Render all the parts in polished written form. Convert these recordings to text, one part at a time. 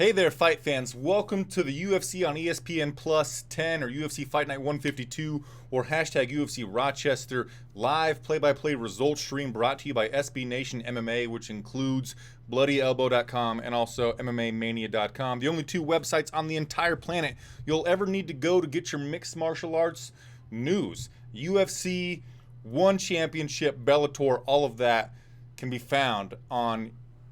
Hey there, fight fans. Welcome to the UFC on ESPN Plus 10 or UFC Fight Night 152 or hashtag UFC Rochester live play-by-play results stream brought to you by SB Nation MMA, which includes BloodyElbow.com and also MMAmania.com. The only two websites on the entire planet you'll ever need to go to get your mixed martial arts news. UFC, One Championship, Bellator, all of that can be found on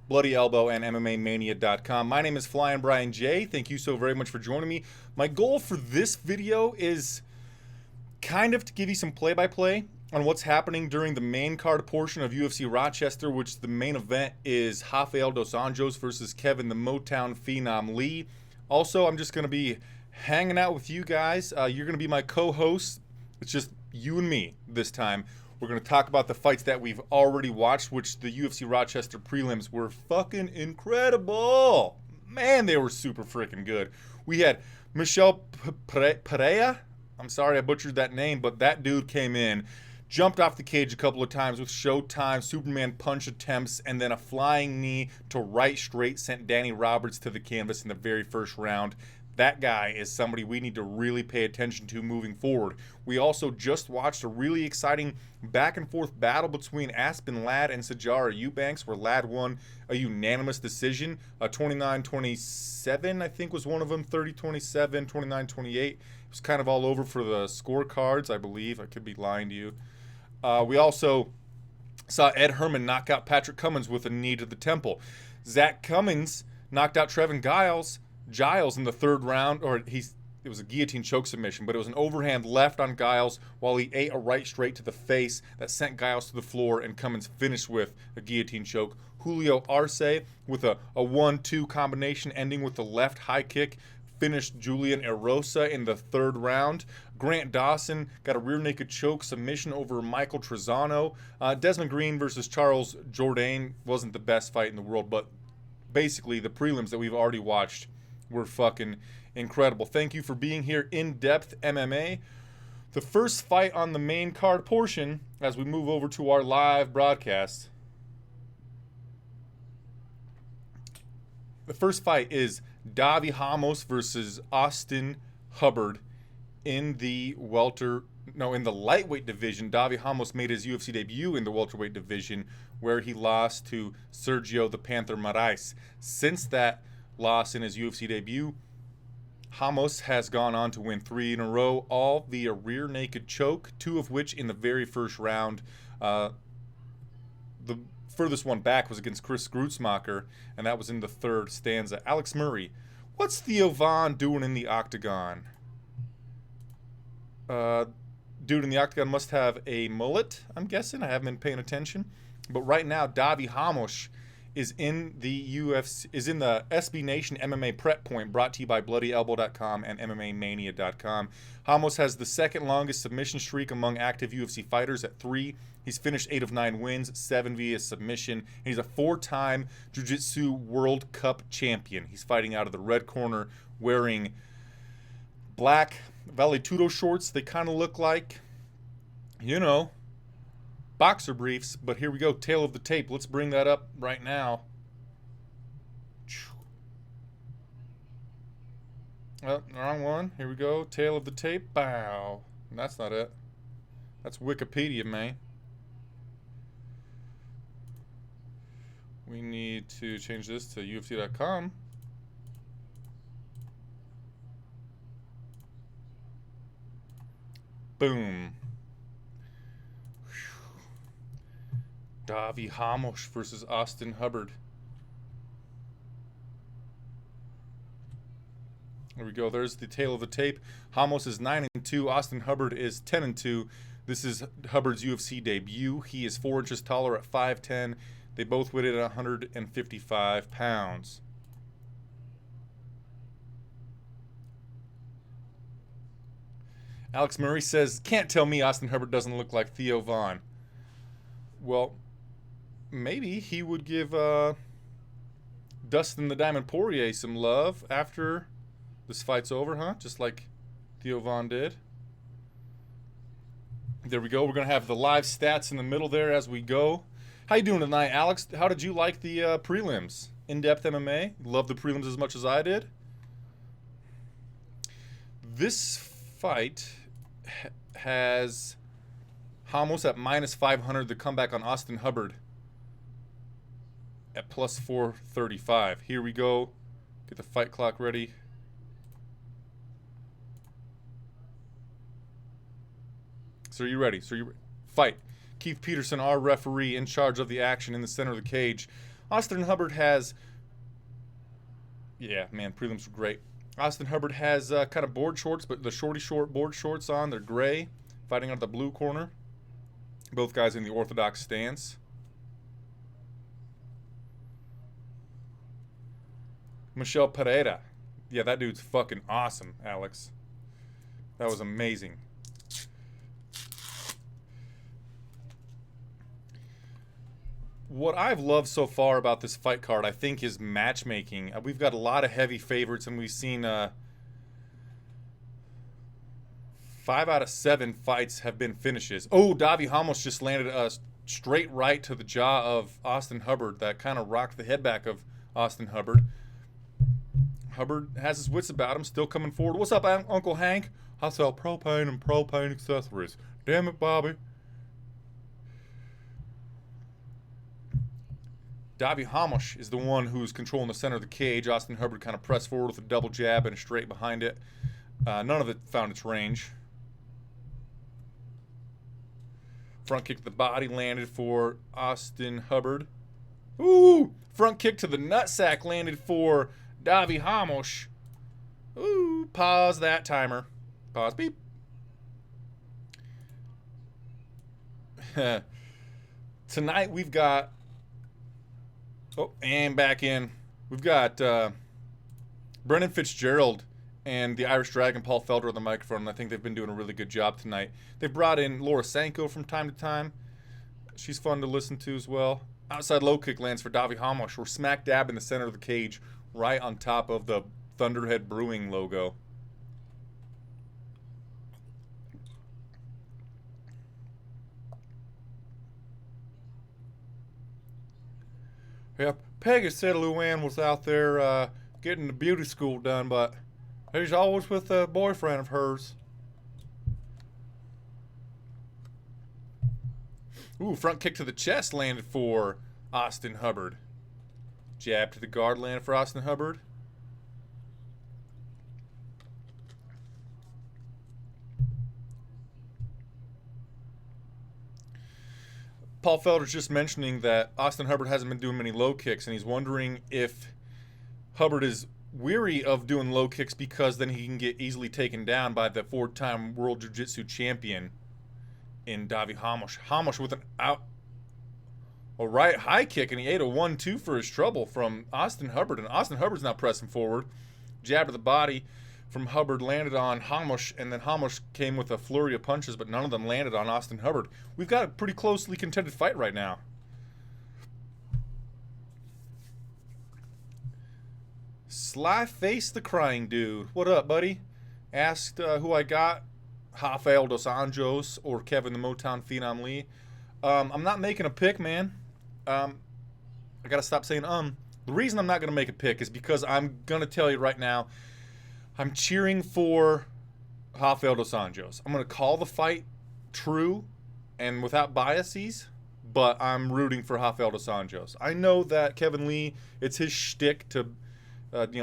Bloody Elbow and MMAmania.com. My name is Flyin Brian J. Thank you so very much for joining me. My goal for this video is kind of to give you some play-by-play on what's happening during the main card portion of UFC Rochester, which the main event is Rafael dos Anjos versus Kevin the Motown Phenom Lee. Also, I'm just going to be hanging out with you guys. You're going to be my co-host. It's just you and me this time. We're going to talk about the fights that we've already watched, which the UFC Rochester prelims were fucking incredible. Man, they were super freaking good. We had Michel Pereira. I'm sorry I butchered that name, but that dude came in, jumped off the cage a couple of times with Showtime, Superman punch attempts, and then a flying knee to right straight sent Danny Roberts to the canvas in the very first round. That guy is somebody we need to really pay attention to moving forward. We also just watched a really exciting back and forth battle between Aspen Ladd and Sijara Eubanks, where Ladd won a unanimous decision. 29-27, I think was one of them, 30-27, 29-28. It was kind of all over for the scorecards, I believe. I could be lying to you. We also saw Ed Herman knock out Patrick Cummins with a knee to the temple. Zach Cummins knocked out Trevin Giles in the third round, or it was a guillotine choke submission, but it was an overhand left on Giles while he ate a right straight to the face that sent Giles to the floor, and Cummins finished with a guillotine choke. Julio Arce with a 1-2 combination ending with the left high kick finished Julian Erosa in the third round. Grant Dawson got a rear naked choke submission over Michael Trezano. Desmond Green versus Charles Jourdain wasn't the best fight in the world, but basically the prelims that we've already watched were fucking incredible. Thank you for being here. In-Depth MMA. The first fight on the main card portion as we move over to our live broadcast. The first fight is Davi Ramos versus Austin Hubbard in the lightweight division. Davi Ramos made his UFC debut in the welterweight division where he lost to Sergio the Panther Moraes. Since that loss in his UFC debut, Ramos has gone on to win 3 in a row, all via rear naked choke, 2 of which in the very first round. The furthest one back was against Chris Grutzmacher, and that was in the third stanza. Alex Murray, what's Theo Von doing in the octagon? Dude in the octagon must have a mullet, I'm guessing. I haven't been paying attention. But right now, Davi Ramos is in the SB Nation MMA Prep Point, brought to you by BloodyElbow.com and MMAmania.com. Ramos has the second longest submission streak among active UFC fighters at 3. He's finished 8 of 9 wins, 7 via submission, and he's a 4-time Jiu-Jitsu World Cup champion. He's fighting out of the red corner wearing black Valetudo shorts. They kind of look like, boxer briefs, but here we go. Tail of the tape. Let's bring that up right now. Oh, wrong one. Here we go. Tail of the tape. Bow. That's not it. That's Wikipedia, man. We need to change this to UFC.com. Boom. Davi Ramos versus Austin Hubbard. There we go. There's the tail of the tape. Ramos is 9-2. Austin Hubbard is 10-2. This is Hubbard's UFC debut. He is 4 inches taller at 5'10". They both weighed at 155 pounds. Alex Murray says, can't tell me Austin Hubbard doesn't look like Theo Von. Well, maybe he would give Dustin the Diamond Poirier some love after this fight's over, huh? Just like Theo Von did. There we go. We're going to have the live stats in the middle there as we go. How you doing tonight, Alex? How did you like the prelims? In-depth MMA. Love the prelims as much as I did. This fight has Ramos at -500. The comeback on Austin Hubbard at +435. Here we go. Get the fight clock ready. So you ready? Fight. Keith Peterson, our referee, in charge of the action in the center of the cage. Austin Hubbard has... Yeah, man, prelims were great. Austin Hubbard has kind of board shorts, but the short board shorts on. They're gray, fighting out of the blue corner. Both guys in the orthodox stance. Michel Pereira. Yeah, that dude's fucking awesome, Alex. That was amazing. What I've loved so far about this fight card, I think, is matchmaking. We've got a lot of heavy favorites, and we've seen 5 out of 7 fights have been finishes. Oh, Davi Ramos just landed a straight right to the jaw of Austin Hubbard. That kind of rocked the head back of Austin Hubbard. Hubbard has his wits about him, still coming forward. What's up, Uncle Hank? I sell propane and propane accessories. Damn it, Bobby. Davi Ramos is the one who's controlling the center of the cage. Austin Hubbard kind of pressed forward with a double jab and a straight behind it. None of it found its range. Front kick to the body landed for Austin Hubbard. Ooh! Front kick to the nutsack landed for Davi Ramos. Ooh! Pause that timer. Pause. Beep. Tonight we've got... Oh, and back in. We've got Brendan Fitzgerald and the Irish Dragon, Paul Felder, on the microphone, and I think they've been doing a really good job tonight. They've brought in Laura Sanko from time to time. She's fun to listen to as well. Outside low kick lands for Davi Ramos. We're smack dab in the center of the cage, right on top of the Thunderhead Brewing logo. Yep, Peggy said Luann was out there getting the beauty school done, but he's always with a boyfriend of hers. Ooh, front kick to the chest landed for Austin Hubbard. Jab to the guard landed for Austin Hubbard. Paul Felder's just mentioning that Austin Hubbard hasn't been doing many low kicks, and he's wondering if Hubbard is weary of doing low kicks because then he can get easily taken down by the 4-time World Jiu-Jitsu champion in Davi Ramos. Ramos with a right high kick, and he ate a 1-2 for his trouble from Austin Hubbard, and Austin Hubbard's now pressing forward. Jab to the body from Hubbard landed on Ramos, and then Ramos came with a flurry of punches, but none of them landed on Austin Hubbard. We've got a pretty closely contended fight right now. Sly Face the Crying Dude. What up, buddy? Asked who I got. Rafael dos Anjos or Kevin the Motown Phenom Lee. I'm not making a pick, man. I gotta stop saying The reason I'm not gonna make a pick is because I'm gonna tell you right now, I'm cheering for Rafael dos Anjos. I'm going to call the fight true and without biases, but I'm rooting for Rafael dos Anjos. I know that Kevin Lee, it's his shtick to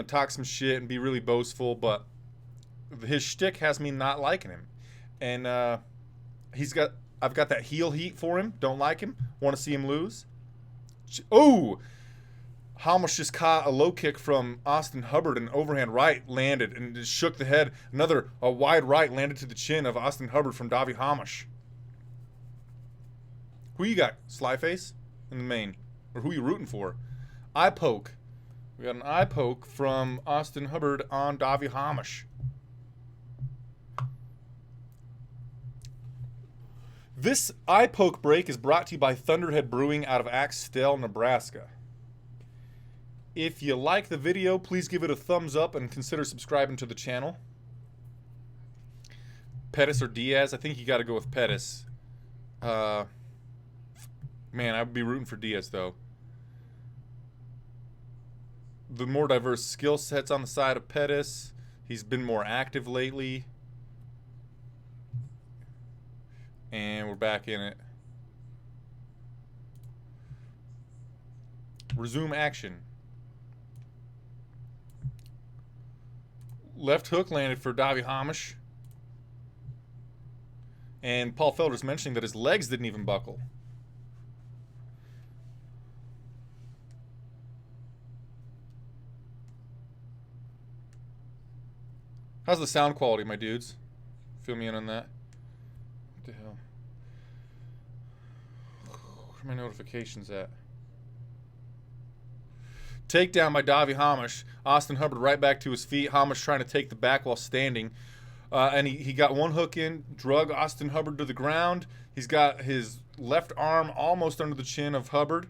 talk some shit and be really boastful, but his shtick has me not liking him. And I've got that heel heat for him. Don't like him. Want to see him lose. Oh! Ramos just caught a low kick from Austin Hubbard, and overhand right landed and just shook the head. A wide right landed to the chin of Austin Hubbard from Davi Ramos. Who you got? Slyface in the main? Or who you rooting for? Eye poke. We got an eye poke from Austin Hubbard on Davi Ramos. This eye poke break is brought to you by Thunderhead Brewing out of Axtell, Nebraska. If you like the video, please give it a thumbs up and consider subscribing to the channel. Pettis or Diaz? I think you got to go with Pettis. Man, I would be rooting for Diaz, though. the more diverse skill sets on the side of Pettis. He's been more active lately. And we're back in it. Resume action. Left hook landed for Davi Heinisch. And Paul Felder's mentioning that his legs didn't even buckle. How's the sound quality, my dudes? Fill me in on that. What the hell? Where are my notifications at? Takedown by Davi Heinisch. Austin Hubbard right back to his feet. Heinisch trying to take the back while standing. And he got one hook in, drug Austin Hubbard to the ground. He's got his left arm almost under the chin of Hubbard.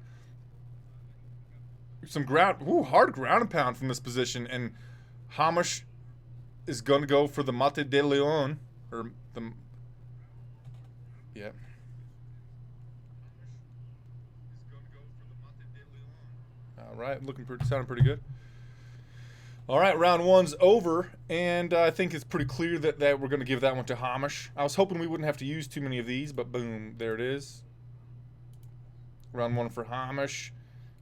Some hard ground and pound from this position. And Heinisch is going to go for the Mate de Leon. Yeah. All right, sounding pretty good. All right, round one's over, and I think it's pretty clear that we're going to give that one to Heinisch. I was hoping we wouldn't have to use too many of these, but boom, there it is. Round one for Heinisch.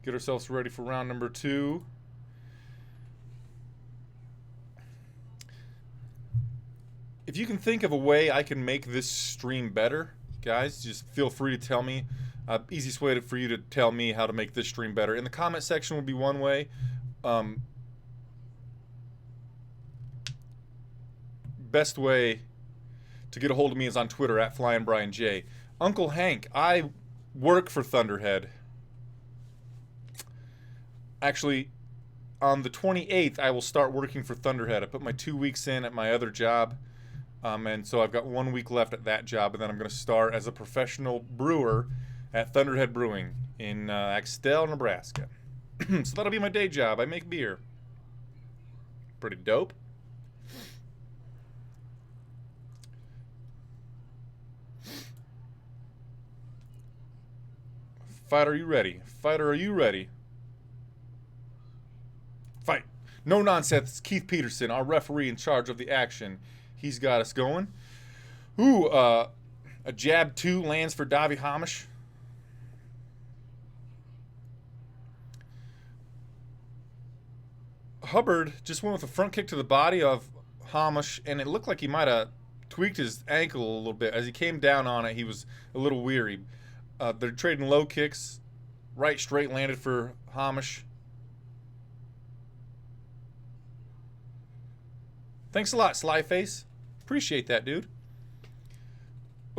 Get ourselves ready for round number two. If you can think of a way I can make this stream better, guys, just feel free to tell me. Easiest way for you to tell me how to make this stream better. In the comment section would be one way. Best way to get a hold of me is on Twitter at Flyin Brian J. Uncle Hank, I work for Thunderhead. Actually, on the 28th, I will start working for Thunderhead. I put my 2 weeks in at my other job, and so I've got 1 week left at that job, and then I'm going to start as a professional brewer at Thunderhead Brewing in Axtell, Nebraska. So that'll be my day job. I make beer. Pretty dope. Fighter, are you ready? Fighter, are you ready? Fight. No nonsense. Keith Peterson, our referee in charge of the action. He's got us going. Ooh, a jab 2 lands for Davi Heinisch. Hubbard just went with a front kick to the body of Heinisch, and it looked like he might have tweaked his ankle a little bit. As he came down on it, he was a little weary. They're trading low kicks. Right straight landed for Heinisch. Thanks a lot, Slyface. Appreciate that, dude.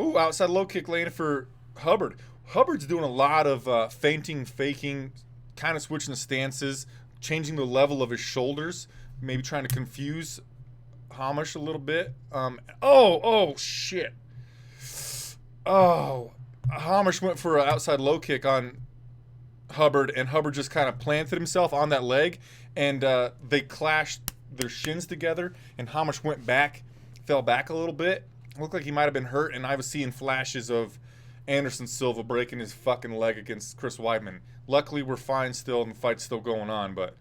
Ooh, outside low kick landed for Hubbard. Hubbard's doing a lot of feinting, faking, kind of switching the stances, changing the level of his shoulders, maybe trying to confuse Heinisch a little bit. Oh, shit. Oh, Heinisch went for an outside low kick on Hubbard, and Hubbard just kind of planted himself on that leg, and they clashed their shins together, and Heinisch went back, fell back a little bit. It looked like he might have been hurt, and I was seeing flashes of Anderson Silva breaking his fucking leg against Chris Weidman. Luckily, we're fine still, and the fight's still going on, but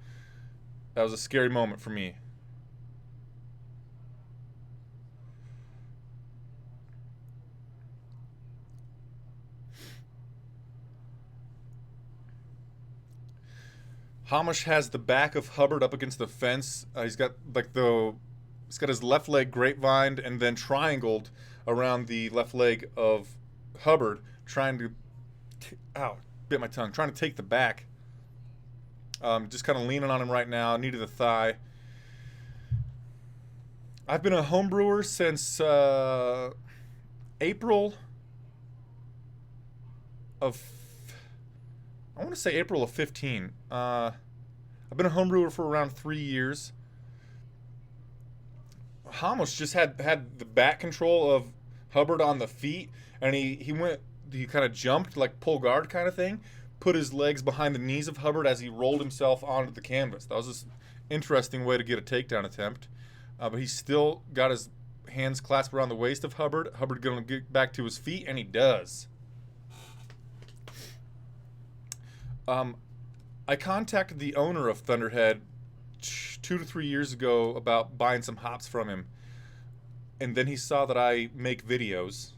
that was a scary moment for me. Heinisch has the back of Hubbard up against the fence. He's got his left leg grapevined and then triangled around the left leg of Hubbard, trying to bit my tongue, trying to take the back. Just kind of leaning on him right now. Needed the thigh. I've been a home brewer since April of, I want to say April of 15. I've been a home brewer for around 3 years. Ramos just had the back control of Hubbard on the feet, and he kind of jumped like pull guard kind of thing, put his legs behind the knees of Hubbard as he rolled himself onto the canvas. That was an interesting way to get a takedown attempt. But he still got his hands clasped around the waist of Hubbard. Hubbard going to get back to his feet, and he does. I contacted the owner of Thunderhead 2 to 3 years ago about buying some hops from him. And then he saw that I make videos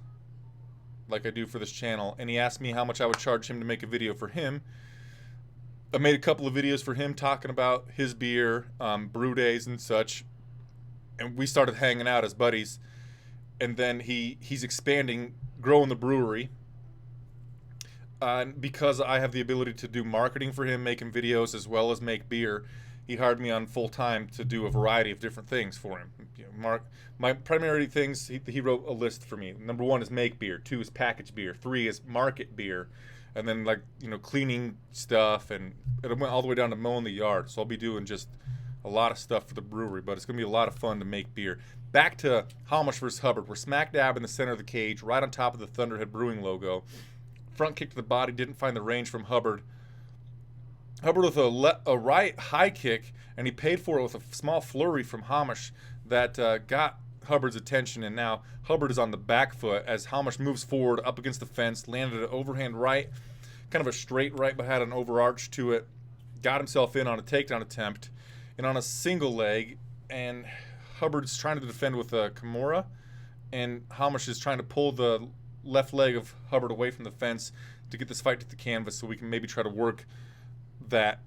like I do for this channel, and he asked me how much I would charge him to make a video for him. I made a couple of videos for him talking about his beer, brew days and such, and we started hanging out as buddies. And then he's expanding, growing the brewery. Because I have the ability to do marketing for him, making videos as well as make beer, he hired me on full time to do a variety of different things for him. My primary things, he wrote a list for me. Number 1 is make beer. 2 is package beer. 3 is market beer. And then, like, cleaning stuff, and it went all the way down to mowing the yard. So I'll be doing just a lot of stuff for the brewery, but it's going to be a lot of fun to make beer. Back to Heinisch versus Hubbard. We're smack dab in the center of the cage, right on top of the Thunderhead Brewing logo. Front kick to the body, didn't find the range from Hubbard. Hubbard with a right high kick, and he paid for it with a small flurry from Heinisch that got Hubbard's attention, and now Hubbard is on the back foot as Heinisch moves forward up against the fence, landed an overhand right, kind of a straight right but had an overarch to it, got himself in on a takedown attempt, and on a single leg, and Hubbard's trying to defend with a Kimura, and Heinisch is trying to pull the left leg of Hubbard away from the fence to get this fight to the canvas so we can maybe try to work that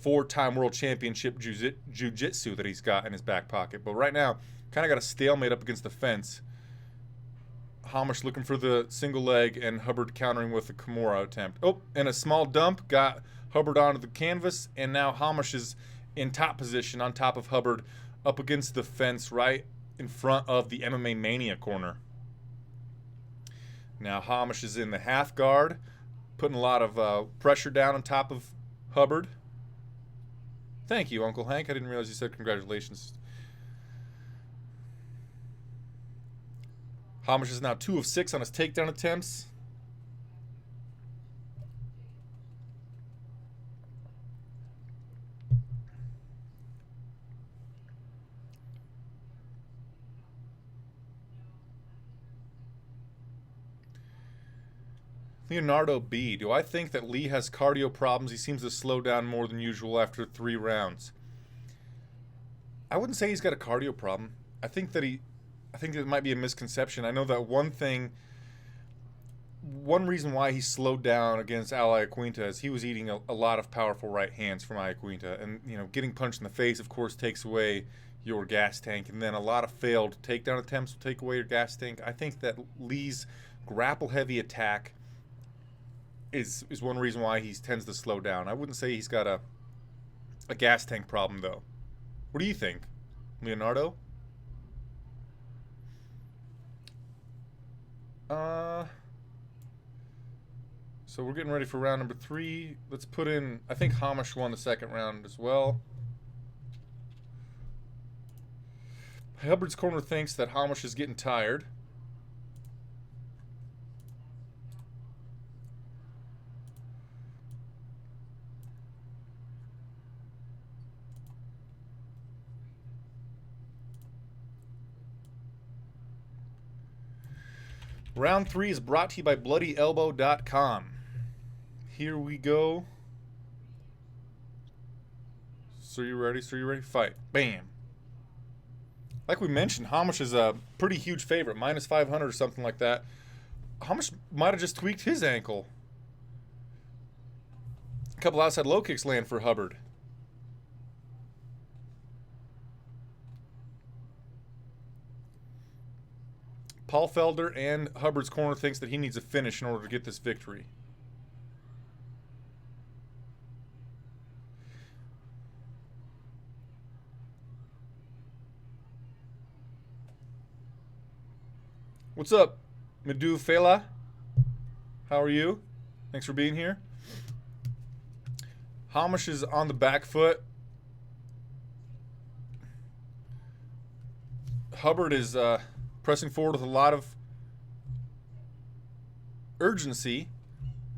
4-time world championship jiu-jitsu that he's got in his back pocket. But right now, kind of got a stalemate up against the fence. Heinisch looking for the single leg and Hubbard countering with a Kimura attempt. Oh, and a small dump got Hubbard onto the canvas, and now Heinisch is in top position on top of Hubbard up against the fence right in front of the MMA Mania corner. Now Heinisch is in the half guard, putting a lot of pressure down on top of Hubbard. Thank you, Uncle Hank. I didn't realize you said congratulations. Heinisch is now 2 of 6 on his takedown attempts. Leonardo B. Do I think that Lee has cardio problems? He seems to slow down more than usual after 3 rounds. I wouldn't say he's got a cardio problem. I think that it might be a misconception. I know that one reason why he slowed down against Al Iaquinta is he was eating a lot of powerful right hands from Iaquinta. And, getting punched in the face, of course, takes away your gas tank. And then a lot of failed takedown attempts will take away your gas tank. I think that Lee's grapple-heavy attack is one reason why he tends to slow down. I wouldn't say he's got a gas tank problem, though. What do you think, Leonardo? So we're getting ready for round number 3. Let's put in, I think Heinisch won the second round as well. Hubbard's corner thinks that Heinisch is getting tired. Round 3 is brought to you by BloodyElbow.com. Here we go. So you ready? Fight. Bam. Like we mentioned, Heinisch is a pretty huge favorite, minus 500 or something like that. Heinisch might have just tweaked his ankle. A couple outside low kicks land for Hubbard. Paul Felder and Hubbard's corner thinks that he needs a finish in order to get this victory. What's up, Medu Fela? How are you? Thanks for being here. Heinisch is on the back foot. Hubbard is pressing forward with a lot of urgency,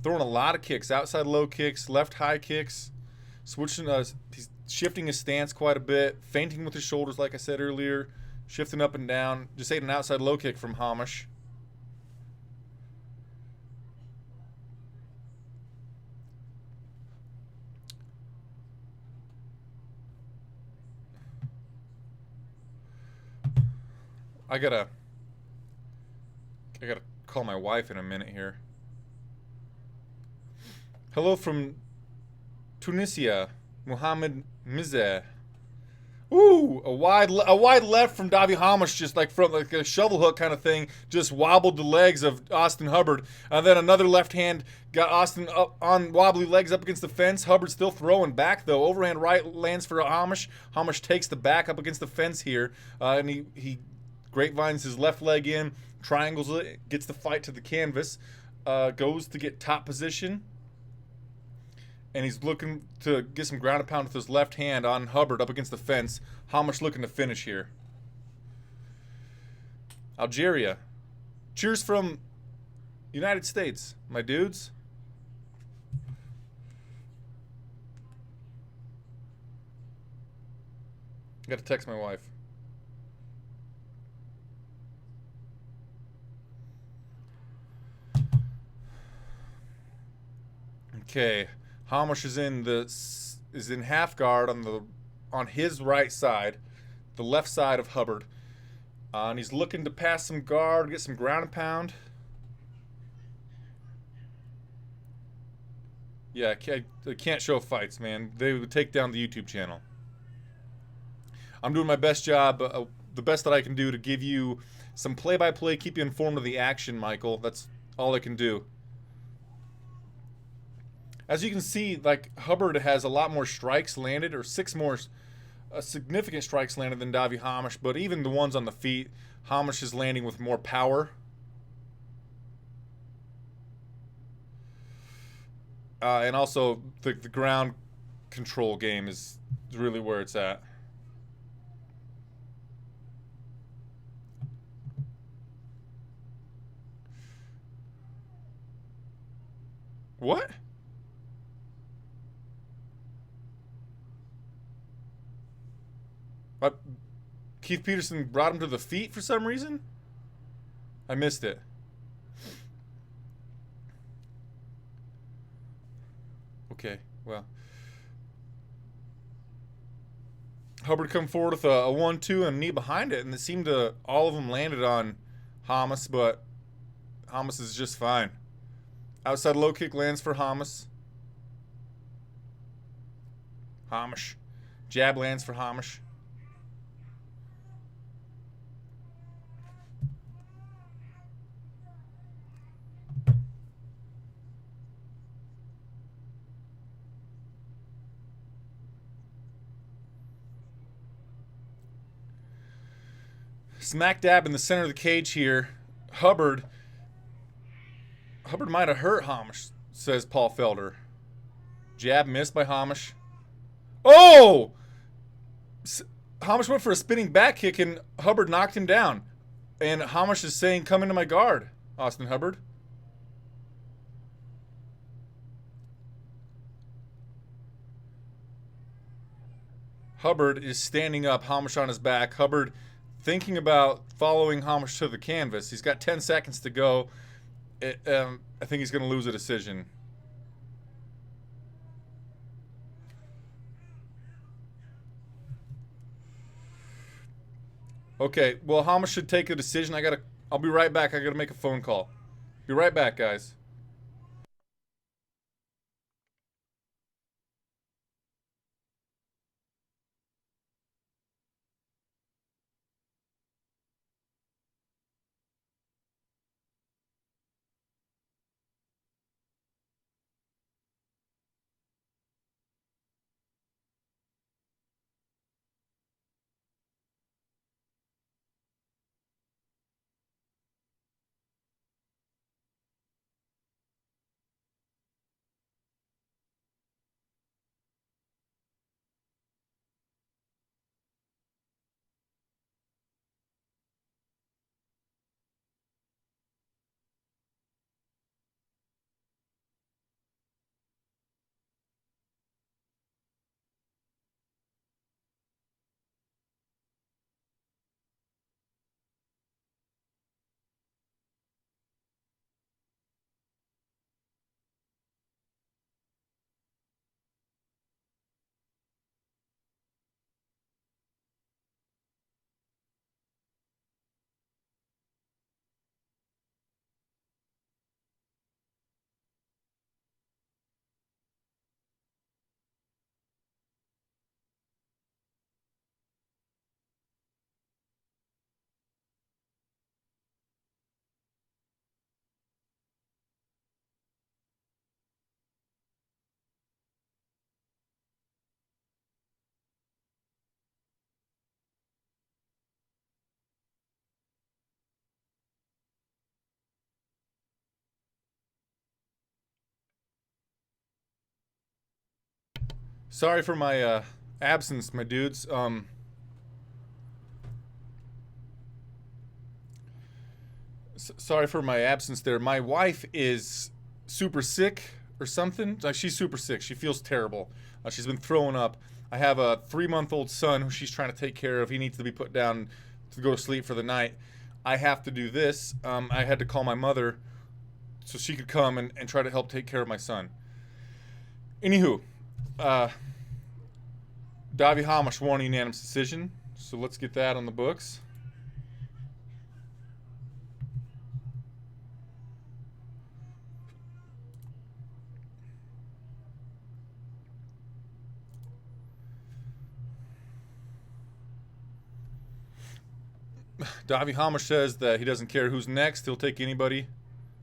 throwing a lot of kicks, outside low kicks, left high kicks, switching. He's shifting his stance quite a bit, feinting with his shoulders, like I said earlier, shifting up and down. Just ate an outside low kick from Heinisch. I gotta I gotta call my wife in a minute here. Hello from Tunisia, Mohammed Mizeh. Ooh, a wide left from Davi Heinisch, just like from like a shovel hook kind of thing, just wobbled the legs of Austin Hubbard. And then another left hand got Austin up on wobbly legs up against the fence. Hubbard still throwing back though. Overhand right lands for Heinisch. Heinisch takes the back up against the fence here, and he grapevines his left leg in, triangles it, gets the fight to the canvas, goes to get top position. And he's looking to get some ground and pound with his left hand on Hubbard up against the fence. Heinisch looking to finish here. Algeria. Cheers from United States, my dudes. I gotta text my wife. Okay. Heinisch is in half guard on his right side, the left side of Hubbard, and he's looking to pass some guard, get some ground and pound. Yeah, I can't show fights, man. They would take down the YouTube channel. I'm doing my best job, the best that I can do to give you some play-by-play, keep you informed of the action, Michael. That's all I can do. As you can see, like Hubbard has a lot more strikes landed, or 6 more significant strikes landed than Davi Heinisch, but even the ones on the feet, Heinisch is landing with more power. And also, the ground control game is really where it's at. What? Keith Peterson brought him to the feet for some reason? I missed it. Okay, well. Hubbard come forward with a 1-2 and knee behind it, and it seemed to all of them landed on Ramos, but Ramos is just fine. Outside low kick lands for Ramos. Heinisch. Jab lands for Heinisch. Smack dab in the center of the cage here. Hubbard might have hurt Heinisch, says Paul Felder. Jab missed by Heinisch. Oh! Heinisch went for a spinning back kick and Hubbard knocked him down. And Heinisch is saying, come into my guard, Austin Hubbard. Hubbard is standing up, Heinisch on his back. Hubbard thinking about following Heinisch to the canvas. He's got 10 seconds to go. I think he's going to lose a decision. Okay, well, Heinisch should take a decision. I'll be right back. I gotta make a phone call. Be right back, guys. Sorry for my absence, my dudes. Sorry for my absence there. My wife is super sick or something. Like, she's super sick. She feels terrible. She's been throwing up. I have a 3-month-old son who she's trying to take care of. He needs to be put down to go to sleep for the night. I have to do this. I had to call my mother so she could come and try to help take care of my son. Anywho, uh, Davi Hamish won a unanimous decision, so let's get that on the books. Davi Hamish says that he doesn't care who's next. He'll take anybody.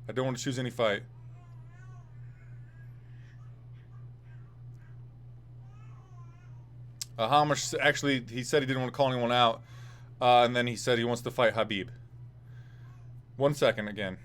I don't want to choose any fight. Hamish actually, he said he didn't want to call anyone out, and then he said he wants to fight Khabib. 1 second again.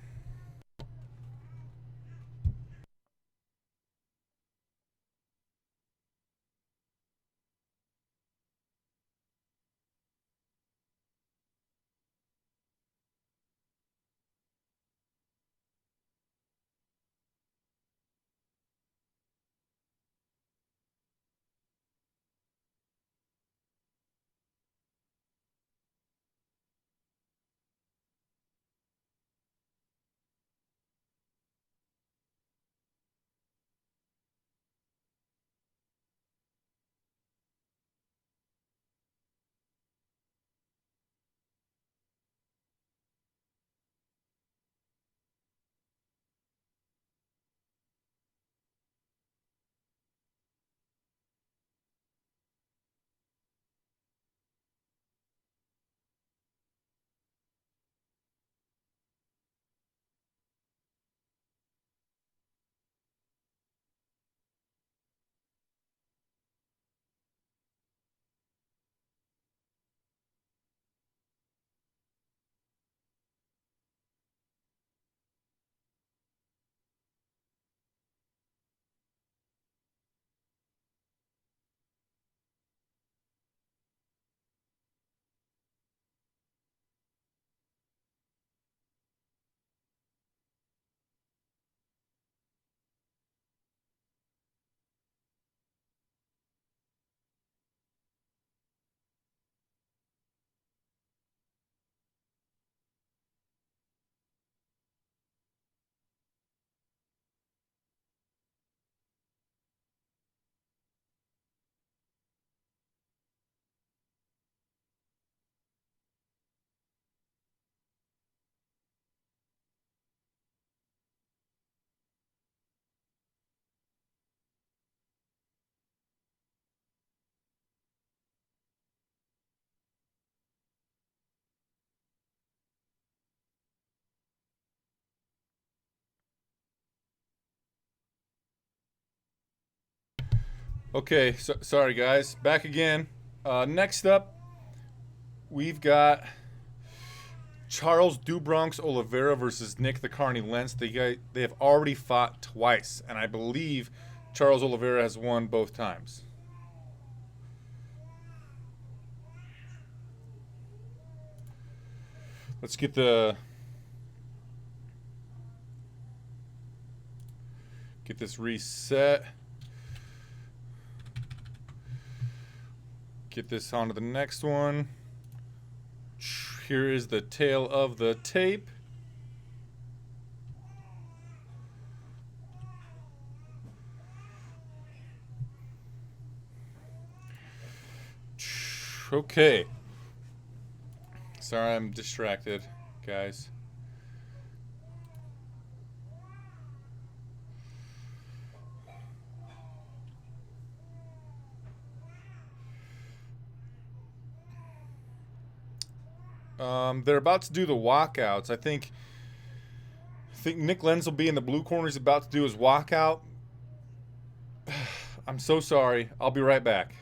Okay, sorry guys, back again. Next up, we've got Charles Dubronx Oliveira versus Nick the Carney Lentz. They have already fought twice, and I believe Charles Oliveira has won both times. Let's get this reset. Get this onto the next one. Here is the tail of the tape. Okay. Sorry, I'm distracted, guys. They're about to do the walkouts. I think Nick Lentz will be in the blue corner. He's about to do his walkout. I'm so sorry. I'll be right back.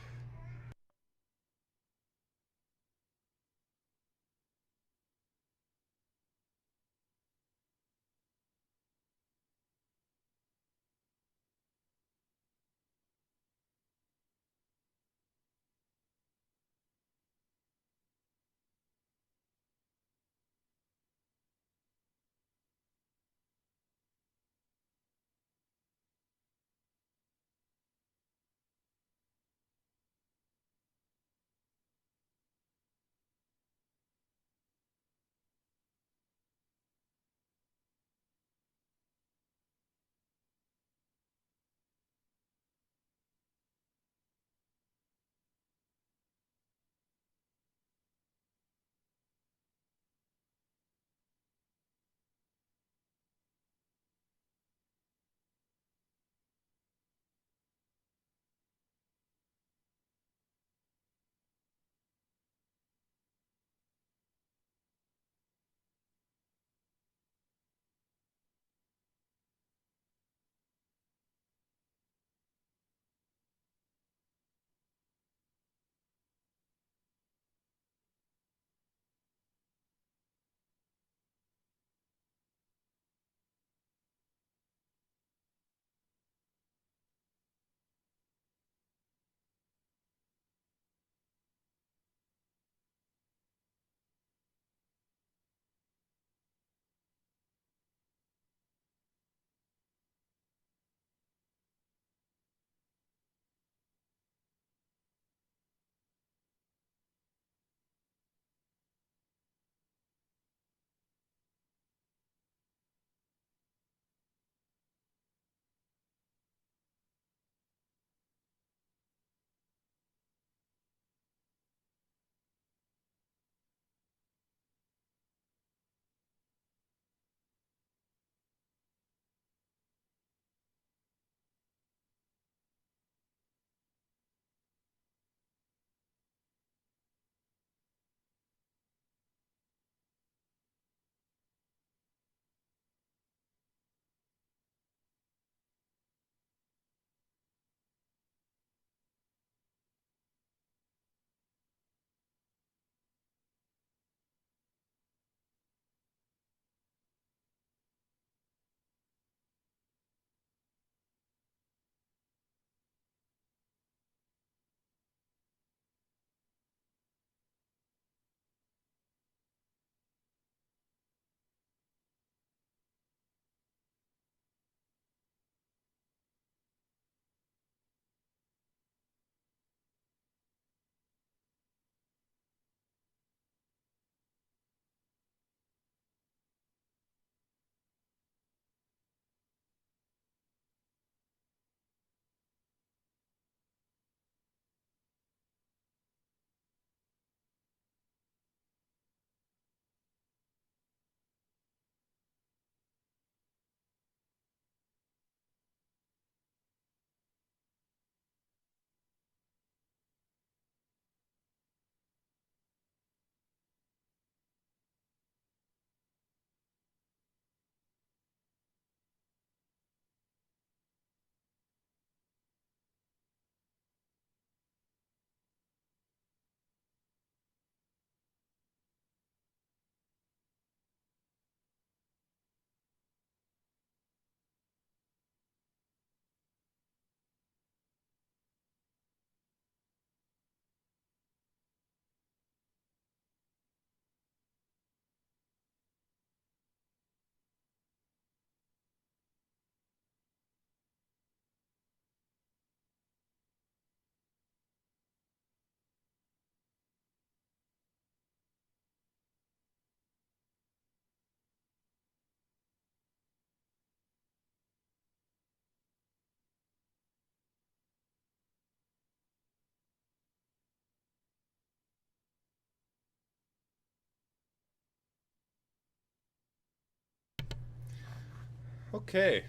Okay.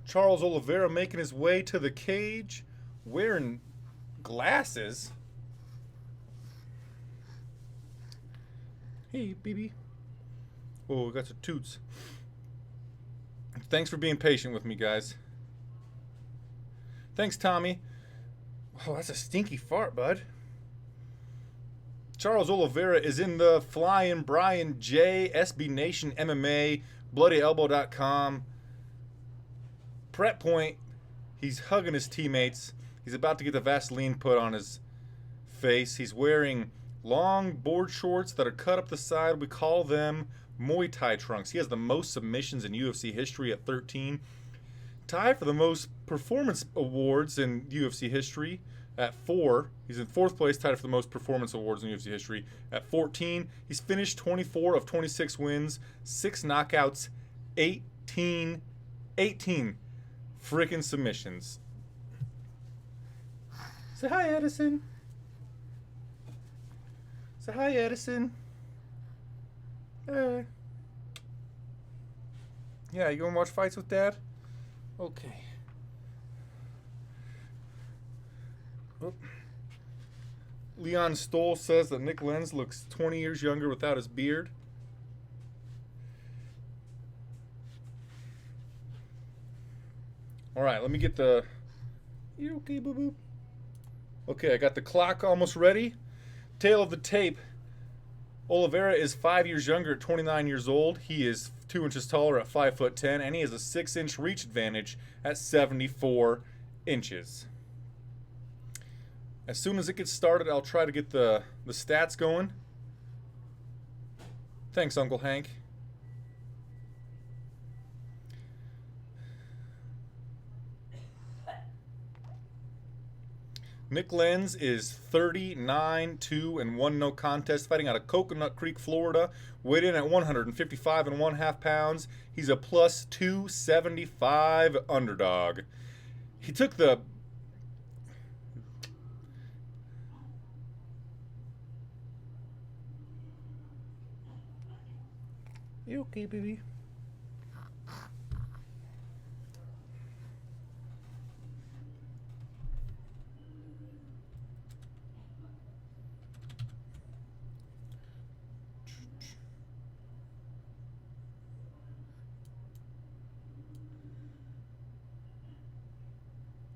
Charles Oliveira making his way to the cage, wearing glasses. Hey, baby. Oh, we got some toots. Thanks for being patient with me, guys. Thanks, Tommy. Oh, that's a stinky fart, bud. Charles Oliveira is in the Flyin Brian J, SB Nation MMA, BloodyElbow.com. Prep point. He's hugging his teammates. He's about to get the Vaseline put on his face. He's wearing long board shorts that are cut up the side. We call them Muay Thai trunks. He has the most submissions in UFC history at 13. Tied for the most performance awards in UFC history at 4. He's in 4th place, tied for the most performance awards in UFC history at 14. He's finished 24 of 26 wins, 6 knockouts, 18 freaking submissions. Say hi, Edison. Say hi, Edison. Hey. Yeah, you gonna watch fights with Dad? Okay. Oh. Leon Stoll says that Nick Lentz looks 20 years younger without his beard. All right, let me get the... You okay, boo-boo? Okay, I got the clock almost ready. Tail of the tape. Oliveira is 5 years younger at 29 years old. He is 2 inches taller at 5'10", and he has a 6-inch reach advantage at 74 inches. As soon as it gets started, I'll try to get the stats going. Thanks, Uncle Hank. Nick Lentz is 39-2-1 no contest, fighting out of Coconut Creek, Florida. Weighed in at 155.5 pounds. He's a plus 275 underdog. He took the... You okay, baby?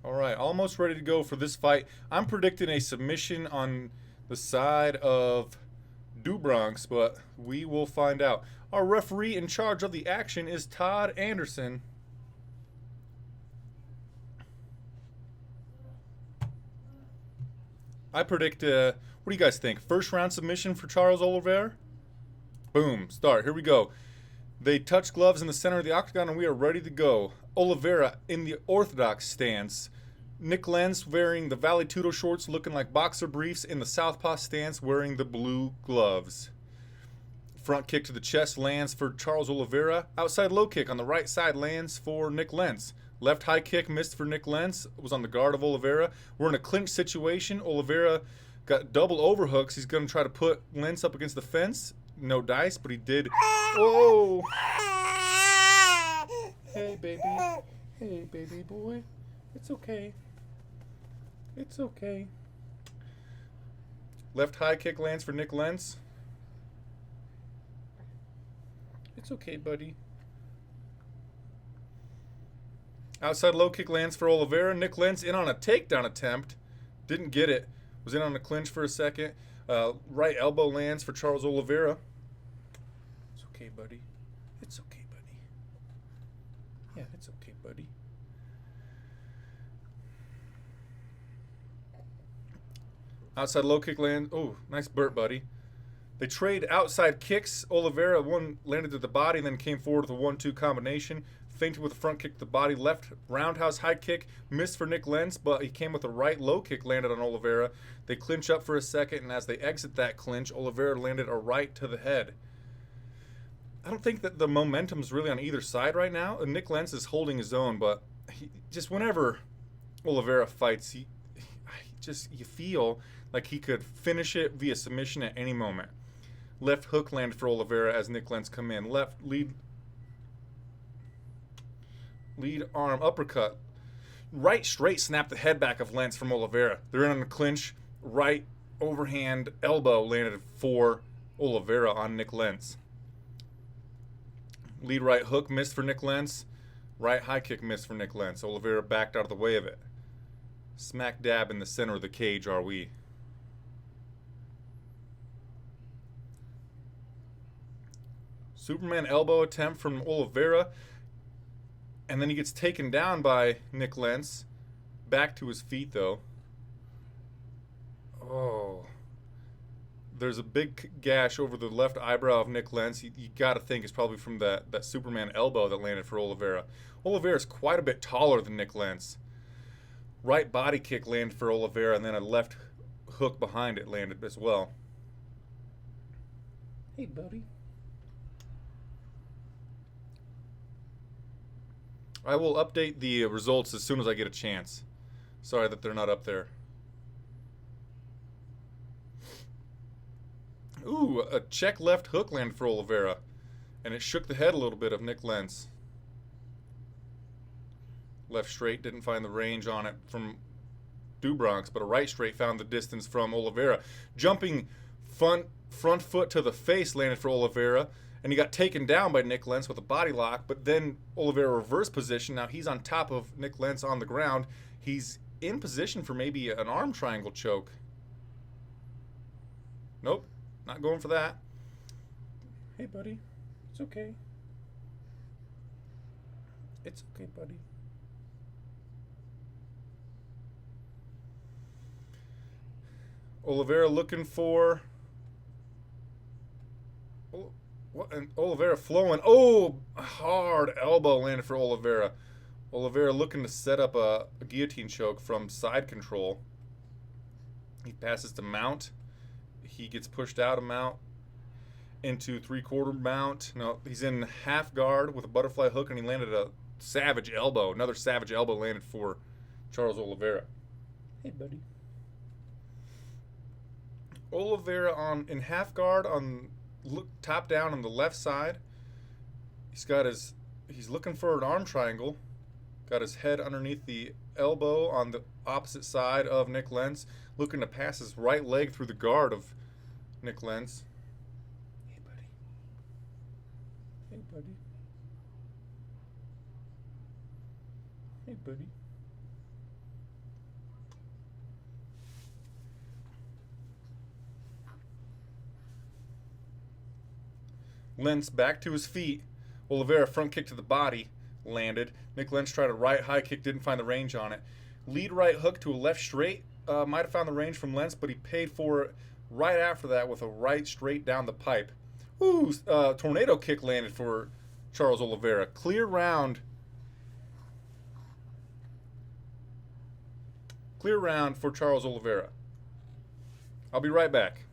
All right, almost ready to go for this fight. I'm predicting a submission on the side of Dubronx, but we will find out. Our referee in charge of the action is Todd Anderson. I predict, what do you guys think? First round submission for Charles Oliveira? Boom, start. Here we go. They touch gloves in the center of the octagon, and we are ready to go. Oliveira in the orthodox stance. Nick Lentz wearing the Valley Tudo shorts, looking like boxer briefs, in the southpaw stance, wearing the blue gloves. Front kick to the chest lands for Charles Oliveira. Outside low kick on the right side lands for Nick Lentz. Left high kick missed for Nick Lentz. Was on the guard of Oliveira. We're in a clinch situation. Oliveira got double overhooks. He's going to try to put Lentz up against the fence. No dice, but he did. Whoa! Hey, baby. Hey, baby boy. It's okay. It's okay. Left high kick lands for Nick Lentz. It's okay, buddy. Outside low kick lands for Oliveira. Nick Lentz in on a takedown attempt. Didn't get it. Was in on a clinch for a second. Right elbow lands for Charles Oliveira. It's okay, buddy. It's okay, buddy. Yeah, it's okay, buddy. Outside low kick land. Oh, nice burp, buddy. They trade outside kicks. Oliveira, one landed at the body, then came forward with a 1-2 combination. Feinted with a front kick to the body. Left roundhouse high kick. Missed for Nick Lentz, but he came with a right low kick, landed on Oliveira. They clinch up for a second, and as they exit that clinch, Oliveira landed a right to the head. I don't think that the momentum's really on either side right now. Nick Lentz is holding his own, but just whenever Oliveira fights, you feel like he could finish it via submission at any moment. Left hook landed for Oliveira as Nick Lentz come in. Left lead arm uppercut. Right straight snapped the head back of Lentz from Oliveira. They're in a clinch. Right overhand elbow landed for Oliveira on Nick Lentz. Lead right hook missed for Nick Lentz. Right high kick missed for Nick Lentz. Oliveira backed out of the way of it. Smack dab in the center of the cage are we. Superman elbow attempt from Oliveira. And then he gets taken down by Nick Lentz. Back to his feet, though. Oh. There's a big gash over the left eyebrow of Nick Lentz. You got to think it's probably from that Superman elbow that landed for Oliveira. Oliveira's quite a bit taller than Nick Lentz. Right body kick landed for Oliveira, and then a left hook behind it landed as well. Hey, buddy. I will update the results as soon as I get a chance. Sorry that they're not up there. Ooh, a check left hook landed for Oliveira. And it shook the head a little bit of Nick Lentz. Left straight didn't find the range on it from Dubronx, but a right straight found the distance from Oliveira. Jumping front foot to the face landed for Oliveira. And he got taken down by Nick Lentz with a body lock, but then Oliveira reverse position. Now he's on top of Nick Lentz on the ground. He's in position for maybe an arm triangle choke. Nope, not going for that. Hey, buddy. It's okay. It's okay, buddy. Oliveira looking for... What? And Oliveira flowing. Oh, hard elbow landed for Oliveira. Oliveira looking to set up a guillotine choke from side control. He passes to mount. He gets pushed out of mount into three-quarter mount. No, he's in half guard with a butterfly hook, and he landed a savage elbow. Another savage elbow landed for Charles Oliveira. Hey, buddy. Oliveira in half guard on... Look top down on the left side. He's looking for an arm triangle. Got his head underneath the elbow on the opposite side of Nick Lentz. Looking to pass his right leg through the guard of Nick Lentz. Hey, buddy. Hey, buddy. Hey, buddy. Lentz back to his feet. Oliveira front kick to the body. Landed. Nick Lentz tried a right high kick. Didn't find the range on it. Lead right hook to a left straight. Might have found the range from Lentz, but he paid for it right after that with a right straight down the pipe. Ooh, tornado kick landed for Charles Oliveira. Clear round. Clear round for Charles Oliveira. I'll be right back.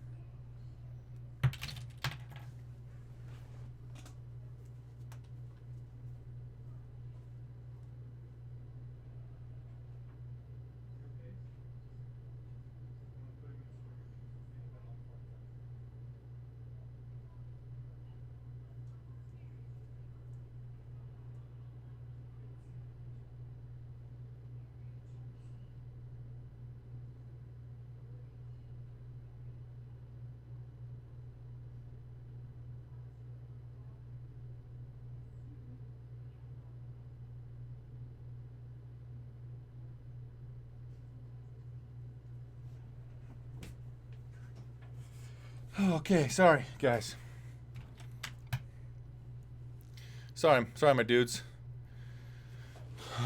Okay, sorry, guys. Sorry, my dudes.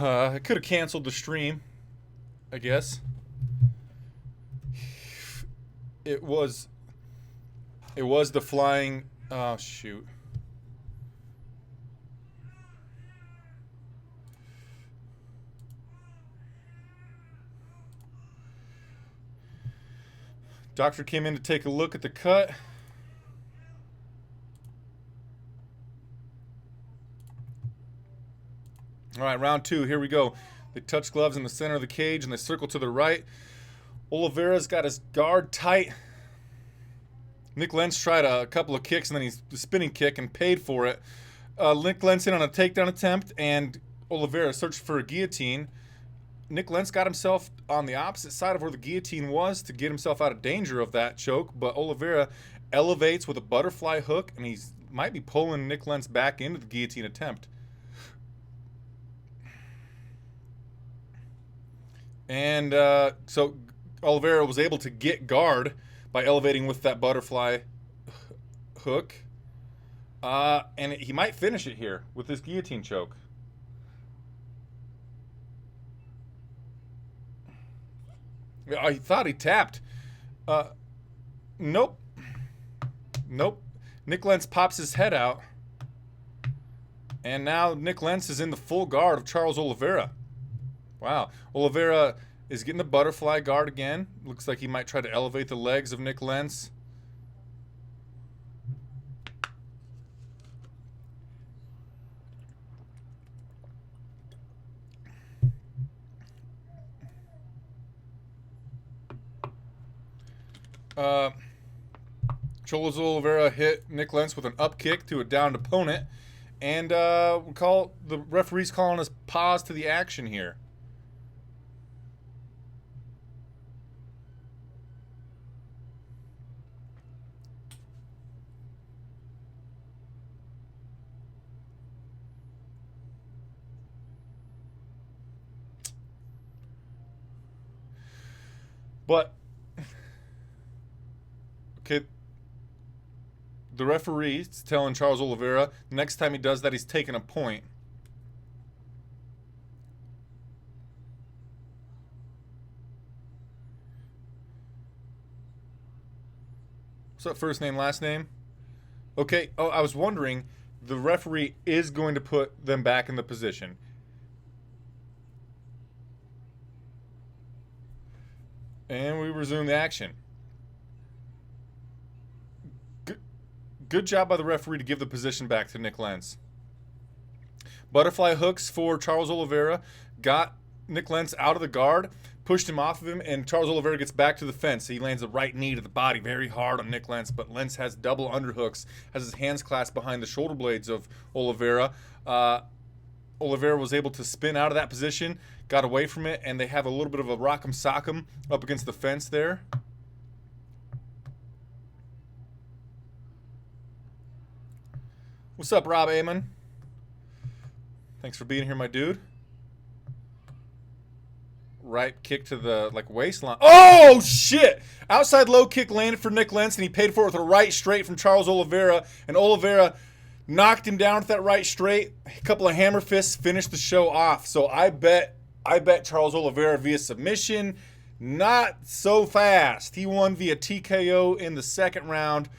I could have canceled the stream, I guess. It was the flying... Oh, shoot. Doctor came in to take a look at the cut. All right, round two. Here we go. They touch gloves in the center of the cage, and they circle to the right. Oliveira's got his guard tight. Nick Lentz tried a couple of kicks and then he's the spinning kick and paid for it. Nick Lentz in on a takedown attempt, and Oliveira searched for a guillotine. Nick Lentz got himself on the opposite side of where the guillotine was to get himself out of danger of that choke, but Oliveira elevates with a butterfly hook, and he might be pulling Nick Lentz back into the guillotine attempt. And so Oliveira was able to get guard by elevating with that butterfly hook. And he might finish it here with this guillotine choke. I thought he tapped. Nope. Nope. Nick Lentz pops his head out. And now Nick Lentz is in the full guard of Charles Oliveira. Wow. Oliveira is getting the butterfly guard again. Looks like he might try to elevate the legs of Nick Lentz. Charles Oliveira hit Nick Lentz with an up kick to a downed opponent. And the referee's calling us pause to the action here. But, okay, the referee's telling Charles Oliveira next time he does that, he's taking a point. What's up, first name, last name? Okay, oh, I was wondering, the referee is going to put them back in the position. And we resume the action. Good job by the referee to give the position back to Nick Lentz. Butterfly hooks for Charles Oliveira. Got Nick Lentz out of the guard, pushed him off of him, and Charles Oliveira gets back to the fence. He lands a right knee to the body very hard on Nick Lentz, but Lentz has double underhooks, has his hands clasped behind the shoulder blades of Oliveira. Oliveira was able to spin out of that position, got away from it, and they have a little bit of a rock'em sock'em up against the fence there. What's up, Rob Amon? Thanks for being here, my dude. Right kick to the waistline. Oh, shit! Outside low kick landed for Nick Lentz, and he paid for it with a right straight from Charles Oliveira, and Oliveira knocked him down with that right straight. A couple of hammer fists finished the show off. So I bet Charles Oliveira via submission. Not so fast. He won via TKO in the second round.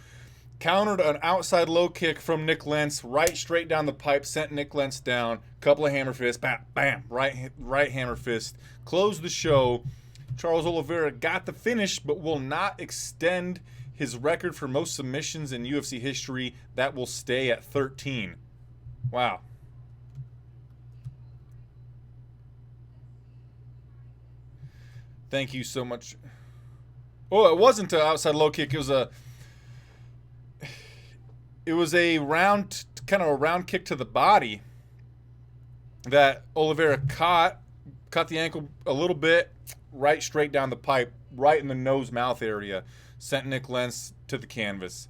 Countered an outside low kick from Nick Lentz, right straight down the pipe, sent Nick Lentz down. Couple of hammer fists, bam, bam, right hammer fist. Closed the show. Charles Oliveira got the finish, but will not extend his record for most submissions in UFC history. That will stay at 13. Wow. Thank you so much. Oh, it wasn't an outside low kick. It was a round kick to the body that Oliveira caught the ankle a little bit, right straight down the pipe, right in the nose-mouth area, sent Nick Lentz to the canvas.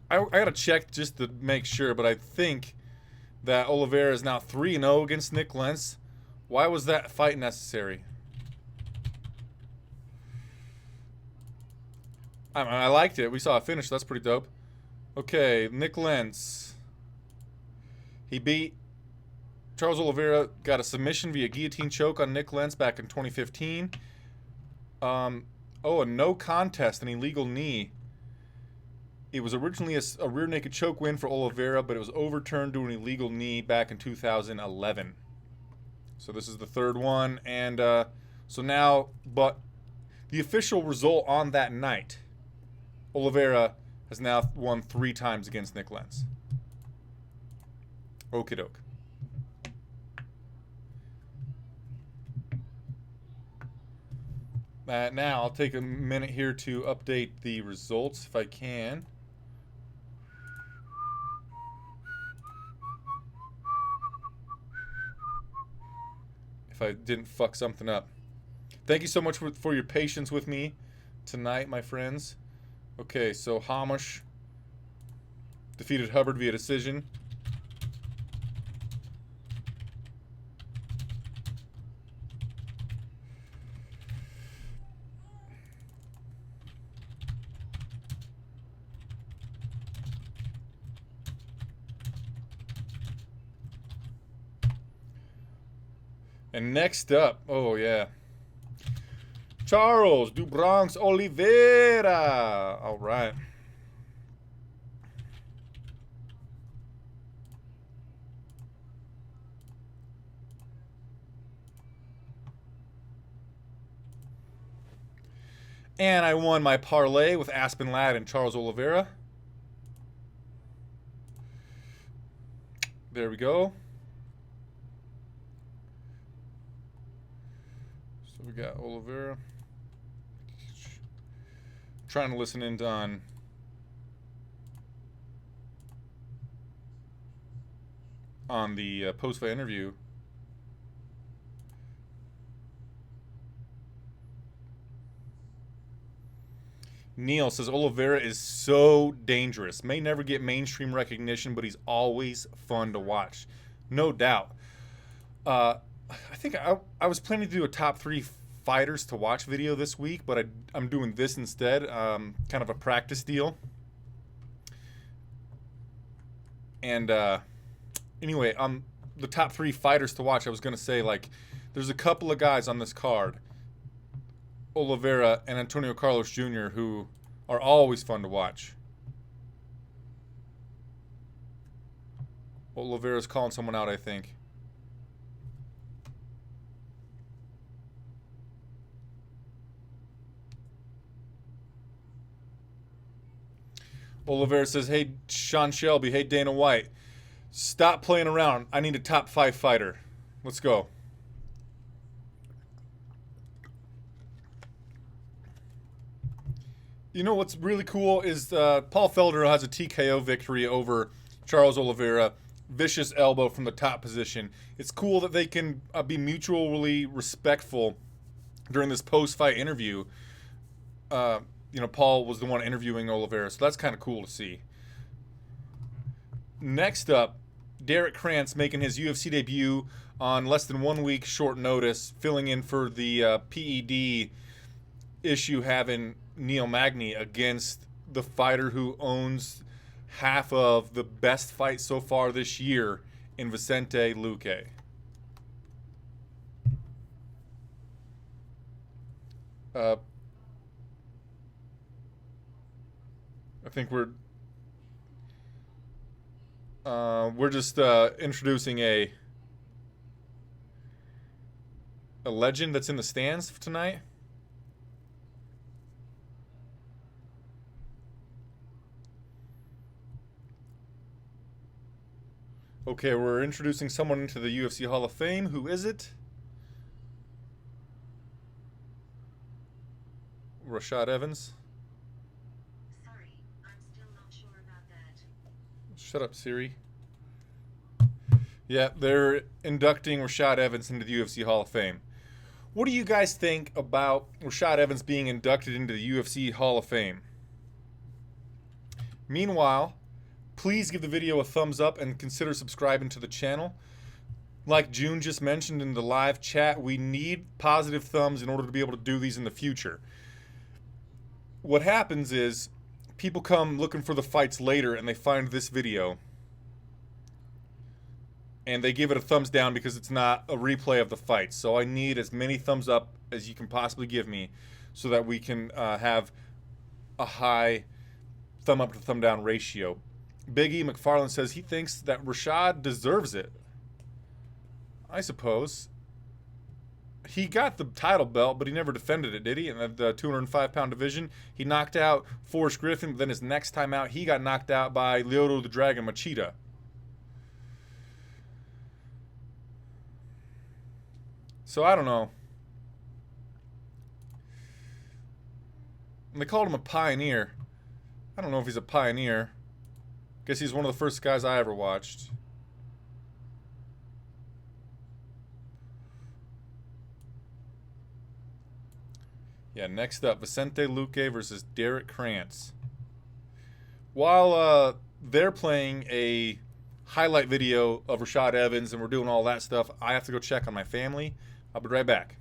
I got to check just to make sure, but I think that Oliveira is now 3-0 against Nick Lentz. Why was that fight necessary? I liked it. We saw a finish. That's pretty dope. Okay, Nick Lentz. He beat Charles Oliveira, got a submission via guillotine choke on Nick Lentz back in 2015. A no contest, an illegal knee. It was originally a rear naked choke win for Oliveira, but it was overturned due to an illegal knee back in 2011. So this is the third one. And so now, but the official result on that night, Oliveira has now won 3 times against Nick Lentz. Okie doke. Now, I'll take a minute here to update the results if I can. If I didn't fuck something up. Thank you so much for your patience with me tonight, my friends. Okay, so Heinisch defeated Hubbard via decision. And next up, oh yeah, Charles do Bronx Oliveira. All right. And I won my parlay with Aspen Ladd and Charles Oliveira. There we go. So we got Oliveira. Trying to listen in on the post-fight interview. Neil says Oliveira is so dangerous. May never get mainstream recognition, but he's always fun to watch. No doubt. I think I was planning to do a top 3 fighters to watch video this week, but I'm doing this instead. Kind of a practice deal. And anyway, the top 3 fighters to watch, I was going to say, like, there's a couple of guys on this card, Oliveira and Antonio Carlos Jr., who are always fun to watch. Oliveira's calling someone out, I think. Oliveira says, hey, Sean Shelby, hey, Dana White, stop playing around. I need a top 5 fighter. Let's go. You know what's really cool is Paul Felder has a TKO victory over Charles Oliveira. Vicious elbow from the top position. It's cool that they can be mutually respectful during this post-fight interview. You know, Paul was the one interviewing Oliveira, so that's kind of cool to see. Next up, Derek Krantz making his UFC debut on less than 1 week short notice, filling in for the PED issue having Neil Magny against the fighter who owns half of the best fight so far this year in Vicente Luque. I think we're just introducing a legend that's in the stands for tonight. Okay, we're introducing someone into the UFC Hall of Fame. Who is it? Rashad Evans. Sorry, I'm still not sure about that. Shut up, Siri. Yeah, they're inducting Rashad Evans into the UFC Hall of Fame. What do you guys think about Rashad Evans being inducted into the UFC Hall of Fame? Meanwhile, please give the video a thumbs up and consider subscribing to the channel. Like June just mentioned in the live chat, we need positive thumbs in order to be able to do these in the future. What happens is people come looking for the fights later and they find this video and they give it a thumbs down because it's not a replay of the fight. So I need as many thumbs up as you can possibly give me so that we can have a high thumb up to thumb down ratio. Big E McFarland says he thinks that Rashad deserves it. I suppose. He got the title belt, but he never defended it, did he? In the 205-pound division, he knocked out Forrest Griffin, but then his next time out, he got knocked out by Lyoto the Dragon Machida. So I don't know. And they called him a pioneer. I don't know if he's a pioneer. Guess he's one of the first guys I ever watched. Yeah, next up, Vicente Luque versus Derek Krantz. While they're playing a highlight video of Rashad Evans and we're doing all that stuff, I have to go check on my family. I'll be right back.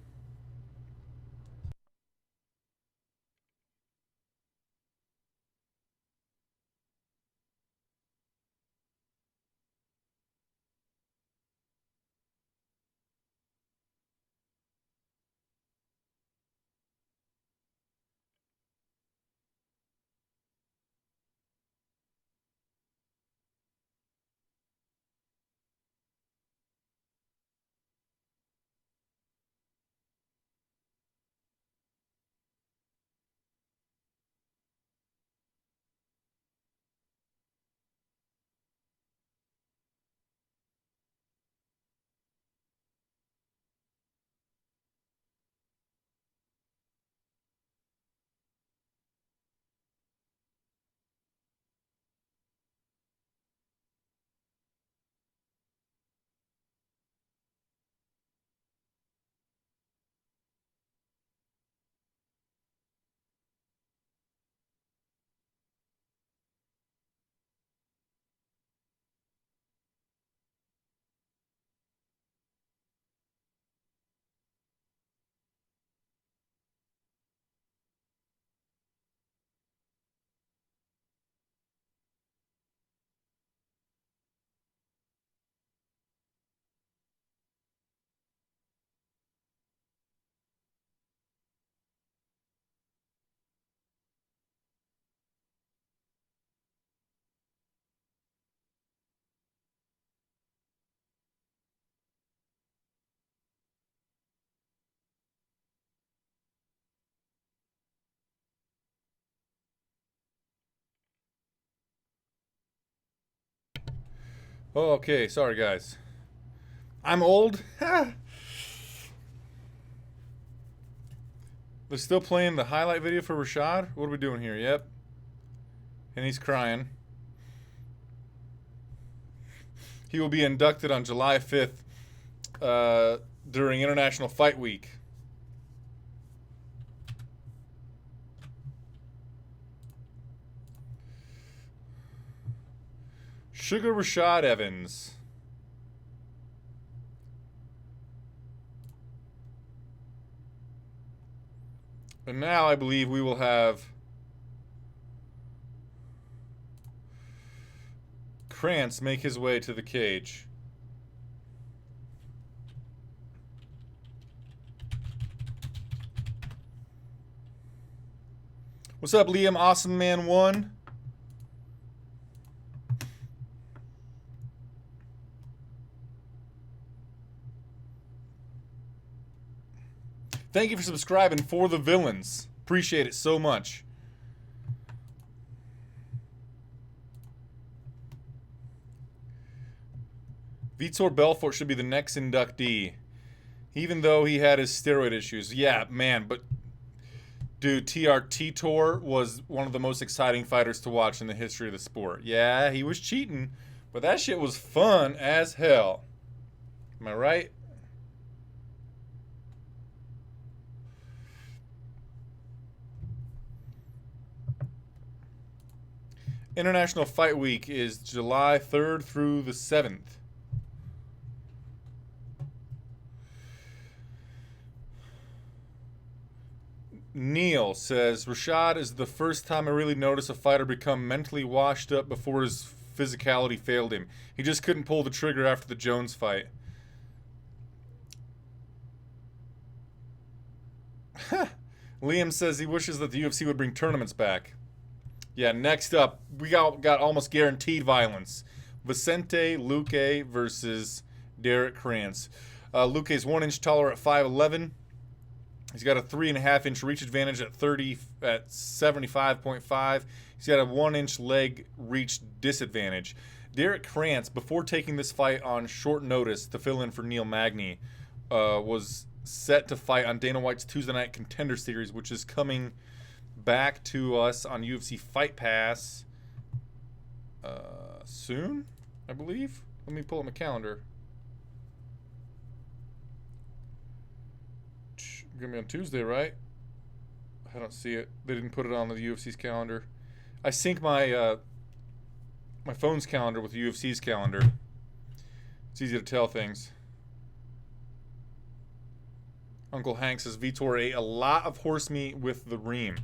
Oh, okay, sorry guys. I'm old. They're still playing the highlight video for Rashad? What are we doing here? Yep. And he's crying. He will be inducted on July 5th during International Fight Week. Sugar Rashad Evans. And now I believe we will have Krantz make his way to the cage. What's up, Liam? Awesome Man 1. Thank you for subscribing for the villains. Appreciate it so much. Vitor Belfort should be the next inductee. Even though he had his steroid issues. Yeah, man, but dude, Titor was one of the most exciting fighters to watch in the history of the sport. Yeah, he was cheating, but that shit was fun as hell. Am I right? International Fight Week is July 3rd through the 7th. Neil says, Rashad is the first time I really noticed a fighter become mentally washed up before his physicality failed him. He just couldn't pull the trigger after the Jones fight. Liam says he wishes that the UFC would bring tournaments back. Yeah, next up, we got almost guaranteed violence. Vicente Luque versus Derek Krantz. Luque is 1 inch taller at 5'11". He's got a 3.5 inch reach advantage at 75.5. He's got a 1 inch leg reach disadvantage. Derek Krantz, before taking this fight on short notice to fill in for Neil Magny, was set to fight on Dana White's Tuesday Night Contender Series, which is coming back to us on UFC Fight Pass soon, I believe. Let me pull up my calendar. Gonna be on Tuesday, right? I don't see it. They didn't put it on the UFC's calendar. I sync my my phone's calendar with the UFC's calendar. It's easy to tell things. Uncle Hank says Vitor ate a lot of horse meat with the Ream.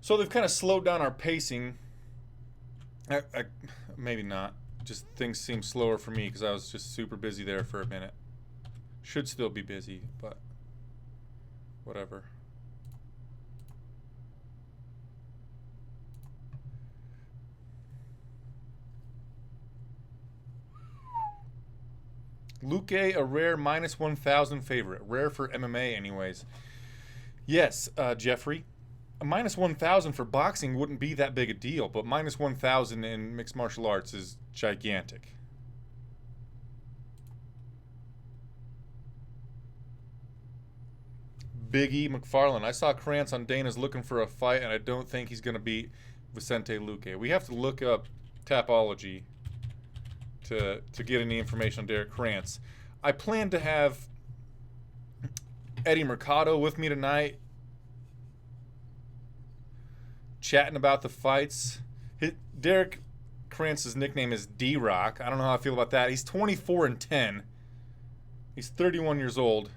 So they've kind of slowed down our pacing. Maybe not. Just things seem slower for me because I was just super busy there for a minute. Should still be busy, but whatever. Luque, a rare minus 1,000 favorite. Rare for MMA anyways. Yes, Jeffrey. A minus 1,000 for boxing wouldn't be that big a deal, but minus 1,000 in mixed martial arts is gigantic. Big E McFarland. I saw Krantz on Dana's looking for a fight, and I don't think he's going to beat Vicente Luque. We have to look up Tapology to get any information on Derek Krantz. I plan to have Eddie Mercado with me tonight, chatting about the fights. Derek Krantz's nickname is D-Rock. I don't know how I feel about that. He's 24-10. He's 31 years old.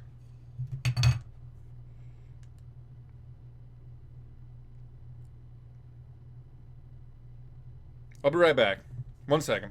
I'll be right back. 1 second.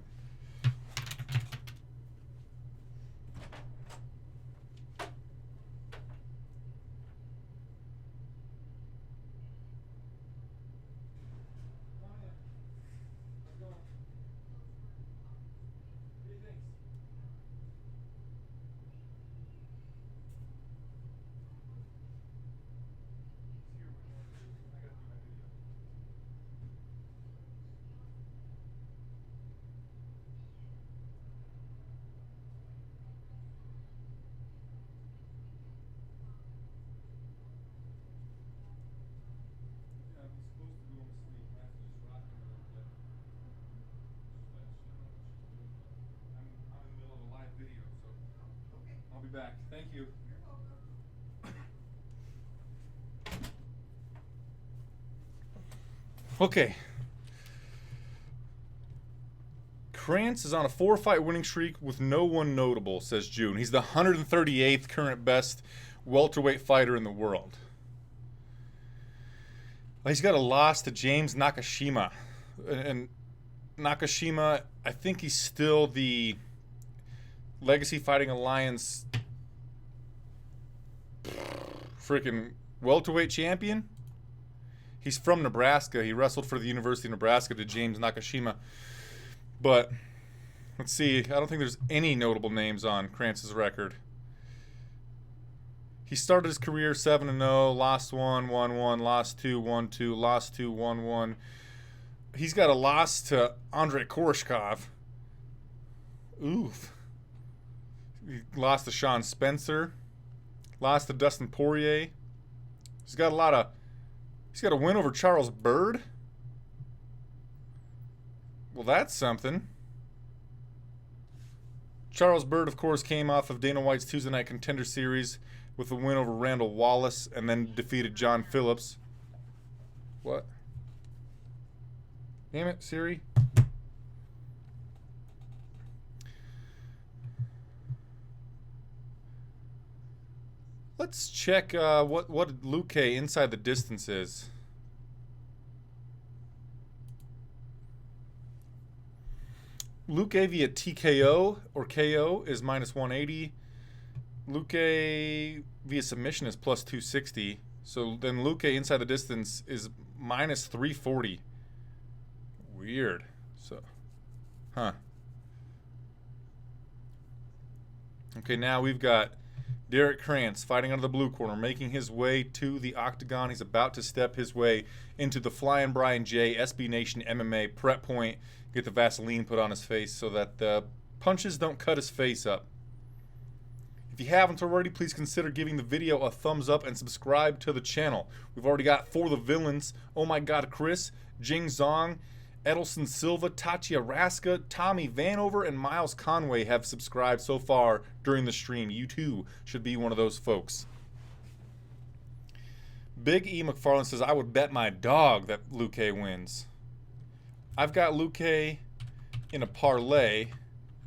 Back. Thank you. Okay. Krantz is on a 4-fight winning streak with no one notable, says June. He's the 138th current best welterweight fighter in the world. He's got a loss to James Nakashima. And Nakashima, I think he's still the Legacy Fighting Alliance freaking welterweight champion. He's from Nebraska. He wrestled for the University of Nebraska to James Nakashima. But let's see. I don't think there's any notable names on Krantz's record. He started his career 7-0, lost 1, won 1, lost 2, won 2, lost 2, won 1. He's got a loss to Andrei Koreshkov. Oof. He lost to Sean Spencer. Lost to Dustin Poirier. He's got a win over Charles Byrd. Well, that's something. Charles Byrd, of course, came off of Dana White's Tuesday Night Contender Series with a win over Randall Wallace and then defeated John Phillips. What? Damn it, Siri. Let's check what Luque inside the distance is. Luque via TKO or KO is minus 180. Luque via submission is plus 260. So then Luque inside the distance is minus 340. Weird. So, huh. Okay, now we've got Derek Krantz fighting out of the blue corner, making his way to the octagon. He's about to step his way into the Flyin Brian J SB Nation MMA prep point, get the Vaseline put on his face so that the punches don't cut his face up. If you haven't already, please consider giving the video a thumbs up and subscribe to the channel. We've already got For the Villains, Oh My God Chris, Jing Zong, Edelson Silva, Tatya Raska, Tommy Vanover, and Miles Conway have subscribed so far during the stream. You too should be one of those folks. Big E McFarland says, I would bet my dog that Luque wins. I've got Luque in a parlay.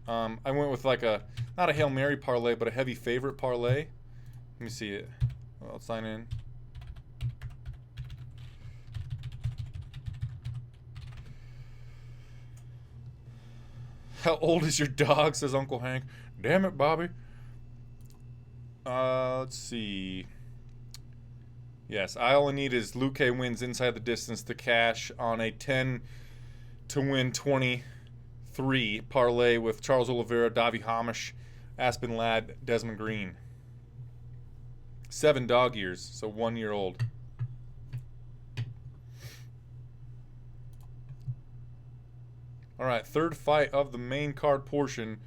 I went with like a, not a Hail Mary parlay, but a heavy favorite parlay. Let me see it. I'll sign in. How old is your dog? Says Uncle Hank. Damn it, Bobby. Let's see. Yes, I only need is Luque wins inside the distance to cash on a 10 to win 23 parlay with Charles Oliveira, Davi Heinisch, Aspen Ladd, Desmond Green. 7 dog years, so 1 year old. All right, third fight of the main card portion.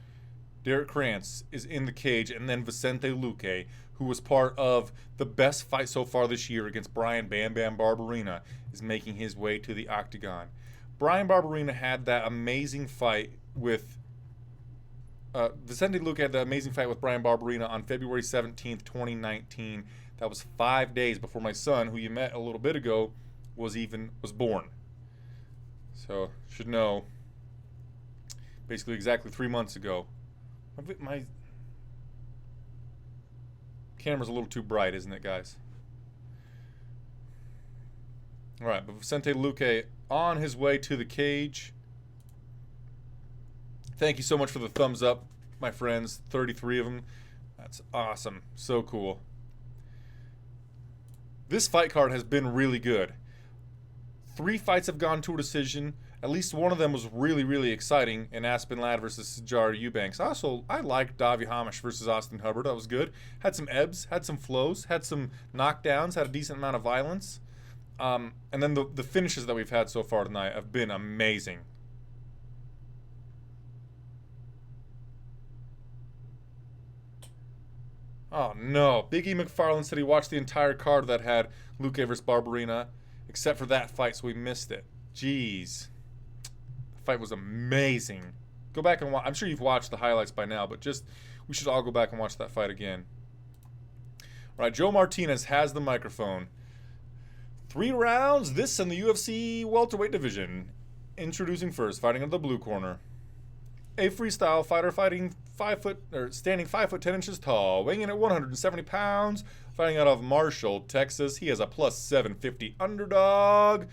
Derek Krantz is in the cage, and then Vicente Luque, who was part of the best fight so far this year against Brian Bam Bam Barberena, is making his way to the octagon. Brian Barberena had that amazing fight with Vicente Luque had that amazing fight with Brian Barberena on February 17th, 2019. That was 5 days before my son, who you met a little bit ago, was born. So, should know. Basically exactly 3 months ago. My camera's a little too bright, isn't it, guys? All right, but Vicente Luque on his way to the cage. Thank you so much for the thumbs up, my friends. 33 of them. That's awesome. So cool. This fight card has been really good. 3 fights have gone to a decision. At least one of them was really, really exciting in Aspen Ladd versus Sajar Eubanks. Also, I liked Davi Heinisch versus Austin Hubbard. That was good. Had some ebbs, had some flows, had some knockdowns, had a decent amount of violence. And then the finishes that we've had so far tonight have been amazing. Oh, no. Big E McFarland said he watched the entire card that had Luque versus Barberena, except for that fight, so we missed it. Jeez. Fight was amazing. Go back and watch. I'm sure you've watched the highlights by now, but we should all go back and watch that fight again. All right, Joe Martinez has the microphone. 3 rounds, this in the UFC welterweight division. Introducing first, fighting in the blue corner. A freestyle fighter standing 5 foot 10 inches tall, weighing in at 170 pounds, fighting out of Marshall, Texas. He has a plus 750 underdog.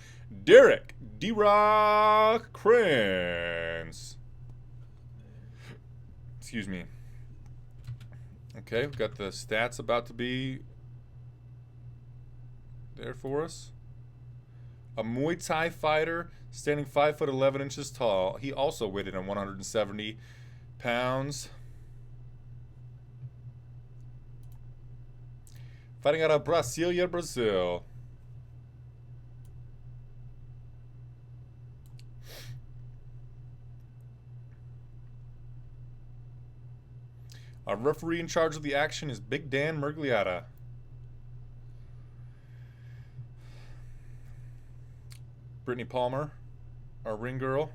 Derek D-Rock Krantz. Excuse me. Okay, we've got the stats about to be there for us. A Muay Thai fighter, standing 5 foot 11 inches tall. He also weighed in at 170 pounds. Fighting out of Brasilia, Brazil. Our referee in charge of the action is Big Dan Murgliata. Brittany Palmer, our ring girl.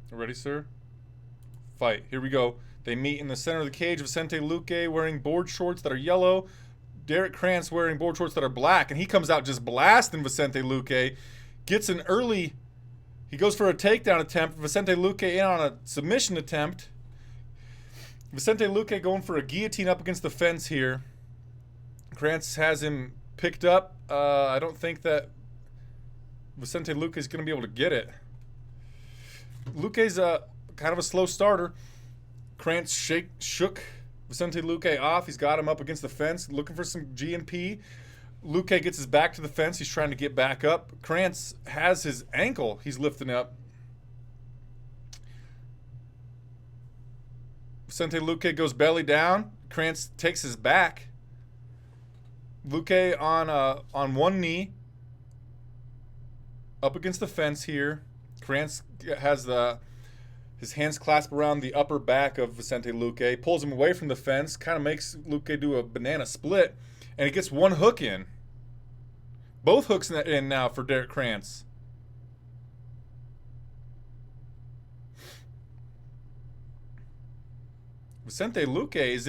Ready, sir? Fight. Here we go. They meet in the center of the cage. Vicente Luque wearing board shorts that are yellow. Derek Krantz wearing board shorts that are black. And he comes out just blasting Vicente Luque. Gets an early... He goes for a takedown attempt. Vicente Luque in on a submission attempt. Vicente Luque going for a guillotine up against the fence here. Krantz has him picked up. I don't think that Vicente Luque is going to be able to get it. Luque's kind of a slow starter. Krantz shook Vicente Luque off. He's got him up against the fence, looking for some G&P. Luque gets his back to the fence. He's trying to get back up. Krantz has his ankle he's lifting up. Vicente Luque goes belly down. Krantz takes his back. Luque on one knee. Up against the fence here. Krantz has His hands clasp around the upper back of Vicente Luque, pulls him away from the fence, kind of makes Luque do a banana split, and he gets one hook in. Both hooks in now for Derek Krantz. Vicente Luque is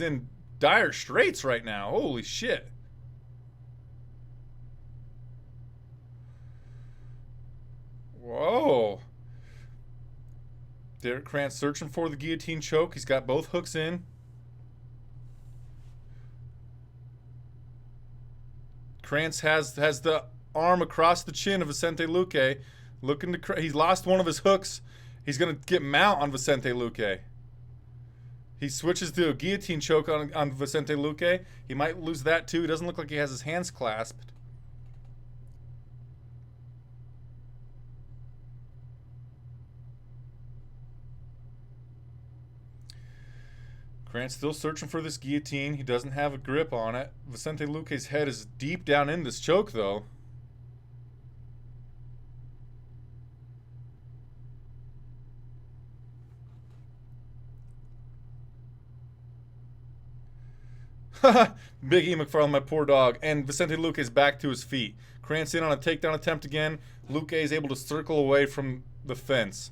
in dire straits right now. Holy shit. Whoa. Derek Krantz searching for the guillotine choke. He's got both hooks in. Krantz has the arm across the chin of Vicente Luque. He's lost one of his hooks. He's going to get mount on Vicente Luque. He switches to a guillotine choke on Vicente Luque. He might lose that too. He doesn't look like he has his hands clasped. Krantz still searching for this guillotine. He doesn't have a grip on it. Vicente Luque's head is deep down in this choke, though. Big E McFarlane, my poor dog. And Vicente Luque is back to his feet. Krantz in on a takedown attempt again. Luque is able to circle away from the fence.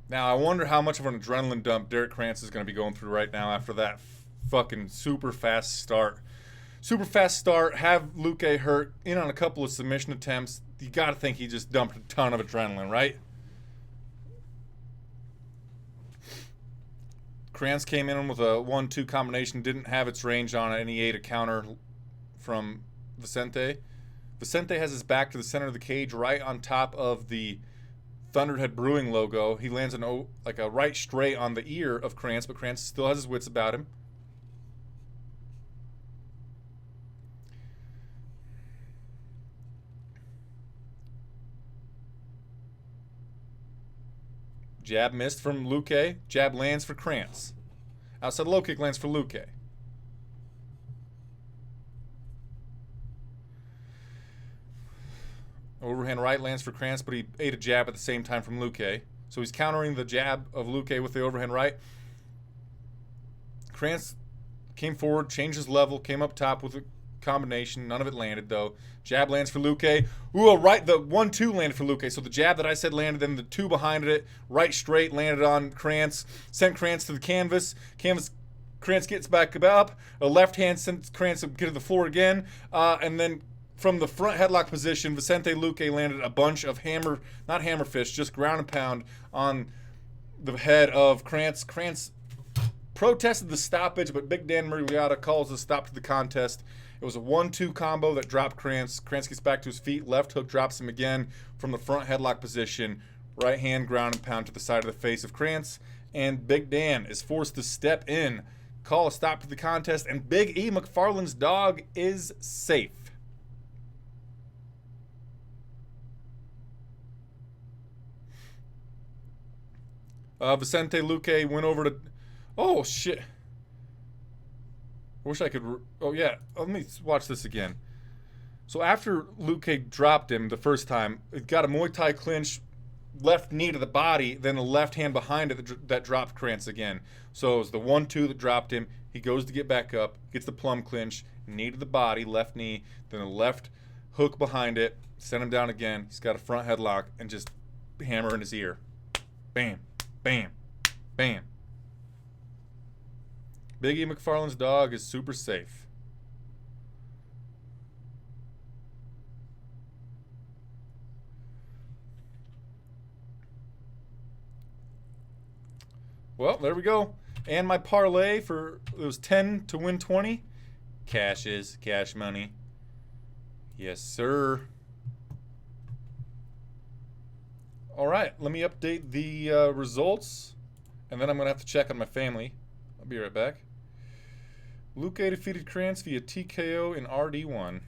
Now, I wonder how much of an adrenaline dump Derek Krantz is going to be going through right now after that fucking super fast start. Super fast start, have Luque hurt, in on a couple of submission attempts. You got to think he just dumped a ton of adrenaline, right? Krantz came in with a 1-2 combination, didn't have its range on it, and he ate a counter from Vicente. Vicente has his back to the center of the cage, right on top of the Thunderhead Brewing logo. He lands like a right straight on the ear of Krantz, but Krantz still has his wits about him. Jab missed from Luque. Jab lands for Krantz. Outside low kick lands for Luque. Overhand right lands for Krantz, but he ate a jab at the same time from Luque. So he's countering the jab of Luque with the overhand right. Krantz came forward, changed his level, came up top with a combination. None of it landed, though. Jab lands for Luque. Ooh, right, the 1-2 landed for Luque. So the jab that I said landed, then the 2 behind it, right straight, landed on Krantz. Sent Krantz to the canvas. Krantz gets back up. A left hand sent Krantz to get to the floor again. And then from the front headlock position, Vicente Luque landed a bunch of not hammer fist, just ground and pound on the head of Krantz. Krantz protested the stoppage, but Big Dan Murrieta calls a stop to the contest. It was a 1-2 combo that dropped Krantz. Krantz gets back to his feet. Left hook drops him again from the front headlock position. Right hand ground and pound to the side of the face of Krantz. And Big Dan is forced to step in, call a stop to the contest, and Big E McFarlane's dog is safe. Vicente Luque went over to... Oh, shit. I wish I could... Oh, yeah. Let me watch this again. So after Luque dropped him the first time, it got a Muay Thai clinch, left knee to the body, then a left hand behind it that dropped Krantz again. So it was the 1-2 that dropped him. He goes to get back up, gets the plum clinch, knee to the body, left knee, then a left hook behind it, sent him down again. He's got a front headlock and just hammer in his ear. Bam, bam, bam. Big E McFarlane's dog is super safe. Well, there we go. And my parlay it was 10 to win 20. Cash money. Yes, sir. All right, let me update the results, and then I'm going to have to check on my family. I'll be right back. Luque defeated Krantz via TKO in RD1.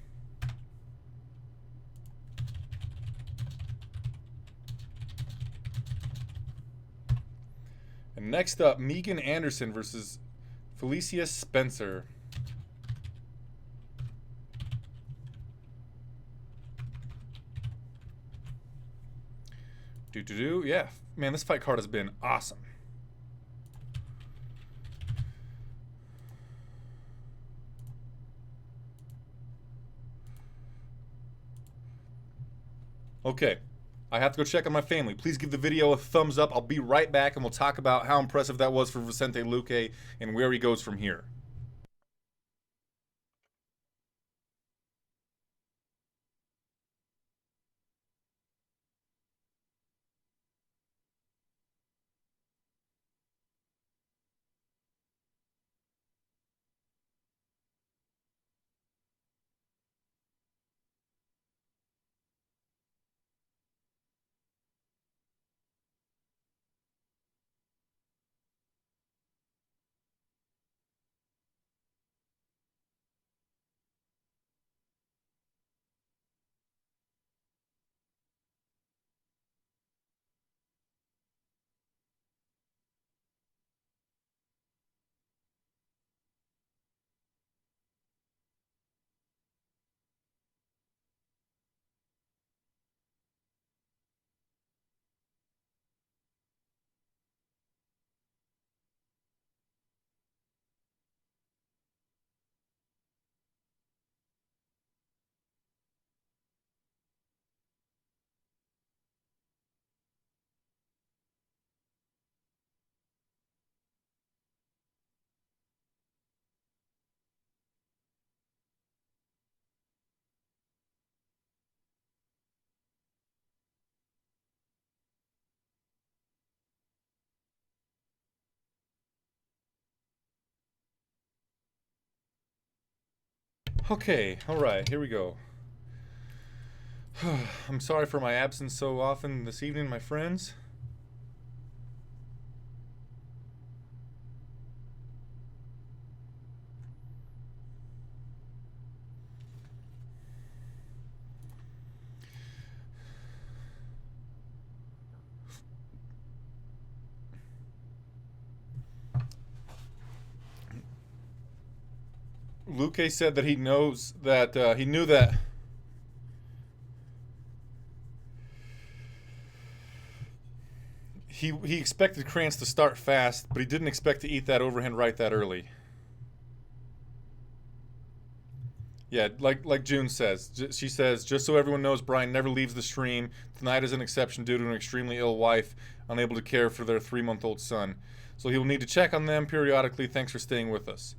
And next up, Megan Anderson versus Felicia Spencer. Yeah, man, this fight card has been awesome. Okay, I have to go check on my family. Please give the video a thumbs up. I'll be right back, and we'll talk about how impressive that was for Vicente Luque and where he goes from here. Okay, all right, here we go. I'm sorry for my absence so often this evening, my friends. Luque said that he knows that he knew that he expected Krantz to start fast, but he didn't expect to eat that overhand right that early. Yeah, like June says. She says, just so everyone knows, Brian never leaves the stream. Tonight is an exception due to an extremely ill wife, unable to care for their 3-month-old son. So he will need to check on them periodically. Thanks for staying with us.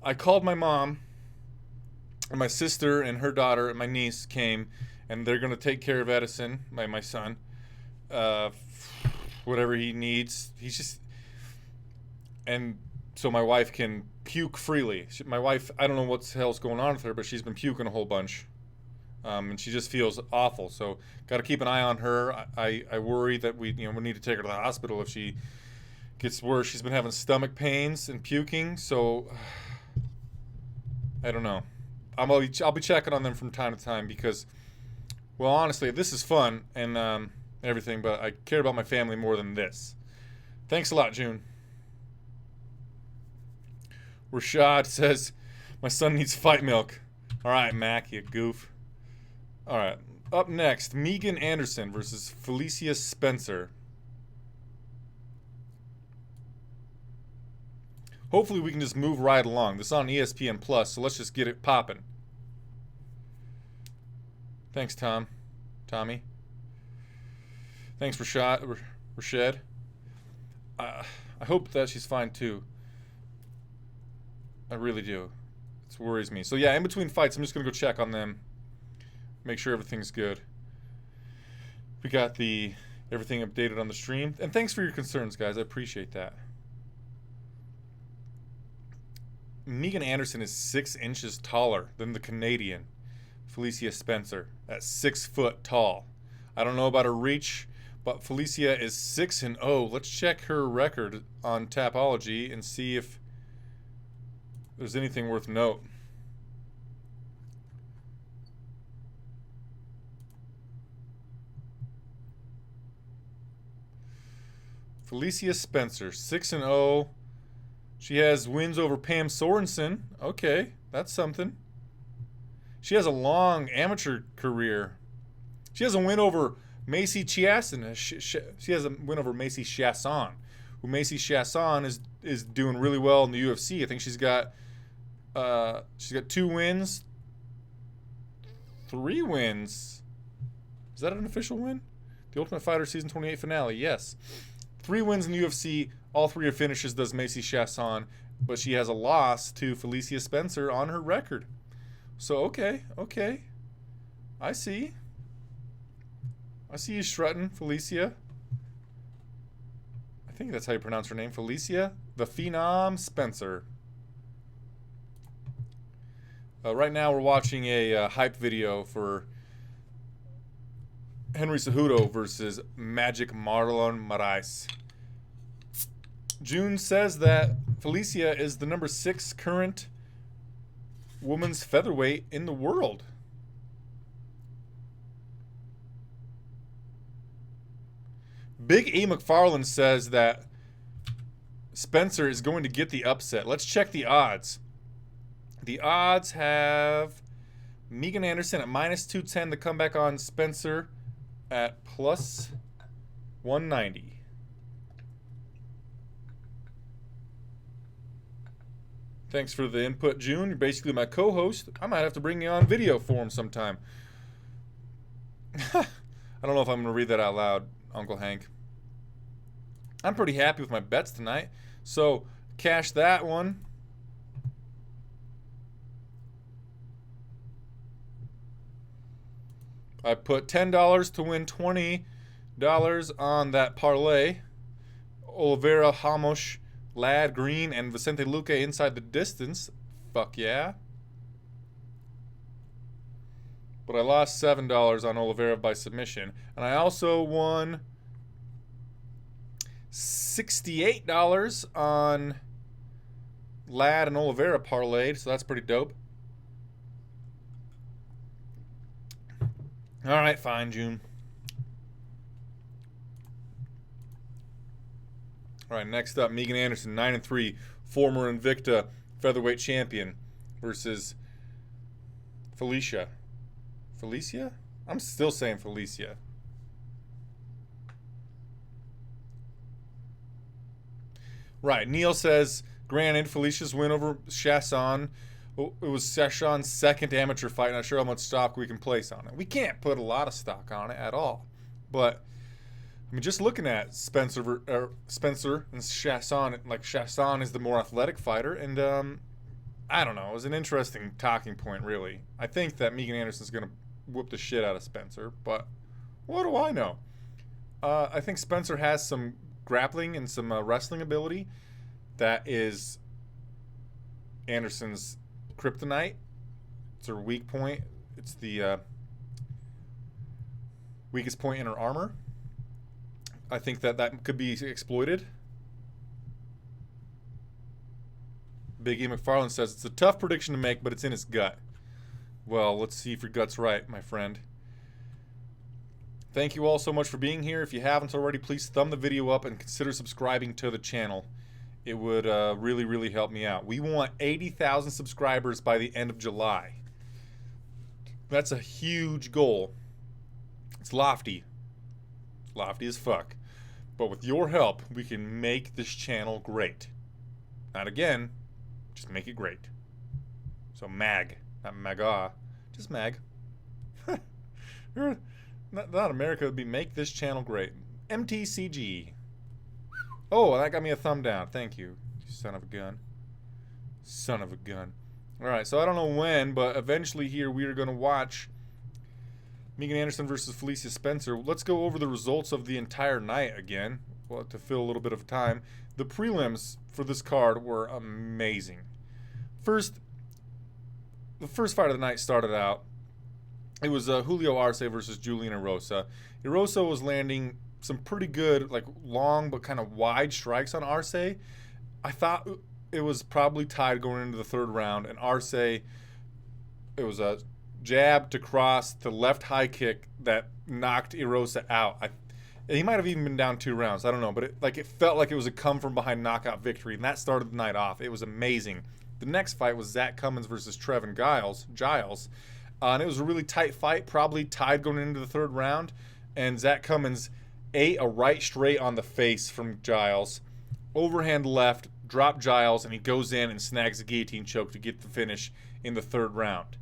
I called my mom, and my sister and her daughter and my niece came, and they're going to take care of Edison, my son. Whatever he needs. He's just... And so my wife can puke freely. My wife, I don't know what the hell's going on with her, but she's been puking a whole bunch. And she just feels awful. So got to keep an eye on her. I worry that we need to take her to the hospital if she gets worse. She's been having stomach pains and puking, so I don't know. I'll be checking on them from time to time because, well, honestly, this is fun and everything, but I care about my family more than this. Thanks a lot, June. Rashad says, my son needs fight milk. All right, Mac, you goof. All right, up next, Megan Anderson versus Felicia Spencer. Hopefully we can just move right along. This is on ESPN Plus, so let's just get it popping. Thanks, Tommy. Thanks, Rashad. I hope that she's fine too. I really do. It worries me. So yeah, in between fights, I'm just gonna go check on them, make sure everything's good. We got everything updated on the stream, and thanks for your concerns, guys. I appreciate that. Megan Anderson is 6 inches taller than the Canadian Felicia Spencer at 6 foot tall. I don't know about her reach, but Felicia is 6-0. Let's check her record on Tapology and see if there's anything worth note. Felicia Spencer, 6-0. She has wins over Pam Sorensen. Okay, that's something. She has a long amateur career. She has a win over Macy Chiasson, she has a win over Macy Chiasson, who Macy Chiasson is doing really well in the UFC. I think she's got 2 wins, 3 wins. Is that an official win? The Ultimate Fighter Season 28 finale, yes. 3 wins in the UFC. All 3 are finishes, does Macy Chiasson, but she has a loss to Felicia Spencer on her record. So, okay. I see you strutting, Felicia. I think that's how you pronounce her name, Felicia the Phenom Spencer. Right now we're watching a hype video for Henry Cejudo versus Magic Marlon Moraes. June says that Felicia is the number 6 current women's featherweight in the world. Big E. McFarland says that Spencer is going to get the upset. Let's check the odds. The odds have Megan Anderson at -210, the comeback on Spencer at +190. Thanks for the input, June. You're basically my co-host. I might have to bring you on video form sometime. I don't know if I'm going to read that out loud, Uncle Hank. I'm pretty happy with my bets tonight. So, cash that one. I put $10 to win $20 on that parlay. Oliveira, Ramos, Ladd, Green, and Vicente Luque inside the distance. Fuck yeah. But I lost $7 on Oliveira by submission. And I also won $68 on Ladd and Oliveira parlayed, so that's pretty dope. All right, fine, June. All right, next up, Megan Anderson, 9-3, former Invicta featherweight champion, versus Felicia. Felicia? I'm still saying Felicia. Right, Neil says, granted, Felicia's win over Chiasson, it was Chiasson's second amateur fight. Not sure how much stock we can place on it. We can't put a lot of stock on it at all. But, I mean, just looking at Spencer and Chiasson, like Chiasson is the more athletic fighter, and I don't know. It was an interesting talking point, really. I think that Megan Anderson's going to whoop the shit out of Spencer, but what do I know? I think Spencer has some grappling and some wrestling ability that is Anderson's kryptonite. It's her weak point. It's the weakest point in her armor. I think that could be exploited. Big E. McFarland says it's a tough prediction to make, but it's in his gut. Well, let's see if your gut's right, my friend. Thank you all so much for being here. If you haven't already, please thumb the video up and consider subscribing to the channel. It would really, really help me out. We want 80,000 subscribers by the end of July. That's a huge goal. It's lofty. It's lofty as fuck. But with your help, we can make this channel great. Not again, just make it great. So mag, not maga, just mag. Not America, it would be make this channel great. MTCG. Oh, that got me a thumb down. Thank you, you son of a gun. Son of a gun. All right, so I don't know when, but eventually here we are going to watch Megan Anderson versus Felicia Spencer. Let's go over the results of the entire night again, well, to fill a little bit of time. The prelims for this card were amazing. The first fight of the night started out. It was Julio Arce versus Julian Erosa. Erosa was landing some pretty good, like long but kind of wide strikes on Arce. I thought it was probably tied going into the third round, and Arce, it was a jab to cross to left high kick that knocked Erosa out. He might have even been down 2 rounds. I don't know, but it felt like it was a come from behind knockout victory, and that started the night off. It was amazing. The next fight was Zach Cummins versus Trevin Giles, and it was a really tight fight, probably tied going into the third round. and Zach Cummins ate a right straight on the face from Giles. Overhand left, dropped Giles, and he goes in and snags a guillotine choke to get the finish in the third round.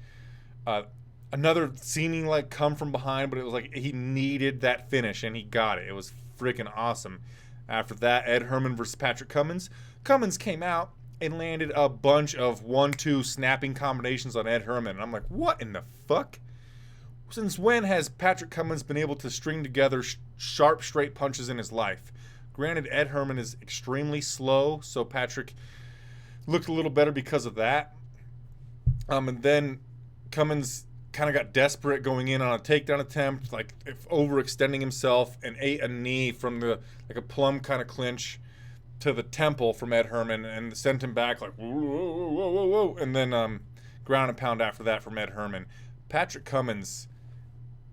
Another seeming like come from behind, but it was like he needed that finish, and he got it. It was freaking awesome. After that, Ed Herman versus Patrick Cummins. Cummins came out and landed a bunch of 1-2 snapping combinations on Ed Herman. And I'm like, what in the fuck? Since when has Patrick Cummins been able to string together sharp, straight punches in his life? Granted, Ed Herman is extremely slow, so Patrick looked a little better because of that. And then Cummins kind of got desperate going in on a takedown attempt, like overextending himself, and ate a knee from the like a plum kind of clinch to the temple from Ed Herman and sent him back like whoa, whoa, whoa, whoa, whoa, and then ground and pound after that from Ed Herman. Patrick Cummins,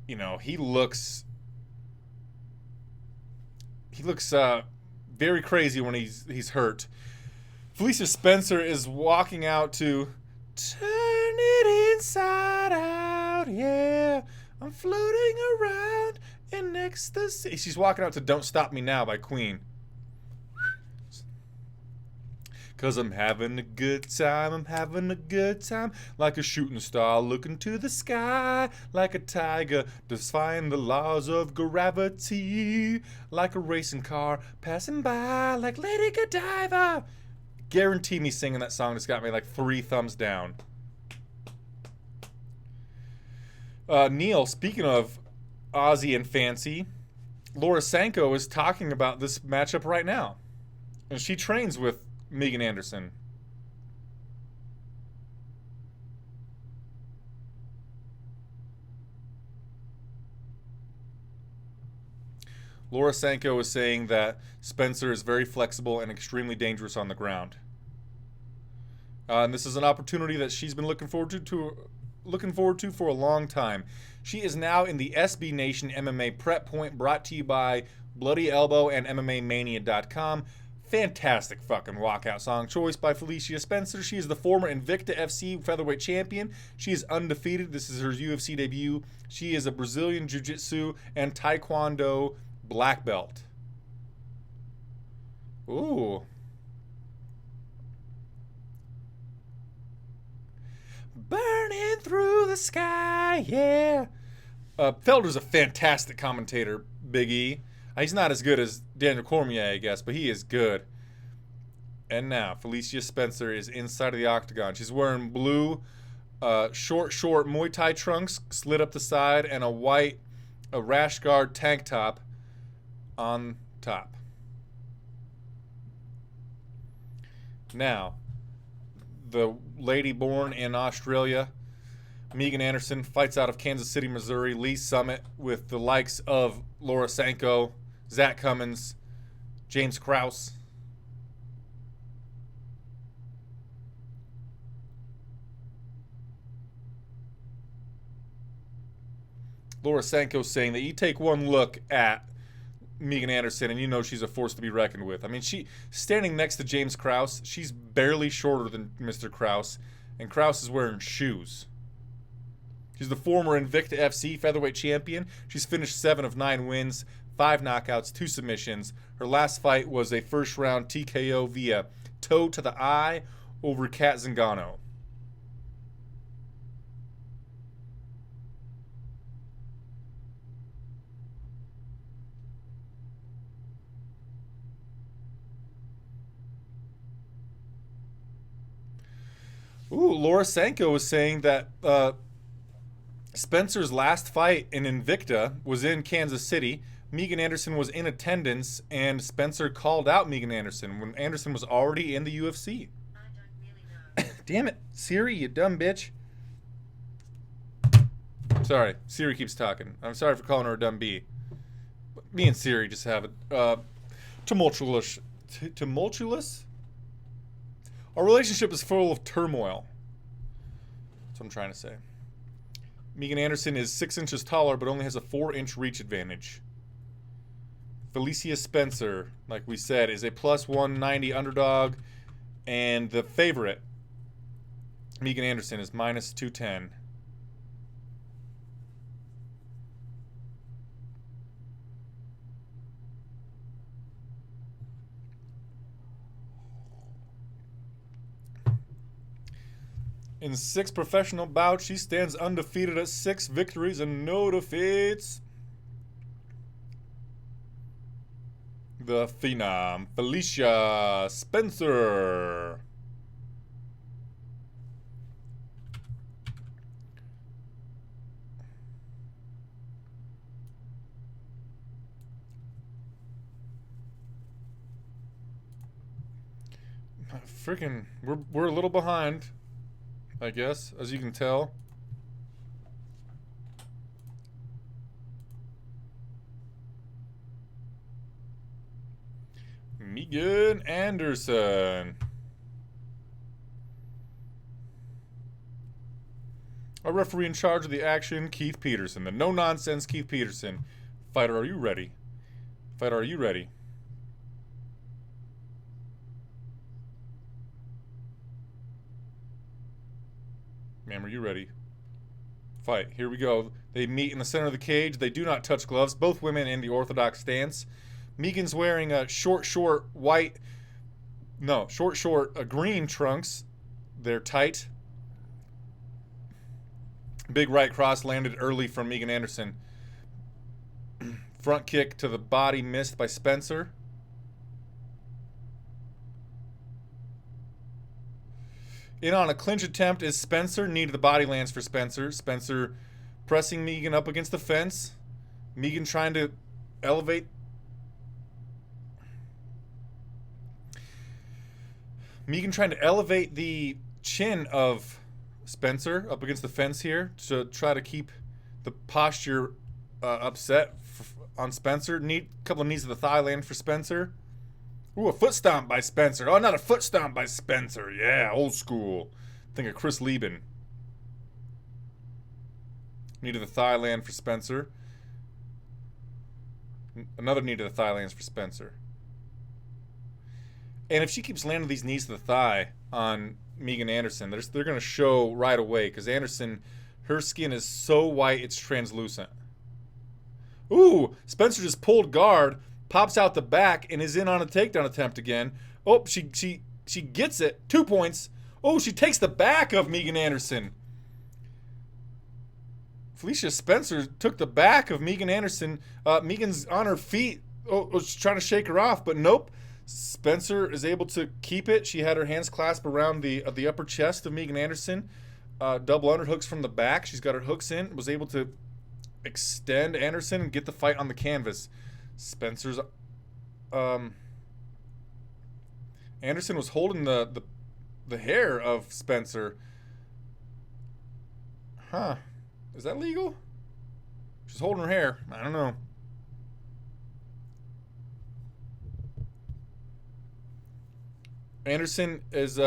you know, he looks very crazy when he's hurt. Felicia Spencer is walking out to turn it inside out, yeah. I'm floating around in ecstasy. She's walking out to Don't Stop Me Now by Queen. 'Cause I'm having a good time, like a shooting star looking to the sky, like a tiger defying the laws of gravity, like a racing car passing by, like Lady Godiva. Guarantee me singing that song just got me like 3 thumbs down. Neil, speaking of Ozzy and Fancy, Laura Sanko is talking about this matchup right now. And she trains with Megan Anderson. Laura Sanko is saying that Spencer is very flexible and extremely dangerous on the ground. And this is an opportunity that she's been looking forward to for a long time. She is now in the SB Nation MMA Prep Point, brought to you by Bloody Elbow and MMAmania.com. Fantastic fucking walkout song choice by Felicia Spencer. She is the former Invicta FC featherweight champion. She is undefeated. This is her UFC debut. She is a Brazilian Jiu-Jitsu and Taekwondo black belt. Ooh. Burning through the sky, yeah. Felder's a fantastic commentator, Big E. He's not as good as Daniel Cormier, I guess, but he is good. And now, Felicia Spencer is inside of the octagon. She's wearing blue, short Muay Thai trunks, slid up the side, and a white rash guard tank top on top. Now, the lady born in Australia, Megan Anderson, fights out of Kansas City, Missouri, Lee Summit, with the likes of Laura Sanko, Zach Cummins, James Krause. Laura Sanko saying that you take one look at Megan Anderson and you know she's a force to be reckoned with. I mean, she standing next to James Krause, she's barely shorter than Mr. Krause, and Krause is wearing shoes. She's the former Invicta FC featherweight champion. She's finished 7 of 9 wins, 5 knockouts, 2 submissions. Her last fight was a first-round TKO via toe to the eye over Kat Zingano. Ooh, Laura Sanko was saying that Spencer's last fight in Invicta was in Kansas City. Megan Anderson was in attendance, and Spencer called out Megan Anderson when Anderson was already in the UFC. I don't really know. Damn it, Siri, you dumb bitch. Sorry, Siri keeps talking. I'm sorry for calling her a dumb bee. Me and Siri just have a tumultuous? Our relationship is full of turmoil. That's what I'm trying to say. Megan Anderson is 6 inches taller, but only has a 4-inch reach advantage. Felicia Spencer, like we said, is a plus 190 underdog, and the favorite, Megan Anderson, is minus 210. In 6 professional bouts, she stands undefeated at 6 victories and no defeats. The Phenom, Felicia Spencer. Freaking, we're a little behind, I guess, as you can tell. Megan Anderson. Our referee in charge of the action, Keith Peterson. The no-nonsense Keith Peterson. Fighter, are you ready? Fighter, are you ready? Ma'am, are you ready? Fight. Here we go. They meet in the center of the cage. They do not touch gloves. Both women in the orthodox stance. Megan's wearing a short green trunks. They're tight. Big right cross landed early from Megan Anderson. Front kick to the body missed by Spencer. In on a clinch attempt is Spencer. Knee to the body lands for Spencer. Spencer pressing Megan up against the fence. Megan trying to elevate. Megan trying to elevate the chin of Spencer up against the fence here to try to keep the posture upset on Spencer. A couple of knees to the thigh land for Spencer. Ooh, a foot stomp by Spencer. Oh, not a foot stomp by Spencer. Yeah, old school. Think of Chris Lieben. Knee to the thigh land for Spencer. Another knee to the thigh lands for Spencer. And if she keeps landing these knees to the thigh on Megan Anderson, they're going to show right away because Anderson, her skin is so white it's translucent. Ooh, Spencer just pulled guard, pops out the back, and is in on a takedown attempt again. Oh, she gets it. 2 points. Oh, she takes the back of Megan Anderson. Felicia Spencer took the back of Megan Anderson. Megan's on her feet. Oh, she's trying to shake her off, but nope. Spencer is able to keep it. She had her hands clasped around the upper chest of Megan Anderson. Double underhooks from the back. She's got her hooks in. Was able to extend Anderson and get the fight on the canvas. Spencer's Anderson was holding the hair of Spencer. Huh. Is that legal? She's holding her hair. I don't know. Anderson is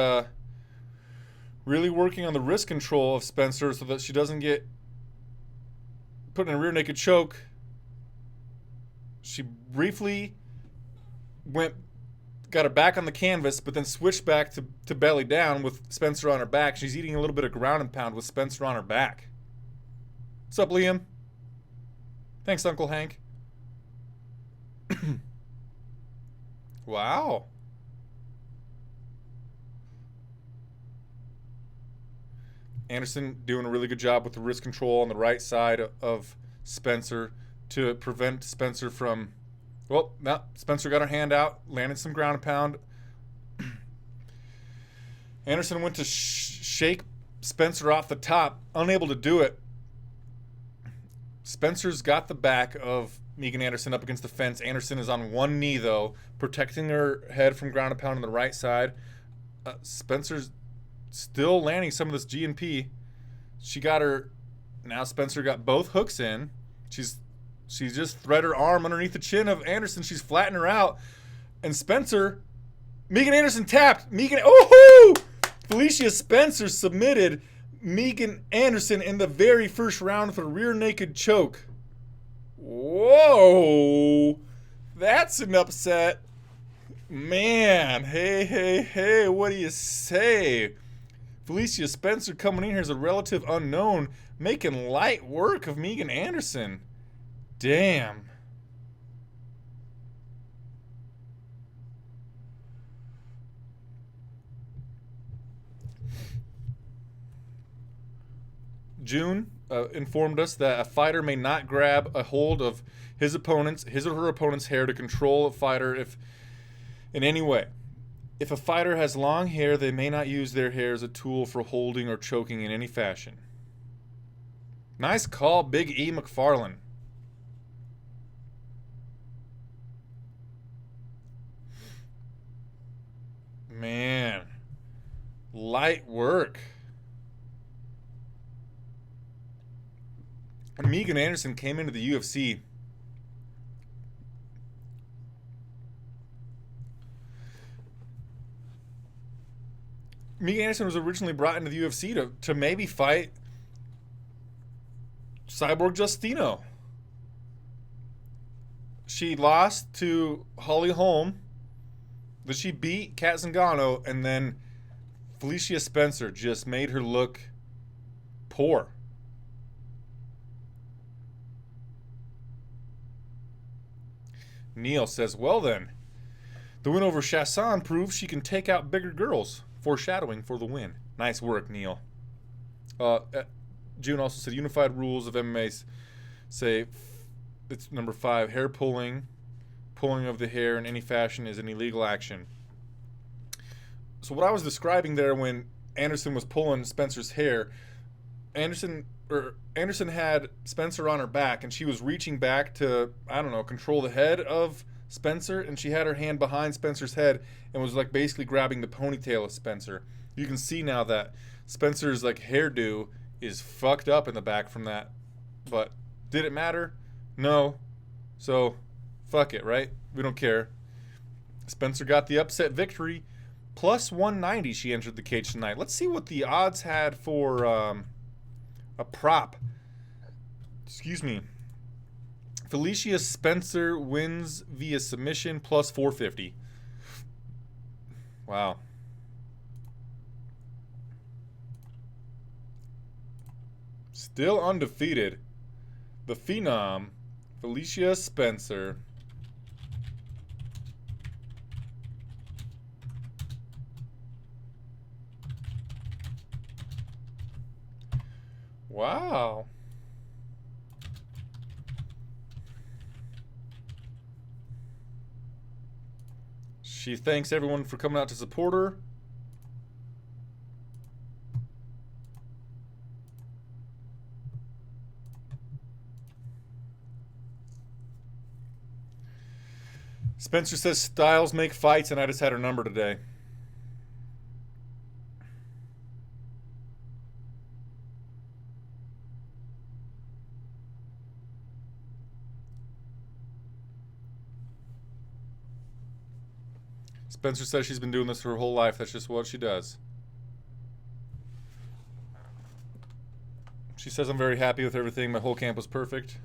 really working on the wrist control of Spencer so that she doesn't get put in a rear naked choke. She briefly got her back on the canvas, but then switched back to belly down with Spencer on her back. She's eating a little bit of ground and pound with Spencer on her back. What's up, Liam? Thanks, Uncle Hank. Wow. Anderson doing a really good job with the wrist control on the right side of Spencer to prevent Spencer from... Well, no, Spencer got her hand out, landed some ground and pound. Anderson went to shake Spencer off the top, unable to do it. Spencer's got the back of Megan Anderson up against the fence. Anderson is on one knee, though, protecting her head from ground and pound on the right side. Spencer's still landing some of this G&P. She got her... Now Spencer got both hooks in. She's just thread her arm underneath the chin of Anderson. She's flattening her out. And Spencer... Megan Anderson tapped. Oh! Felicia Spencer submitted Megan Anderson in the very first round with a rear naked choke. Whoa! That's an upset. Man, hey, what do you say? Felicia Spencer coming in here as a relative unknown, making light work of Megan Anderson. Damn. June informed us that a fighter may not grab a hold of his or her opponent's hair to control a fighter if in any way. If a fighter has long hair, they may not use their hair as a tool for holding or choking in any fashion. Nice call, Big E McFarlane. Man, light work. Megan Anderson came into the UFC. Megan Anderson was originally brought into the UFC to maybe fight Cyborg Justino. She lost to Holly Holm. But she beat Kat Zingano, and then Felicia Spencer just made her look poor. Neil says, well then, the win over Chasson proves she can take out bigger girls. Foreshadowing for the win. Nice work, Neil. June also said, unified rules of MMA say, it's number 5, hair pulling of the hair in any fashion is an illegal action. So what I was describing there when Anderson was pulling Spencer's hair, Anderson had Spencer on her back, and she was reaching back to, I don't know, control the head of Spencer, and she had her hand behind Spencer's head and was like basically grabbing the ponytail of Spencer. You can see now that Spencer's like hairdo is fucked up in the back from that. But did it matter? No. So fuck it, right? We don't care. Spencer got the upset victory. Plus 190 she entered the cage tonight. Let's see what the odds had for a prop. Excuse me. Felicia Spencer wins via submission plus 450. Wow. Still undefeated. The Phenom, Felicia Spencer. Wow. She thanks everyone for coming out to support her. Spencer says styles make fights, and I just had her number today. Spencer says she's been doing this her whole life. That's just what she does. She says, I'm very happy with everything. My whole camp was perfect.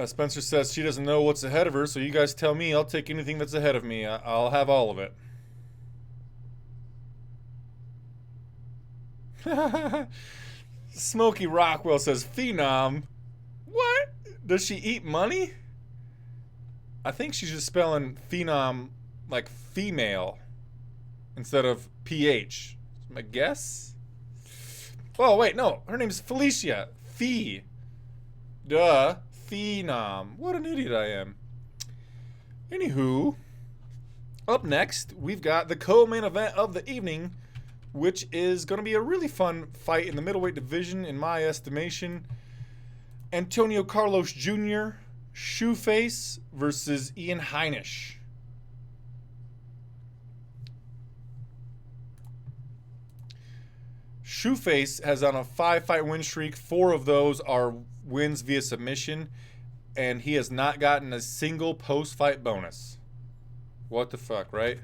Spencer says she doesn't know what's ahead of her, so you guys tell me. I'll take anything that's ahead of me. I'll have all of it. Smokey Rockwell says, Phenom. What? Does she eat money? I think she's just spelling Phenom like female instead of PH. My guess? Oh, wait, no. Her name's Felicia. Fee. Duh. Phenom. What an idiot I am. Anywho, up next, we've got the co-main event of the evening, which is going to be a really fun fight in the middleweight division, in my estimation. Antonio Carlos Jr., Shoeface versus Ian Heinisch. Shoeface has on a 5-fight win streak. 4 of those are wins via submission, and he has not gotten a single post-fight bonus. What the fuck, right?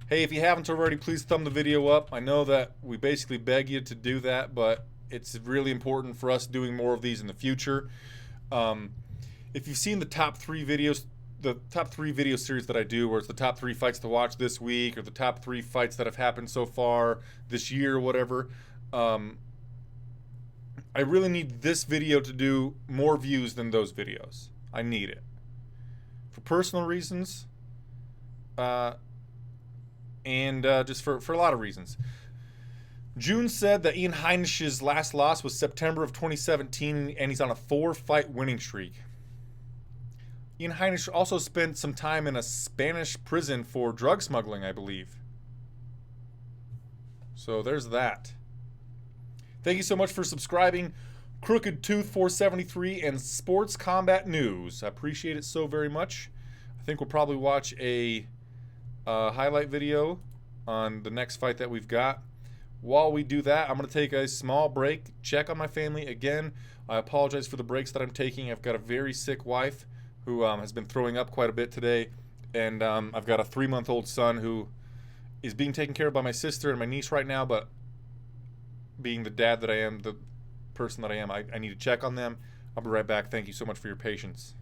Hey, if you haven't already, please thumb the video up. I know that we basically beg you to do that, but it's really important for us doing more of these in the future. If you've seen the top 3 videos, the top 3 video series that I do, where it's the top 3 fights to watch this week, or the top 3 fights that have happened so far this year, or whatever, I really need this video to do more views than those videos. I need it. personal reasons, and just for a lot of reasons. June said that Ian Heinisch's last loss was September of 2017, and he's on a 4-fight winning streak. Ian Heinisch also spent some time in a Spanish prison for drug smuggling, I believe. So there's that. Thank you so much for subscribing. Crooked Tooth 473 and Sports Combat News. I appreciate it so very much. I think we'll probably watch a highlight video on the next fight that we've got. While we do that, I'm going to take a small break, check on my family again. I apologize for the breaks that I'm taking. I've got a very sick wife who has been throwing up quite a bit today, and I've got a 3-month-old son who is being taken care of by my sister and my niece right now, but being the dad that I am, the person that I am, I need to check on them. I'll be right back. Thank you so much for your patience.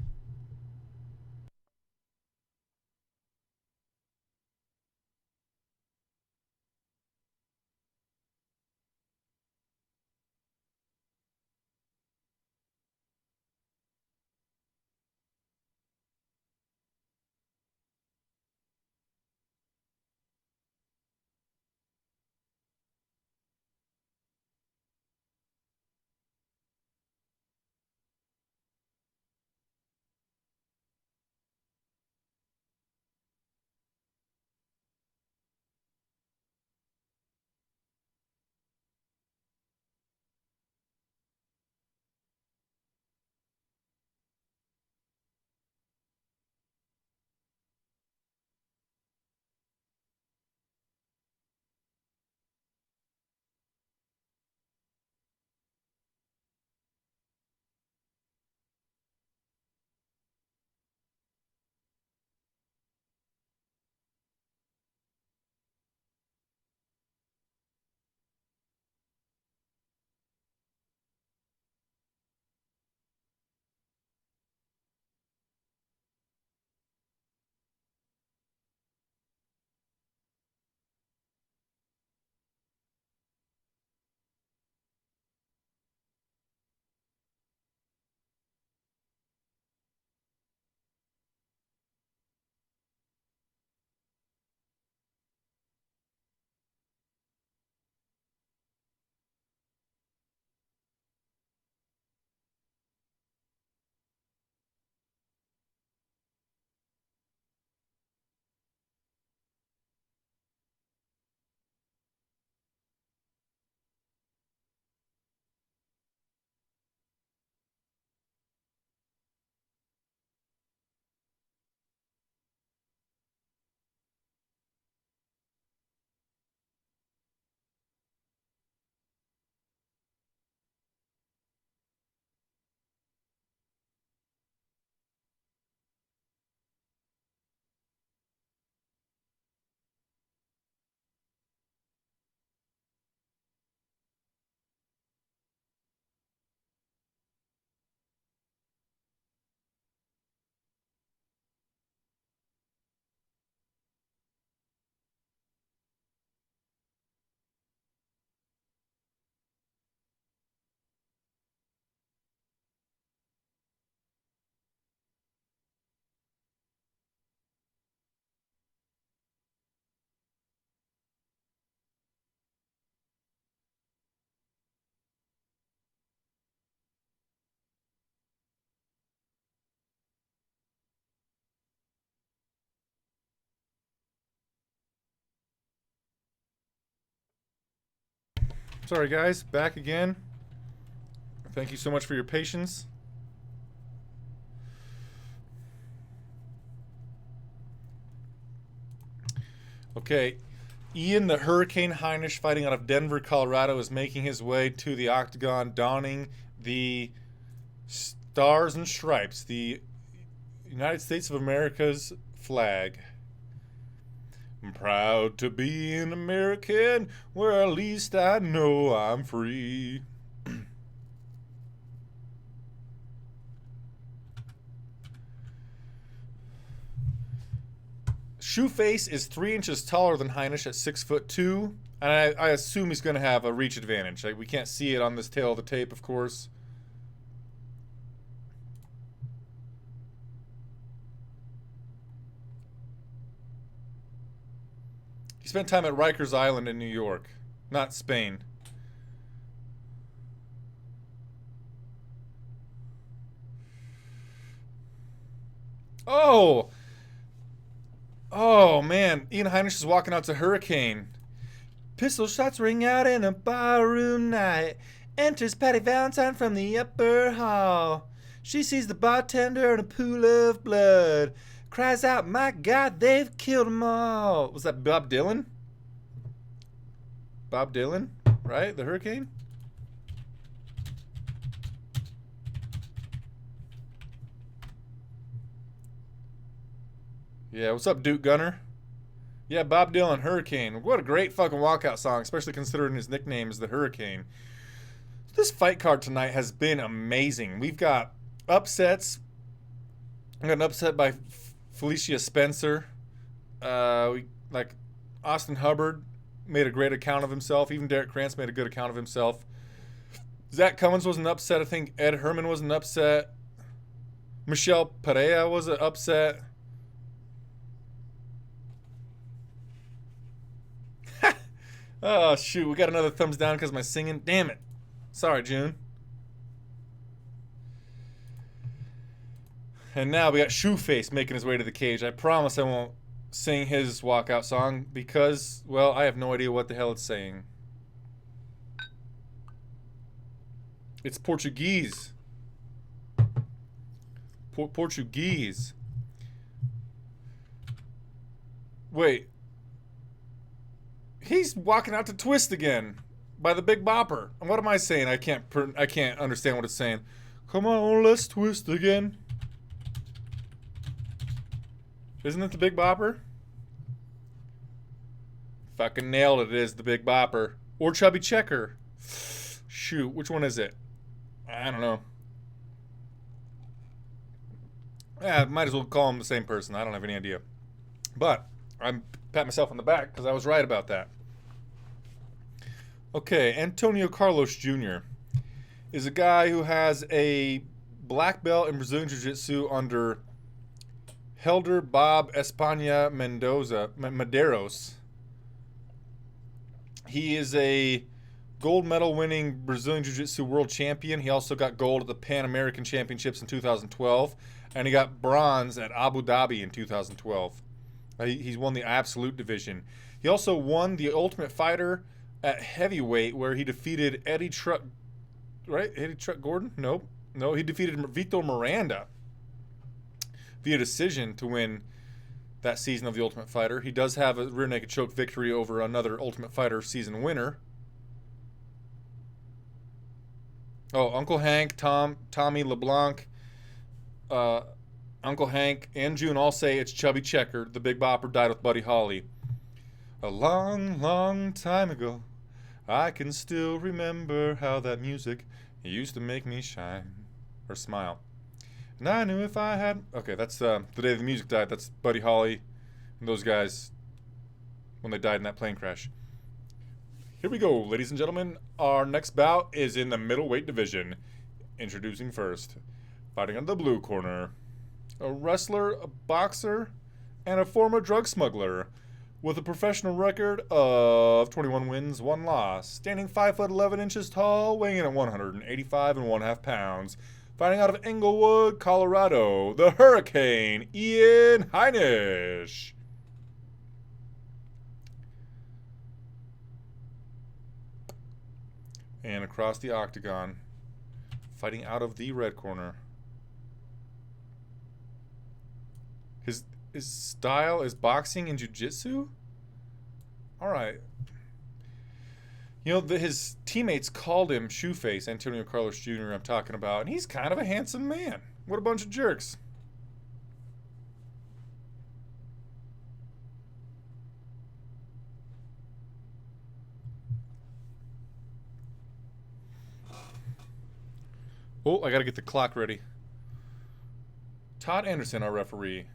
Sorry guys, back again. Thank you so much for your patience. Okay, Ian the Hurricane Heinisch, fighting out of Denver, Colorado, is making his way to the octagon, donning the Stars and Stripes, the United States of America's flag. I'm proud to be an American, where at least I know I'm free. Shoeface is 3 inches taller than Heinisch at 6'2", and I assume he's going to have a reach advantage. Like, we can't see it on this tail of the tape, of course. spent time at Rikers Island in New York, not Spain. Oh! Oh, man. Ian Heinisch is walking out to Hurricane. Pistol shots ring out in a barroom night. Enters Patty Valentine from the upper hall. She sees the bartender in a pool of blood. Cries out, my God, they've killed them all. Was that Bob Dylan? Bob Dylan, right? The Hurricane? Yeah, what's up, Duke Gunner? Yeah, Bob Dylan, Hurricane. What a great fucking walkout song, especially considering his nickname is the Hurricane. This fight card tonight has been amazing. We've got upsets. We got an upset by Felicia Spencer. Austin Hubbard made a great account of himself. Even Derek Krantz made a good account of himself. Zach Cummins was an upset. I think Ed Herman was an upset. Michelle Pereira was an upset. Oh, shoot. We got another thumbs down because of my singing. Damn it. Sorry, June. And now we got Shoeface making his way to the cage. I promise I won't sing his walkout song because, well, I have no idea what the hell it's saying. It's Portuguese. Portuguese. Wait. He's walking out to Twist again by the Big Bopper. And what am I saying? I can't understand what it's saying. Come on, let's twist again. Isn't it the Big Bopper? Fucking nailed it. It is the Big Bopper. Or Chubby Checker. Shoot, which one is it? I don't know. Yeah, might as well call them the same person. I don't have any idea. But I'm pat myself on the back because I was right about that. Okay, Antonio Carlos Jr. is a guy who has a black belt in Brazilian Jiu-Jitsu under Helder Bob Espanha Medeiros. He is a gold medal winning Brazilian Jiu-Jitsu world champion. He also got gold at the Pan American Championships in 2012. And he got bronze at Abu Dhabi in 2012. He's won the absolute division. He also won the Ultimate Fighter at heavyweight where he defeated Eddie Truck, right? Eddie Truck Gordon? Nope. No, he defeated Vitor Miranda via decision to win that season of the Ultimate Fighter. He does have a rear naked choke victory over another Ultimate Fighter season winner. Oh, Uncle Hank, Tommy LeBlanc, Uncle Hank, and June all say it's Chubby Checker. The Big Bopper died with Buddy Holly. A long, long time ago, I can still remember how that music used to make me shine or smile. And I knew if I had... Okay, that's the day the music died. That's Buddy Holly and those guys when they died in that plane crash. Here we go, ladies and gentlemen. Our next bout is in the middleweight division. Introducing first, fighting on the blue corner, a wrestler, a boxer, and a former drug smuggler with a professional record of 21 wins, 1 loss, standing 5'11" tall, weighing in at 185 1/2 pounds, fighting out of Englewood, Colorado, the Hurricane, Ian Heinisch. And across the octagon, fighting out of the red corner. His style is boxing and jiu-jitsu? Alright. You know, his teammates called him Shoeface, Antonio Carlos Jr. I'm talking about, and he's kind of a handsome man. What a bunch of jerks. Oh, I gotta get the clock ready. Todd Anderson, our referee.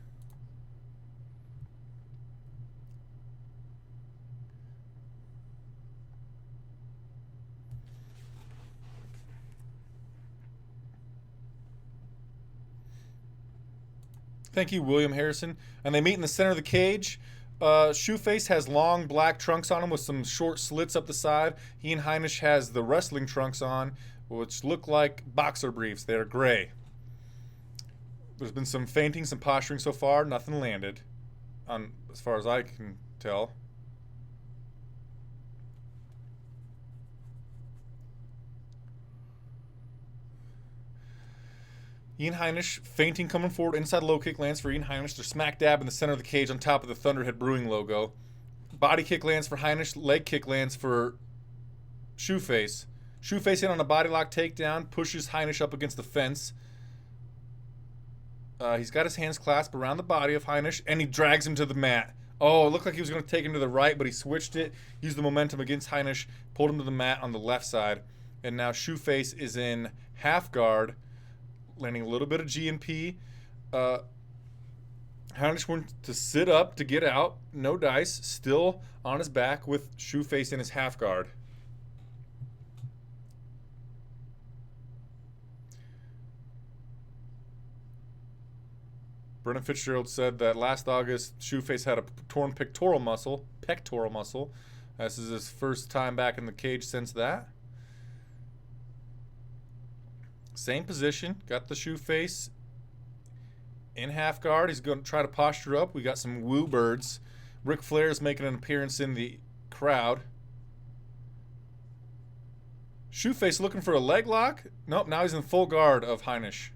Thank you, William Harrison. And they meet in the center of the cage. Shoeface has long black trunks on him with some short slits up the side. Heinisch has the wrestling trunks on, which look like boxer briefs. They're gray. There's been some feinting, some posturing so far. Nothing landed, as far as I can tell. Heinisch feinting coming forward. Inside low kick lands for Heinisch. They're smack dab in the center of the cage on top of the Thunderhead Brewing logo. Body kick lands for Heinisch. Leg kick lands for Shoeface. Shoeface in on a body lock takedown. Pushes Heinisch up against the fence. He's got his hands clasped around the body of Heinisch, and he drags him to the mat. Oh, it looked like he was going to take him to the right, but he switched it, used the momentum against Heinisch, pulled him to the mat on the left side. And now Shoeface is in half guard, landing a little bit of G&P. Heinisch went to sit up to get out. No dice. Still on his back with Shoeface in his half guard. Brennan Fitzgerald said that last August, Shoeface had a torn pectoral muscle. This is his first time back in the cage since that. Same position. Got the Shoeface in half guard. He's going to try to posture up. We got some woo birds. Ric Flair is making an appearance in the crowd. Shoeface looking for a leg lock. Nope, now he's in full guard of Heinisch.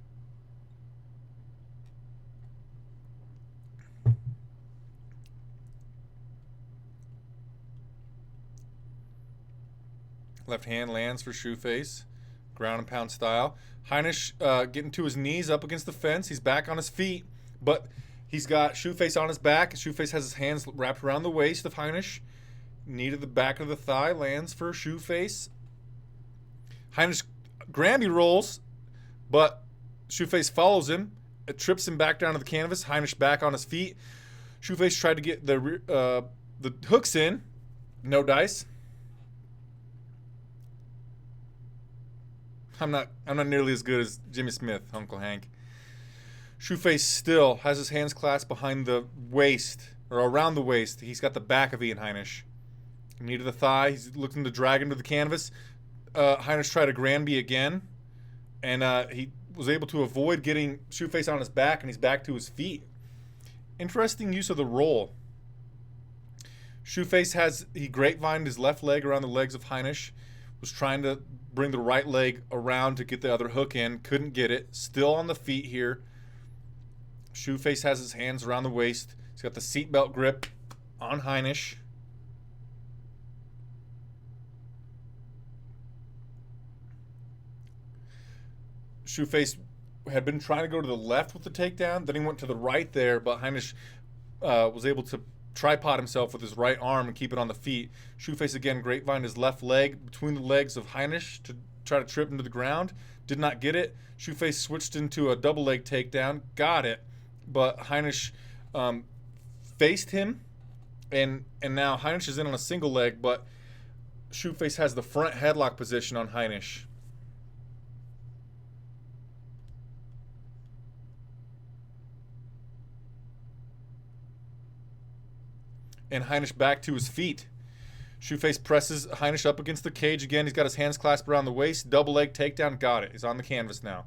Left hand lands for Shoeface. Ground and pound style. Heinisch getting to his knees up against the fence. He's back on his feet, but he's got Shoeface on his back. Shoeface has his hands wrapped around the waist of Heinisch. Knee to the back of the thigh lands for Shoeface. Heinisch Granby rolls, but Shoeface follows him. It trips him back down to the canvas. Heinisch back on his feet. Shoeface tried to get the hooks in. No dice. I'm not nearly as good as Jimmy Smith, Uncle Hank. Shoeface still has his hands clasped behind the waist, or around the waist. He's got the back of Ian Heinisch. Knee to the thigh. He's looking to drag him to the canvas. Heinisch tried a Granby again, and he was able to avoid getting Shoeface on his back, and he's back to his feet. Interesting use of the roll. Shoeface he grapevined his left leg around the legs of Heinisch. Was trying to bring the right leg around to get the other hook in. Couldn't get it. Still on the feet here. Shoeface has his hands around the waist. He's got the seatbelt grip on Heinisch. Shoeface had been trying to go to the left with the takedown. Then he went to the right there, but Heinisch was able to tripod himself with his right arm and keep it on the feet. Shoeface again grapevined his left leg between the legs of Heinisch to try to trip him to the ground. Did not get it. Shoeface switched into a double leg takedown. Got it. But Heinisch faced him. And now Heinisch is in on a single leg, but Shoeface has the front headlock position on Heinisch. And Heinisch back to his feet. Shoeface presses Heinisch up against the cage again. He's got his hands clasped around the waist. Double leg takedown. Got it. He's on the canvas now.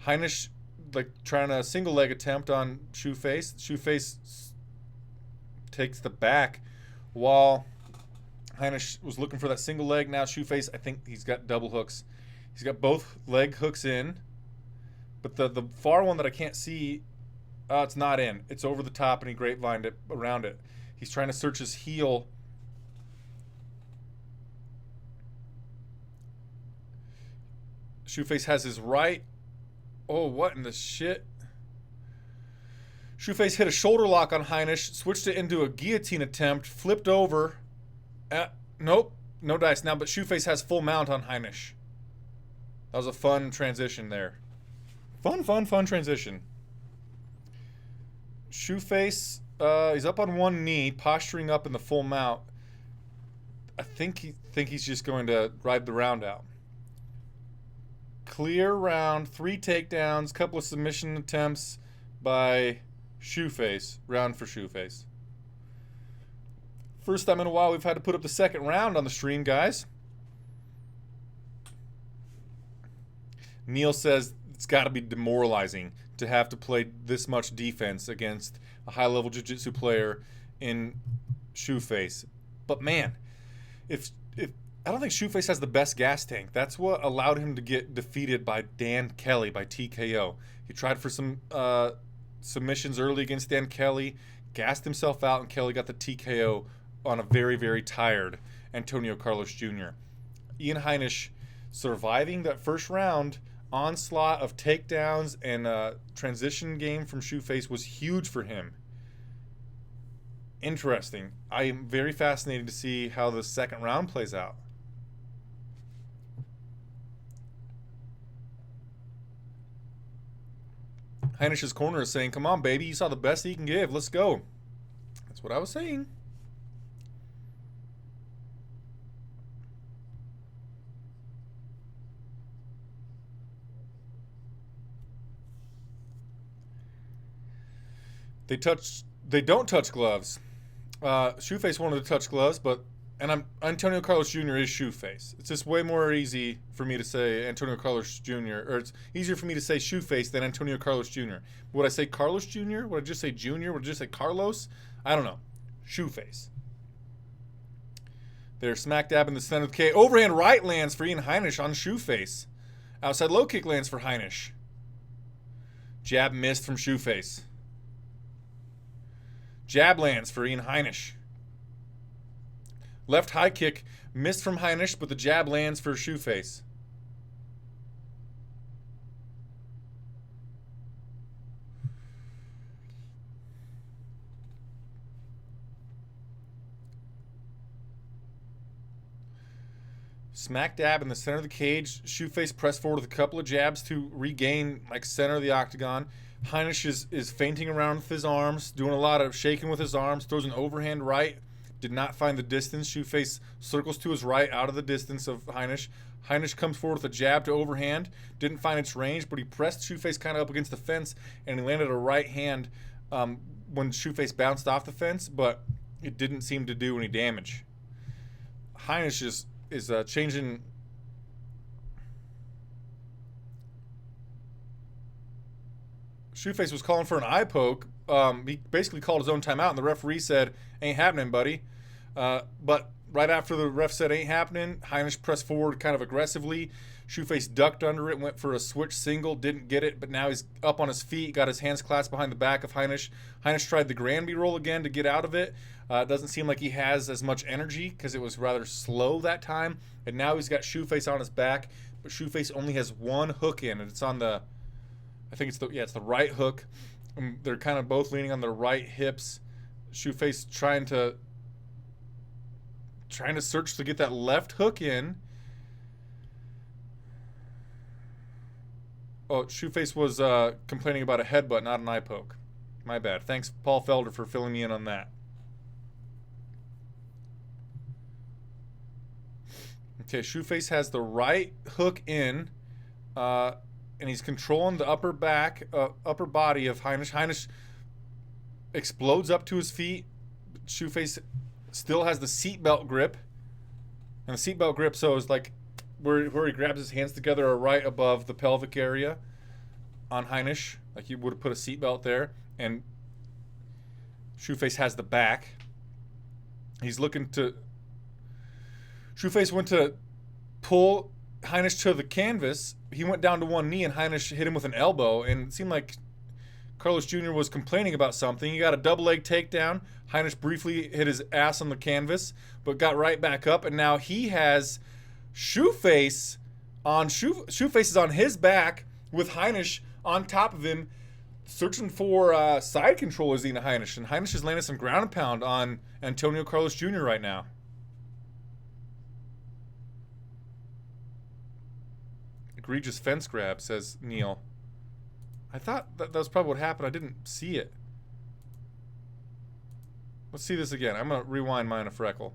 Heinisch trying a single leg attempt on Shoeface. Shoeface takes the back while Heinisch was looking for that single leg. Now Shoeface, I think he's got double hooks. He's got both leg hooks in. But the far one that I can't see, it's not in. It's over the top, and he grapevined it around it. He's trying to search his heel. Shoeface has his right. Oh, what in the shit? Shoeface hit a shoulder lock on Heinisch, switched it into a guillotine attempt, flipped over. Nope, no dice now, but Shoeface has full mount on Heinisch. That was a fun transition there. Fun transition. Shoeface, he's up on one knee, posturing up in the full mount. I think he's just going to ride the round out. Clear round, 3 takedowns, couple of submission attempts by Shoeface. Round for Shoeface. First time in a while we've had to put up the second round on the stream, guys. Neil says it's got to be demoralizing to have to play this much defense against a high-level jiu-jitsu player in Shoeface. But man, if I don't think Shoeface has the best gas tank. That's what allowed him to get defeated by Dan Kelly by TKO. He tried for some submissions early against Dan Kelly, gassed himself out, and Kelly got the TKO on a very, very tired Antonio Carlos Jr. Ian Heinisch surviving that first round onslaught of takedowns and transition game from Shoeface was huge for him. Interesting. I am very fascinated to see how the second round plays out. Heinisch's corner is saying, come on, baby, you saw the best he can give. Let's go. That's what I was saying. They don't touch gloves. Shoeface wanted to touch gloves, but Antonio Carlos Jr. is Shoeface. It's just way more easy for me to say Antonio Carlos Jr. or it's easier for me to say Shoeface than Antonio Carlos Jr. Would I say Carlos Jr.? Would I just say Jr.? Would I just say Carlos? I don't know. Shoeface. They're smack dab in the center of the K. Overhand right lands for Ian Heinisch on Shoeface. Outside low kick lands for Heinisch. Jab missed from Shoeface. Jab lands for Ian Heinisch. Left high kick missed from Heinisch, but the jab lands for Shoeface. Smack dab in the center of the cage. Shoeface pressed forward with a couple of jabs to regain center of the octagon. Heinisch is feinting around with his arms, doing a lot of shaking with his arms, throws an overhand right, did not find the distance. Shoeface circles to his right out of the distance of Heinisch. Heinisch comes forward with a jab to overhand, didn't find its range, but he pressed Shoeface kind of up against the fence, and he landed a right hand when Shoeface bounced off the fence, but it didn't seem to do any damage. Heinisch is changing... Shoeface was calling for an eye poke. He basically called his own timeout, and the referee said, ain't happening, buddy. But right after the ref said ain't happening, Heinisch pressed forward kind of aggressively. Shoeface ducked under it, went for a switch single, didn't get it, but now he's up on his feet, got his hands clasped behind the back of Heinisch. Heinisch tried the Granby roll again to get out of it. It doesn't seem like he has as much energy because it was rather slow that time. And now he's got Shoeface on his back, but Shoeface only has one hook in, and it's on the... I think it's the right hook. They're kind of both leaning on their right hips. Shoeface trying to search to get that left hook in. Oh, Shoeface was complaining about a headbutt, not an eye poke. My bad. Thanks, Paul Felder, for filling me in on that. Okay, Shoeface has the right hook in. And he's controlling the upper body of Heinisch. Heinisch explodes up to his feet. Shoeface still has the seatbelt grip. And the seatbelt grip, so is like where he grabs his hands together are right above the pelvic area on Heinisch. Like he would have put a seatbelt there. And Shoeface has the back. He's looking to... Shoeface went to pull Heinisch to the canvas. He went down to one knee and Heinisch hit him with an elbow, and it seemed like Carlos Jr. was complaining about something. He got a double leg takedown. Heinisch briefly hit his ass on the canvas, but got right back up, and now he has Shoeface on Shoeface is on his back with Heinisch on top of him, searching for side control as Ian Heinisch, and Heinisch is landing some ground and pound on Antonio Carlos Jr. right now. Egregious fence grab, says Neil. I thought that was probably what happened. I didn't see it. Let's see this again. I'm going to rewind mine a freckle.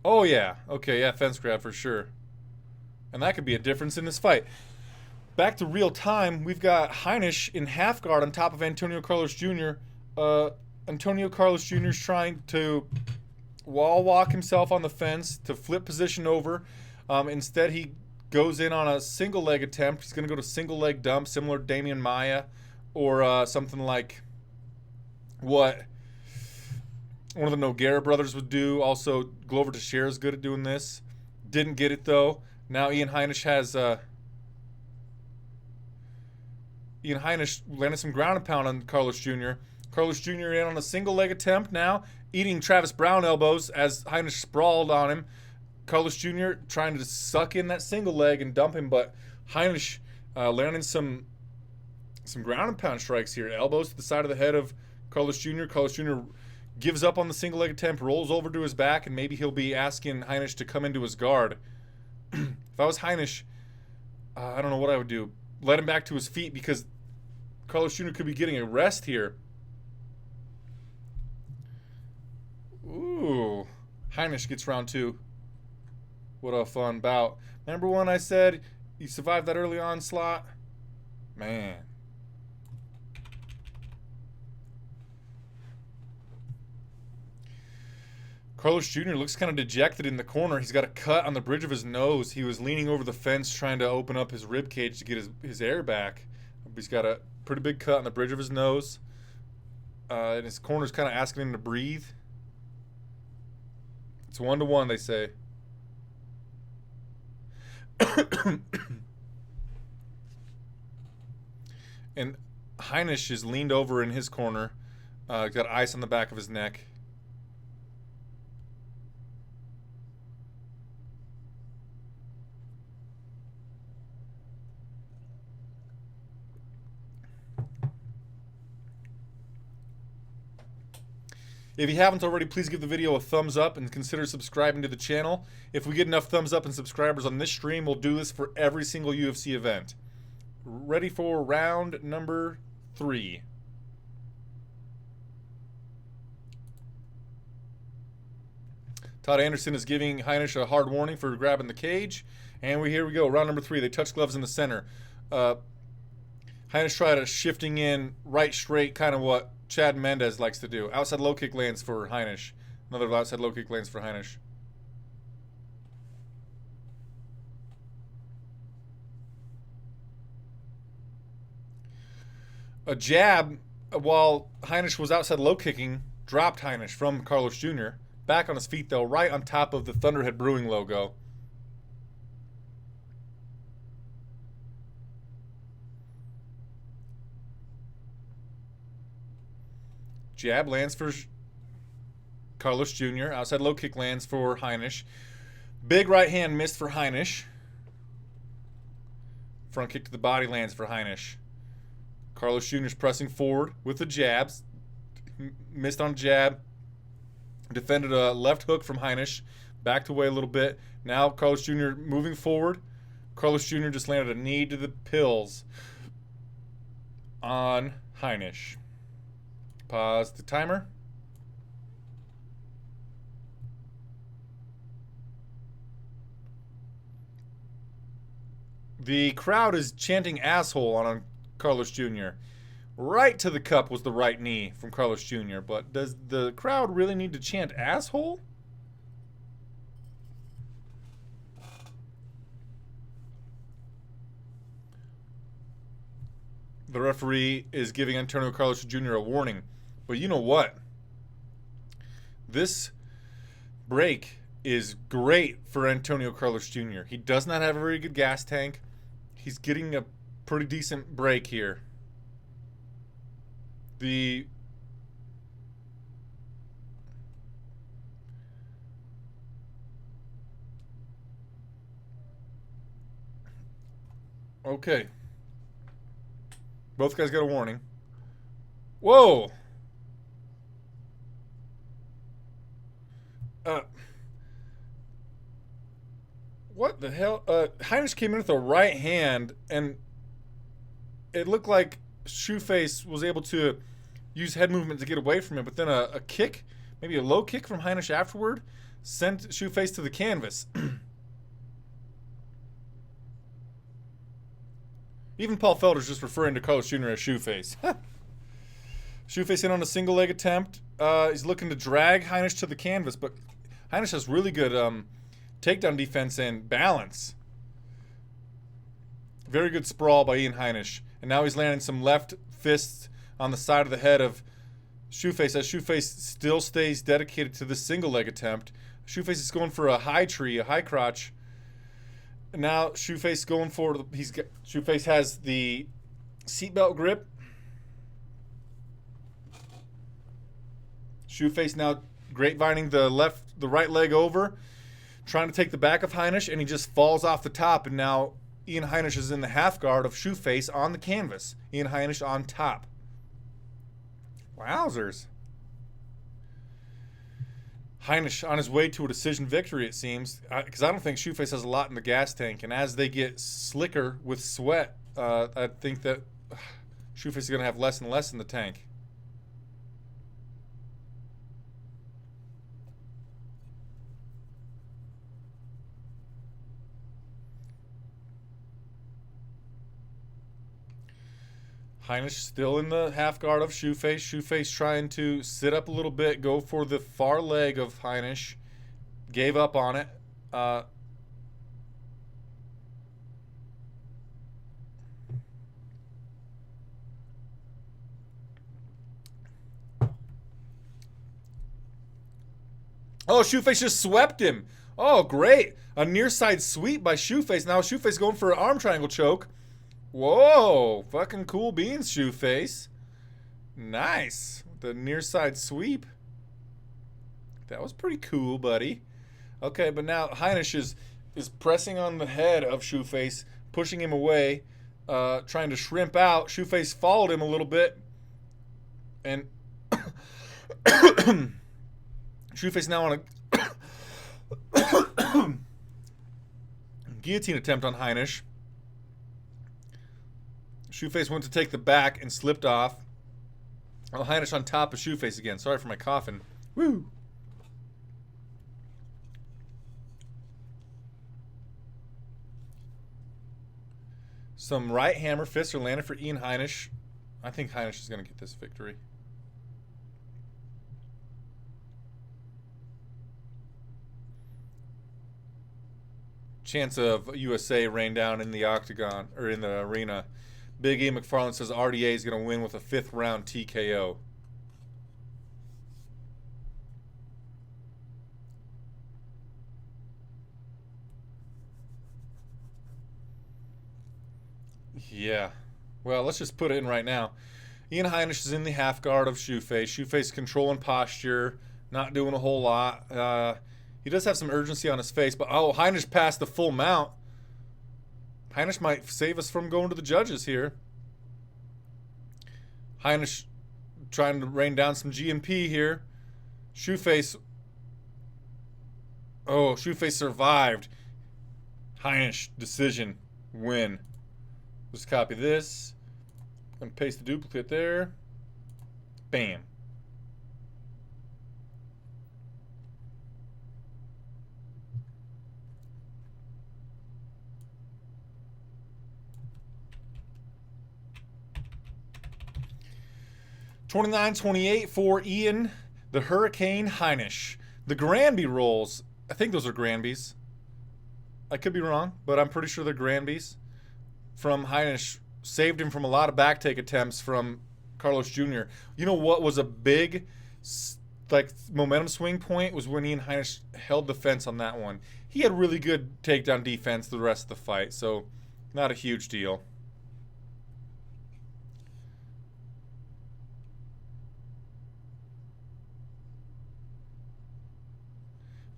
Oh, yeah. Okay, yeah, fence grab for sure. And that could be a difference in this fight. Back to real time, we've got Heinisch in half guard on top of Antonio Carlos Jr. Antonio Carlos Jr. is trying to wall walk himself on the fence to flip position over. Instead, he goes in on a single leg attempt. He's going to go to single leg dump, similar to Damian Maia, or something like what one of the Nogueira brothers would do. Also, Glover Teixeira is good at doing this. Didn't get it though. Now Ian Heinisch has landed some ground and pound on Carlos Jr. Carlos Jr. in on a single leg attempt now, eating Travis Brown elbows as Heinisch sprawled on him. Carlos Jr. trying to suck in that single leg and dump him, but Heinisch landing some ground and pound strikes here. Elbows to the side of the head of Carlos Jr. Carlos Jr. gives up on the single leg attempt, rolls over to his back, and maybe he'll be asking Heinisch to come into his guard. If I was Heinisch, I don't know what I would do. Let him back to his feet because Carlos Jr. could be getting a rest here. Ooh. Heinisch gets round 2. What a fun bout. Remember when I said he survived that early onslaught? Man. Carlos Jr. looks kind of dejected in the corner. He's got a cut on the bridge of his nose. He was leaning over the fence trying to open up his rib cage to get his air back. He's got a pretty big cut on the bridge of his nose. And his corner's kind of asking him to breathe. It's 1-1, they say. And Heinisch is leaned over in his corner. Got ice on the back of his neck. If you haven't already, please give the video a thumbs up and consider subscribing to the channel. If we get enough thumbs up and subscribers on this stream, we'll do this for every single UFC event. Ready for round number 3. Todd Anderson is giving Heinisch a hard warning for grabbing the cage. And here we go, round number 3. They touch gloves in the center. Heinisch tried a shifting in right straight, kind of what Chad Mendez likes to do. Outside low kick lands for Heinisch. Another outside low kick lands for Heinisch. A jab while Heinisch was outside low kicking dropped Heinisch from Carlos Jr. Back on his feet though, right on top of the Thunderhead Brewing logo. Jab lands for Carlos Jr. Outside low kick lands for Heinisch. Big right hand missed for Heinisch. Front kick to the body lands for Heinisch. Carlos Jr. is pressing forward with the jabs. Missed on jab. Defended a left hook from Heinisch. Backed away a little bit. Now Carlos Jr. moving forward. Carlos Jr. just landed a knee to the pills on Heinisch. Pause the timer. The crowd is chanting asshole on Carlos Jr. Right to the cup was the right knee from Carlos Jr. But does the crowd really need to chant asshole? The referee is giving Antonio Carlos Jr. a warning. But you know what? This break is great for Antonio Carlos Jr. He does not have a very good gas tank. He's getting a pretty decent break here. Okay. Both guys got a warning. Whoa! What the hell? Heinisch came in with a right hand, and it looked like Shoeface was able to use head movement to get away from it, but then a kick, maybe a low kick from Heinisch afterward, sent Shoeface to the canvas. Even Paul Felder's just referring to Carlos Jr. as Shoeface. Shoeface in on a single leg attempt. He's looking to drag Heinisch to the canvas, but Heinisch has really good takedown defense and balance. Very good sprawl by Ian Heinisch. And now he's landing some left fists on the side of the head of Shoeface, as Shoeface still stays dedicated to the single leg attempt. Shoeface is going for a high tree, a high crotch. And now Shoeface going for Shoeface has the seatbelt grip. Shoeface now grapevining the right leg over, trying to take the back of Heinisch, and he just falls off the top, and now Ian Heinisch is in the half guard of Shoeface on the canvas. Ian Heinisch on top. Wowzers. Heinisch on his way to a decision victory, it seems, because I don't think Shoeface has a lot in the gas tank, and as they get slicker with sweat, I think that Shoeface is going to have less and less in the tank. Heinisch still in the half guard of Shoeface. Shoeface trying to sit up a little bit, go for the far leg of Heinisch. Gave up on it. Oh, Shoeface just swept him. Oh, great. A near side sweep by Shoeface. Now Shoeface going for an arm triangle choke. Whoa, fucking cool beans, Shoeface. Nice. The near side sweep. That was pretty cool, buddy. Okay, but now Heinisch is pressing on the head of Shoeface, pushing him away, trying to shrimp out. Shoeface followed him a little bit. And Shoeface now on a guillotine attempt on Heinisch. Shoeface went to take the back and slipped off. Oh, Heinisch on top of Shoeface again. Sorry for my coughing. Woo! Some right hammer fists are landed for Ian Heinisch. I think Heinisch is going to get this victory. Chance of USA rain down in the octagon, or in the arena. Big E McFarland says RDA is going to win with a 5th round TKO. Yeah. Well, let's just put it in right now. Ian Heinisch is in the half guard of Shoeface. Shoeface controlling posture, not doing a whole lot. He does have some urgency on his face, but oh, Heinisch passed the full mount. Heinisch might save us from going to the judges here. Heinisch trying to rain down some GMP here. Shoeface. Oh, Shoeface survived. Heinisch decision win. Just copy this. I'm going to paste the duplicate there. Bam. $29-28 for Ian the Hurricane Heinisch. The Granby rolls. I think those are Granbys. I could be wrong, but I'm pretty sure they're Granbys. From Heinisch, saved him from a lot of back take attempts from Carlos Jr. You know what was a big momentum swing point was when Ian Heinisch held the fence on that one. He had really good takedown defense the rest of the fight, so not a huge deal.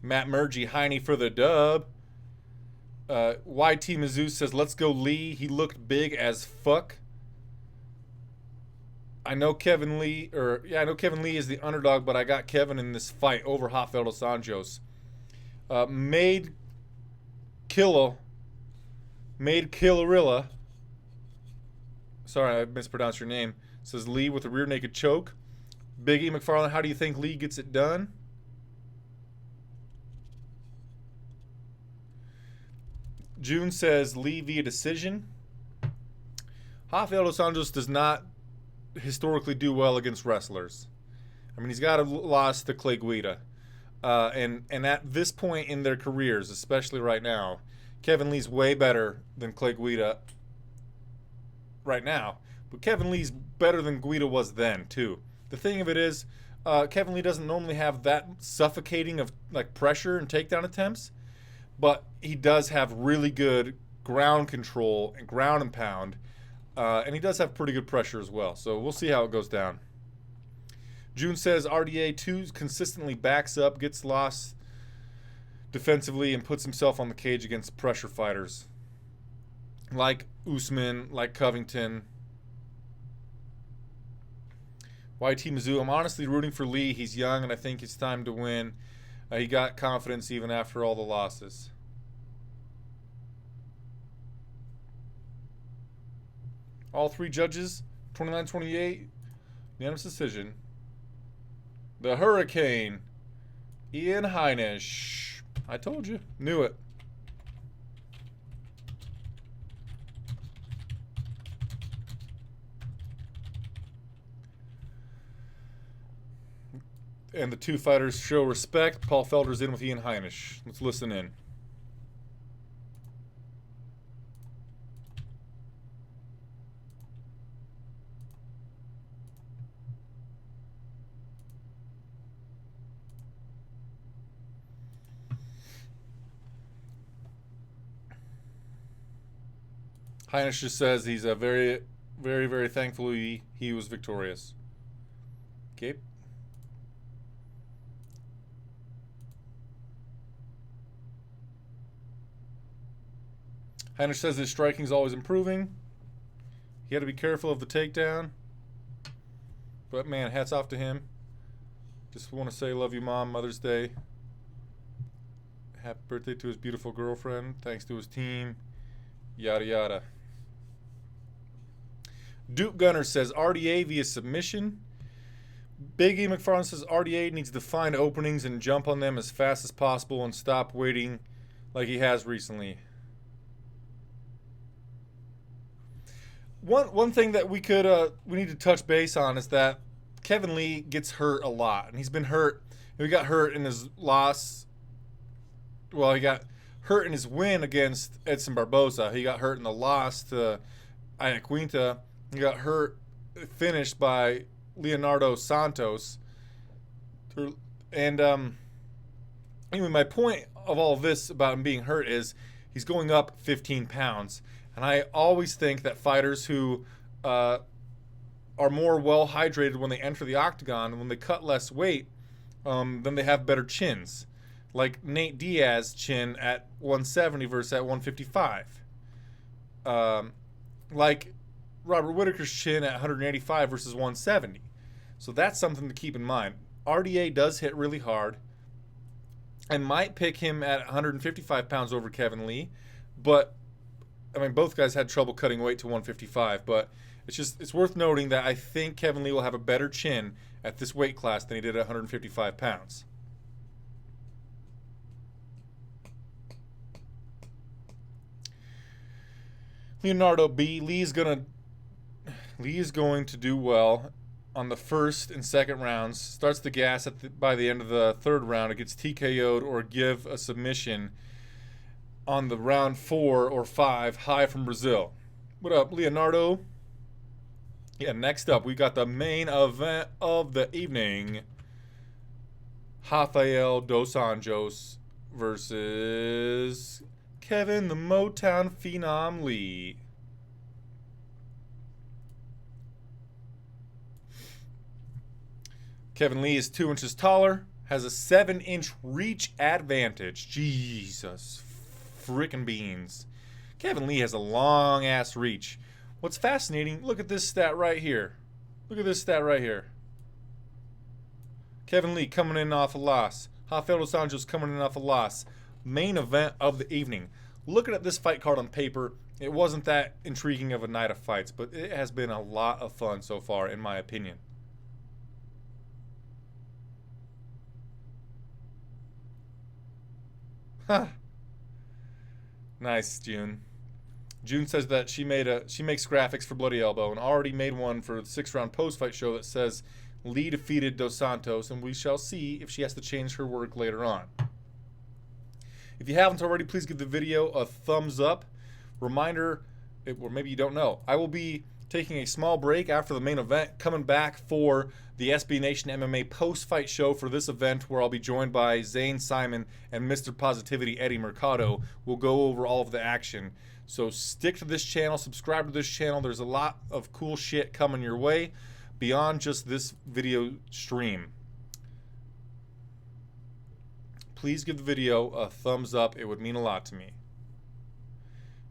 Matt Murgy, Heine for the dub. YT Mizzou says, let's go Lee. He looked big as fuck. I know Kevin Lee is the underdog, but I got Kevin in this fight over Rafael dos Anjos. Made Killarilla. Sorry, I mispronounced your name. Says Lee with a rear naked choke. Big E McFarland, how do you think Lee gets it done? June says Lee via decision. Rafael dos Anjos does not historically do well against wrestlers. I mean, he's got a loss to Clay Guida. And at this point in their careers, especially right now, Kevin Lee's way better than Clay Guida right now. But Kevin Lee's better than Guida was then, too. The thing of it is, Kevin Lee doesn't normally have that suffocating of like pressure and takedown attempts, but he does have really good ground control and ground and pound, and he does have pretty good pressure as well. So we'll see how it goes down. June says RDA 2 consistently backs up, gets lost defensively, and puts himself on the cage against pressure fighters like Usman, like Covington. YT Mizzou, I'm honestly rooting for Lee. He's young, and I think it's time to win. He got confidence even after all the losses. All three judges, 29-28, unanimous decision. The Hurricane, Ian Heinisch. I told you. Knew it. And the two fighters show respect. Paul Felder's in with Ian Heinisch. Let's listen in. Heinisch just says he's a very, very, very thankful he was victorious. Okay. Heinisch says his striking is always improving. He had to be careful of the takedown. But, man, hats off to him. Just want to say love you, Mom, Mother's Day. Happy birthday to his beautiful girlfriend. Thanks to his team. Yada, yada. Duke Gunner says RDA via submission. Big E McFarland says RDA needs to find openings and jump on them as fast as possible and stop waiting like he has recently. One thing that we need to touch base on is that Kevin Lee gets hurt a lot, and he's been hurt. He got hurt in his loss. Well, he got hurt in his win against Edson Barboza. He got hurt in the loss to Iaquinta. He got hurt, finished by Leonardo Santos. And anyway, my point of all this about him being hurt is he's going up 15 pounds. And I always think that fighters who are more well hydrated when they enter the octagon and when they cut less weight, then they have better chins. Like Nate Diaz's chin at 170 versus at 155. Like Robert Whittaker's chin at 185 versus 170. So that's something to keep in mind. RDA does hit really hard. I might pick him at 155 pounds over Kevin Lee, but I mean, both guys had trouble cutting weight to 155, but it's worth noting that I think Kevin Lee will have a better chin at this weight class than he did at 155 pounds. Leonardo B. Lee is going to do well on the first and second rounds. Starts the gas by the end of the third round. It gets TKO'd or give a submission on the round 4 or 5, high from Brazil. What up, Leonardo? Yeah, next up, we got the main event of the evening. Rafael dos Anjos versus Kevin the Motown Phenom Lee. Kevin Lee is 2 inches taller, has a 7-inch reach advantage. Jesus frickin' beans. Kevin Lee has a long-ass reach. What's fascinating, look at this stat right here. Look at this stat right here. Kevin Lee coming in off a loss. Rafael dos Anjos coming in off a loss. Main event of the evening. Looking at this fight card on paper, it wasn't that intriguing of a night of fights, but it has been a lot of fun so far, in my opinion. Huh. Nice, June. June says that she makes graphics for Bloody Elbow and already made one for the 6-round post-fight show that says Lee defeated Dos Santos, and we shall see if she has to change her work later on. If you haven't already, please give the video a thumbs up. Reminder, or maybe you don't know, I will be taking a small break after the main event, coming back for the SB Nation MMA post-fight show for this event, where I'll be joined by Zane Simon and Mr. Positivity Eddie Mercado. We'll go over all of the action. So stick to this channel, subscribe to this channel. There's a lot of cool shit coming your way beyond just this video stream. Please give the video a thumbs up. It would mean a lot to me.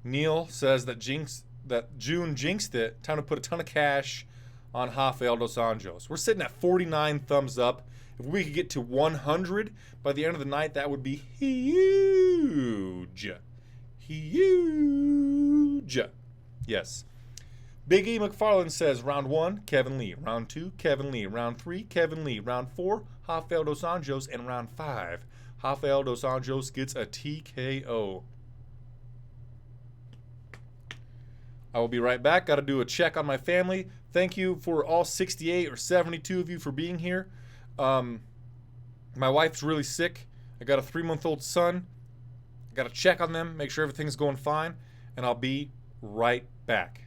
Neil says that June jinxed it. Time to put a ton of cash on Rafael dos Anjos. We're sitting at 49 thumbs up. If we could get to 100 by the end of the night, that would be huge. Huge. Yes. Big E McFarland says, round 1, Kevin Lee. Round 2, Kevin Lee. Round 3, Kevin Lee. Round 4, Rafael dos Anjos. And round 5, Rafael dos Anjos gets a TKO. I will be right back. Got to do a check on my family. Thank you for all 68 or 72 of you for being here. My wife's really sick. I got a 3-month-old son. I got to check on them, make sure everything's going fine, and I'll be right back.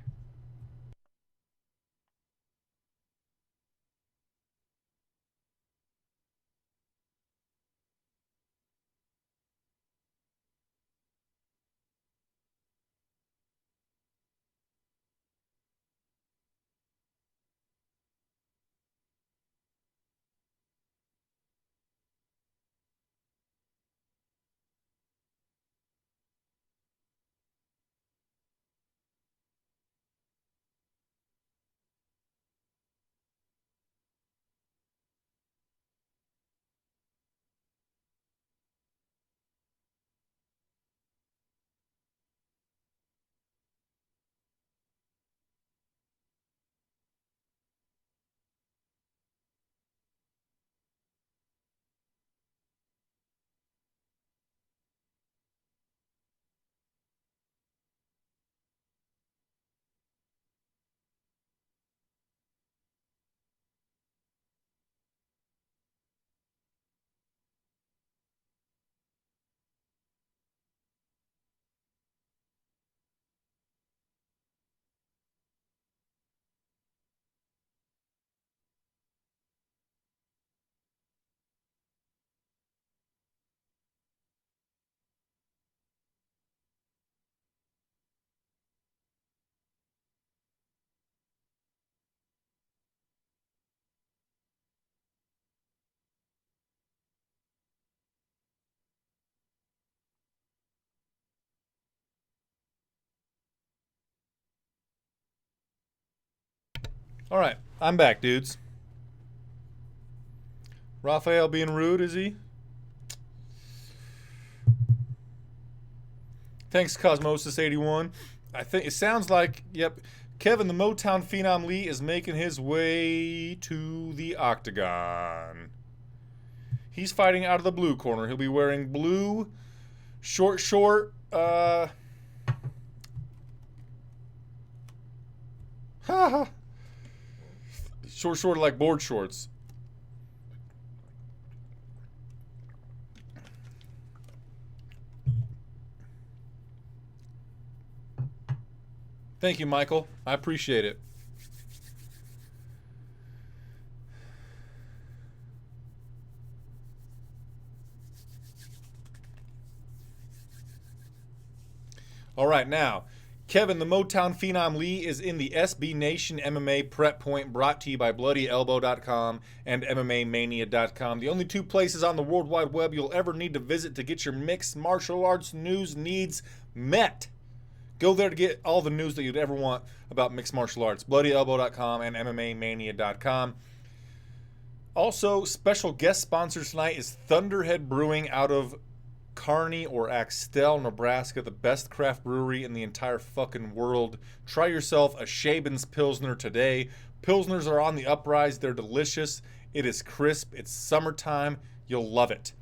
All right, I'm back, dudes. Rafael being rude, is he? Thanks, Cosmosis81. I think it sounds like, yep, Kevin the Motown Phenom Lee is making his way to the octagon. He's fighting out of the blue corner. He'll be wearing blue, short, short like board shorts. Thank you, Michael. I appreciate it. All right, now, Kevin the Motown Phenom Lee is in the SB Nation MMA Prep Point, brought to you by BloodyElbow.com and MMAmania.com. The only two places on the World Wide Web you'll ever need to visit to get your mixed martial arts news needs met. Go there to get all the news that you'd ever want about mixed martial arts. BloodyElbow.com and MMAmania.com. Also, special guest sponsor tonight is Thunderhead Brewing out of Kearney or Axtell, Nebraska, the best craft brewery in the entire fucking world. Try yourself a Shaben's Pilsner today. Pilsners are on the uprise. They're delicious. It is crisp. It's summertime. You'll love it.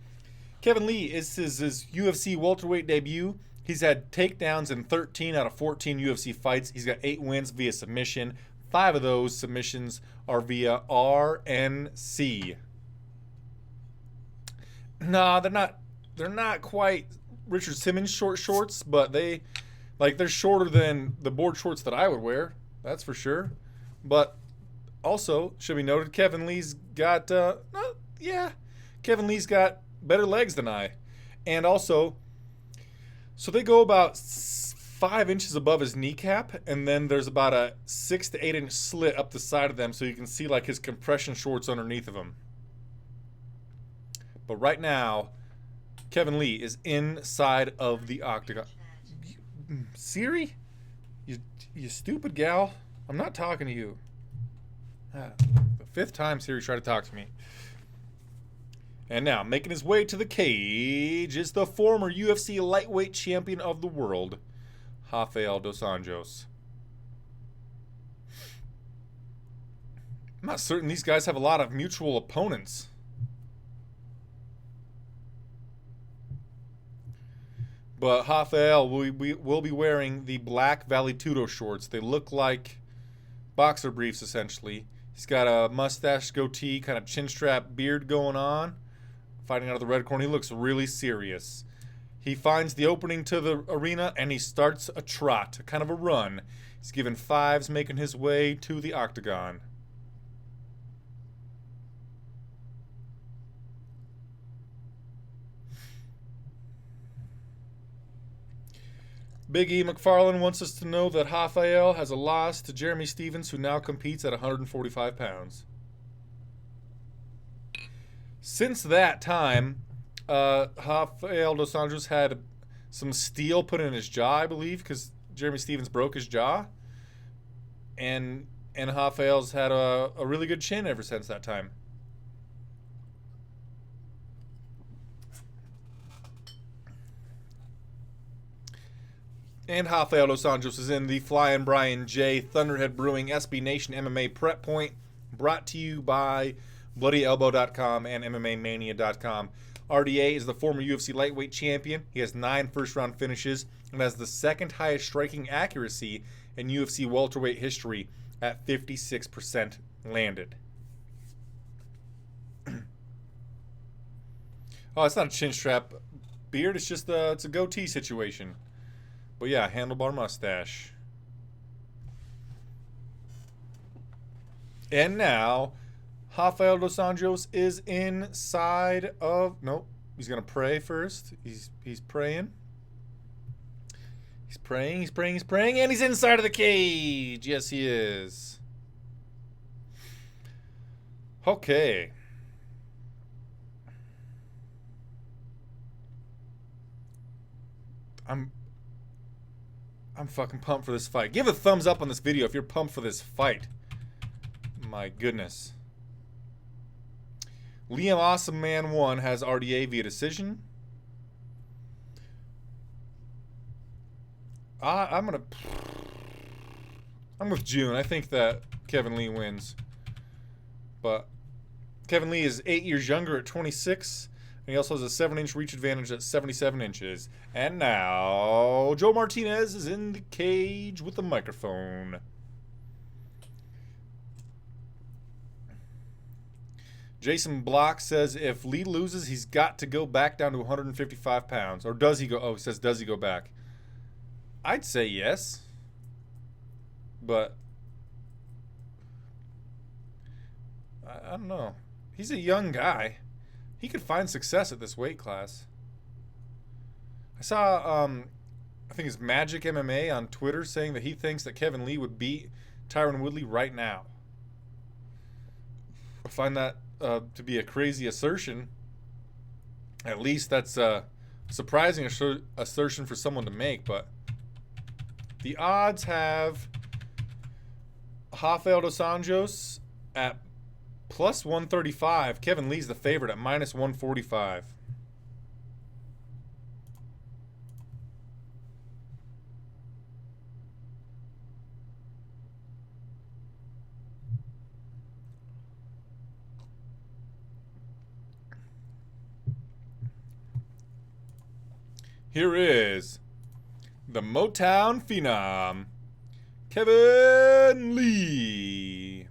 Kevin Lee is his UFC welterweight debut. He's had takedowns in 13 out of 14 UFC fights. He's got 8 wins via submission. 5 of those submissions are via RNC. Nah, they're not quite Richard Simmons shorts, but they're shorter than the board shorts that I would wear. That's for sure. But also should be noted, Kevin Lee's got Kevin Lee's got better legs than I. And also, so they go about 5 inches above his kneecap, and then there's about a 6 to 8 inch slit up the side of them, so you can see like his compression shorts underneath of him. But right now, Kevin Lee is inside of the octagon. Siri? You stupid gal. I'm not talking to you. The 5th time Siri tried to talk to me. And now, making his way to the cage is the former UFC lightweight champion of the world, Rafael dos Anjos. I'm not certain these guys have a lot of mutual opponents. But Rafael will be wearing the black Valetudo shorts. They look like boxer briefs, essentially. He's got a mustache, goatee, kind of chin strap beard going on. Fighting out of the red corner. He looks really serious. He finds the opening to the arena, and he starts a trot, kind of a run. He's giving 5s, making his way to the octagon. Big E McFarlane wants us to know that Rafael has a loss to Jeremy Stephens, who now competes at 145 pounds. Since that time, Rafael dos Anjos had some steel put in his jaw, I believe, because Jeremy Stephens broke his jaw. And Rafael's had a really good chin ever since that time. And Rafael dos Anjos is in the Flyin Brian J Thunderhead Brewing SB Nation MMA Prep Point, brought to you by BloodyElbow.com and MMAmania.com. RDA is the former UFC lightweight champion. He has 9 first-round finishes and has the 2nd highest striking accuracy in UFC welterweight history at 56% landed. Oh, it's not a chin strap beard. It's just it's a goatee situation. But yeah, handlebar mustache. And now, Rafael dos Anjos is inside of... Nope, he's going to pray first. He's praying. He's praying, and he's inside of the cage. Yes, he is. Okay. I'm fucking pumped for this fight. Give a thumbs up on this video if you're pumped for this fight. My goodness. Liam Awesome Man 1 has RDA via decision. I'm with June. I think that Kevin Lee wins. But Kevin Lee is 8 years younger at 26. And he also has a 7-inch reach advantage at 77 inches. And now, Joe Martinez is in the cage with the microphone. Jason Block says if Lee loses, he's got to go back down to 155 pounds. Or does he go? Oh, he says, does he go back? I'd say yes. But I don't know. He's a young guy. He could find success at this weight class. I saw, I think it's Magic MMA on Twitter saying that he thinks that Kevin Lee would beat Tyron Woodley right now. I find that to be a crazy assertion. At least that's a surprising assertion for someone to make, but the odds have Rafael dos Anjos at plus 135. Kevin Lee's the favorite at minus 145. Here is the Motown Phenom, Kevin Lee.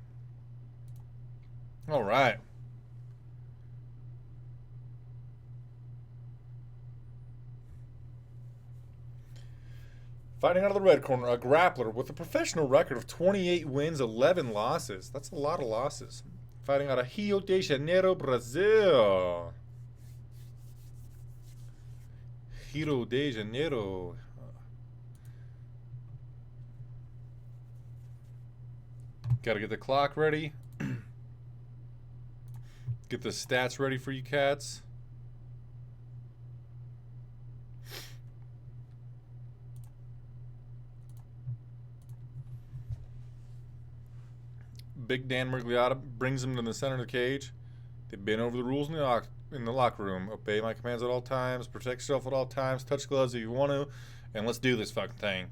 All right. Fighting out of the red corner, a grappler with a professional record of 28 wins, 11 losses. That's a lot of losses. Fighting out of Rio de Janeiro, Brazil. Rio de Janeiro. Got to get the clock ready. Get the stats ready for you cats. Big Dan Mergliotta brings him to the center of the cage. They've been over the rules in the locker room. Obey my commands at all times. Protect yourself at all times. Touch gloves if you want to. And let's do this fucking thing.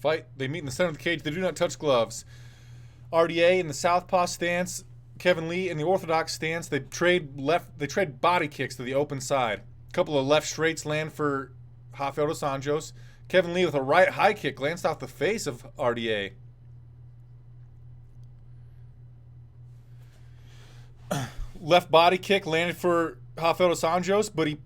Fight. They meet in the center of the cage. They do not touch gloves. RDA in the southpaw stance, Kevin Lee in the orthodox stance. They trade body kicks to the open side. A couple of left straights land for Rafael dos Anjos. Kevin Lee with a right high kick glanced off the face of RDA. Left body kick landed for Rafael dos Anjos, but he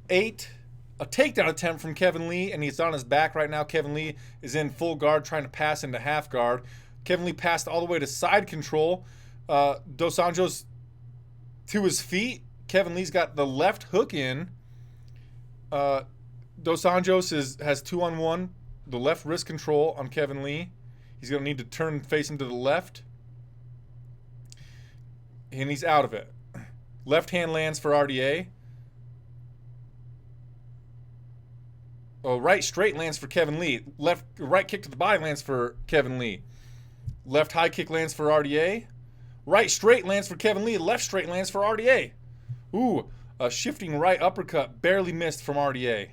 ate a takedown attempt from Kevin Lee, and he's on his back right now. Kevin Lee is in full guard trying to pass into half guard. Kevin Lee passed all the way to side control. Dos Anjos to his feet. Kevin Lee's got the left hook in. Dos Anjos has 2-on-1. The left wrist control on Kevin Lee. He's going to need to turn and face him to the left. And he's out of it. Left hand lands for RDA. Oh, right straight lands for Kevin Lee. Right kick to the body lands for Kevin Lee. Left high kick lands for RDA. Right straight lands for Kevin Lee. Left straight lands for RDA. Ooh, a shifting right uppercut barely missed from RDA.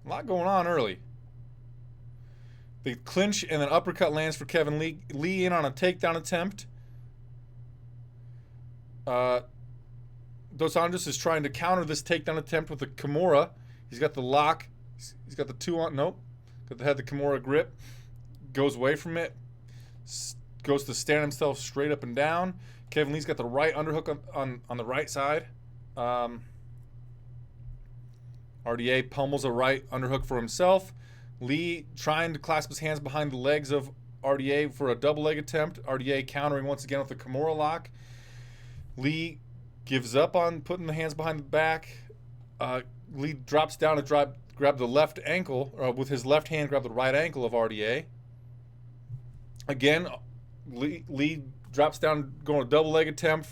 A lot going on early. They clinch and then uppercut lands for Kevin Lee. Lee in on a takedown attempt. Dos Anjos is trying to counter this takedown attempt with a Kimura. He's got the lock. He's got the 2-on. Nope. Had the Kimura grip. Goes away from it. Goes to stand himself straight up and down. Kevin Lee's got the right underhook on the right side. RDA pummels a right underhook for himself. Lee trying to clasp his hands behind the legs of RDA for a double leg attempt. RDA countering once again with the Kimura lock. Lee gives up on putting the hands behind the back. Lee drops down to grab the left ankle, with his left hand, grab the right ankle of RDA. Again, Lee drops down, going a double leg attempt,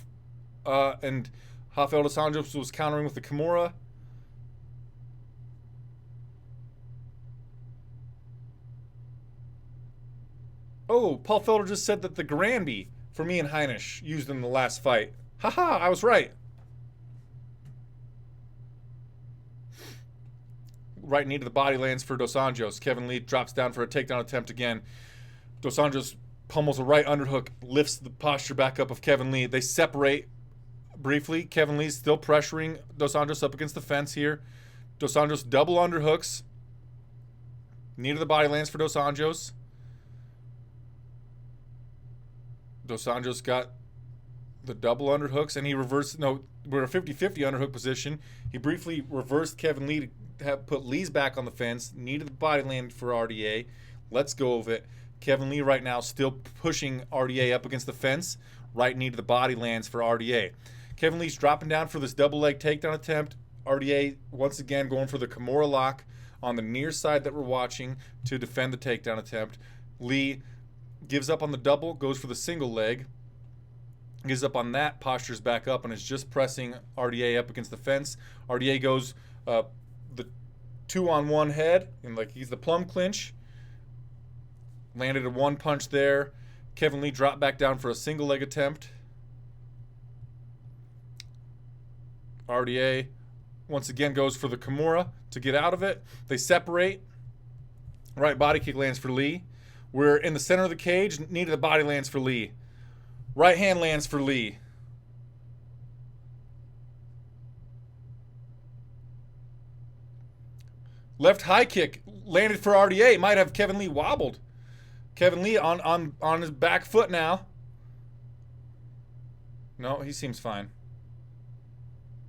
and Rafael dos Anjos was countering with the Kimura. Oh, Paul Felder just said that the Granby for me and Heinisch used in the last fight. Haha, I was right. Right knee to the body lands for Dos Anjos. Kevin Lee drops down for a takedown attempt again. Dos Anjos pummels a right underhook, lifts the posture back up of Kevin Lee. They separate briefly. Kevin Lee's still pressuring Dos Anjos up against the fence here. Dos Anjos double underhooks. Knee to the body lands for Dos Anjos. Dos Anjos got the double underhooks, and he reversed. No, we're a 50-50 underhook position. He briefly reversed Kevin Lee to put Lee's back on the fence. Knee to the body land for RDA. Let's go of it. Kevin Lee right now still pushing RDA up against the fence. Right knee to the body lands for RDA. Kevin Lee's dropping down for this double leg takedown attempt. RDA once again going for the Kimura lock on the near side that we're watching to defend the takedown attempt. Lee gives up on the double, goes for the single leg. Gives up on that, postures back up, and is just pressing RDA up against the fence. RDA goes the 2-on-1 head, and like he's the plum clinch. Landed a one punch there. Kevin Lee dropped back down for a single leg attempt. RDA once again goes for the Kimura to get out of it. They separate. Right body kick lands for Lee. We're in the center of the cage. Knee to the body lands for Lee. Right hand lands for Lee. Left high kick landed for RDA. Might have Kevin Lee wobbled. Kevin Lee on his back foot now. No, he seems fine.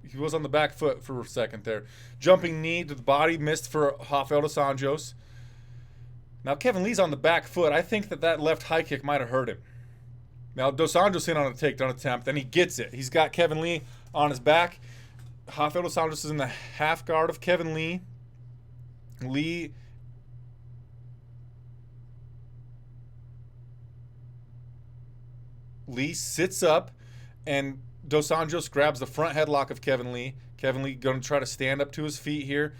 He was on the back foot for a second there. Jumping knee to the body, missed for Rafael dos Anjos. Now Kevin Lee's on the back foot. I think that left high kick might have hurt him. Now dos Anjos in on a takedown attempt, and he gets it. He's got Kevin Lee on his back. Rafael dos Anjos is in the half guard of Kevin Lee. Lee sits up, and dos Anjos grabs the front headlock of Kevin Lee. Kevin Lee going to try to stand up to his feet here.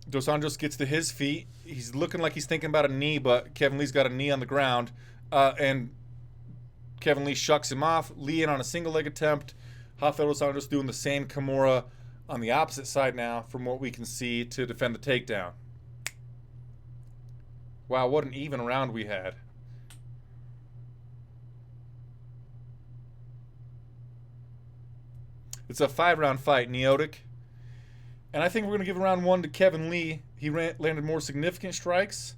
Dos Anjos gets to his feet. He's looking like he's thinking about a knee, but Kevin Lee's got a knee on the ground. And Kevin Lee shucks him off. Lee in on a single leg attempt. Rafael dos Anjos doing the same Kimura on the opposite side now, from what we can see, to defend the takedown. Wow, what an even round we had. It's a 5-round fight, Neotic. And I think we're going to give round 1 to Kevin Lee. He landed more significant strikes.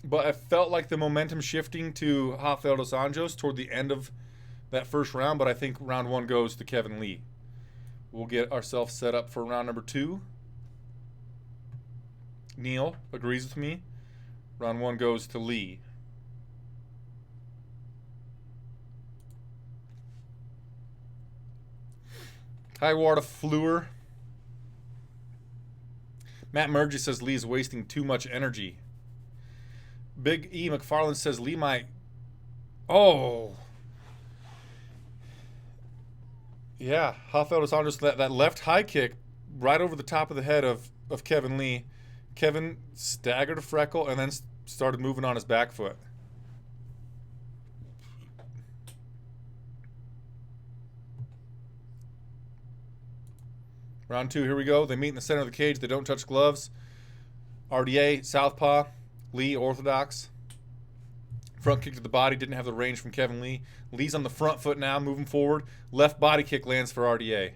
But I felt like the momentum shifting to Rafael dos Anjos toward the end of that first round. But I think round 1 goes to Kevin Lee. We'll get ourselves set up for round number 2. Neil agrees with me. Round 1 goes to Lee. Hi, Warda Fleur. Matt Murgy says Lee's wasting too much energy. Big E McFarland says Lee might... Oh. Yeah, Rafael dos Anjos, that left high kick right over the top of the head of Kevin Lee. Kevin staggered a freckle and then started moving on his back foot. Round 2, here we go. They meet in the center of the cage. They don't touch gloves. RDA, southpaw. Lee, orthodox. Front kick to the body. Didn't have the range from Kevin Lee. Lee's on the front foot now, moving forward. Left body kick lands for RDA.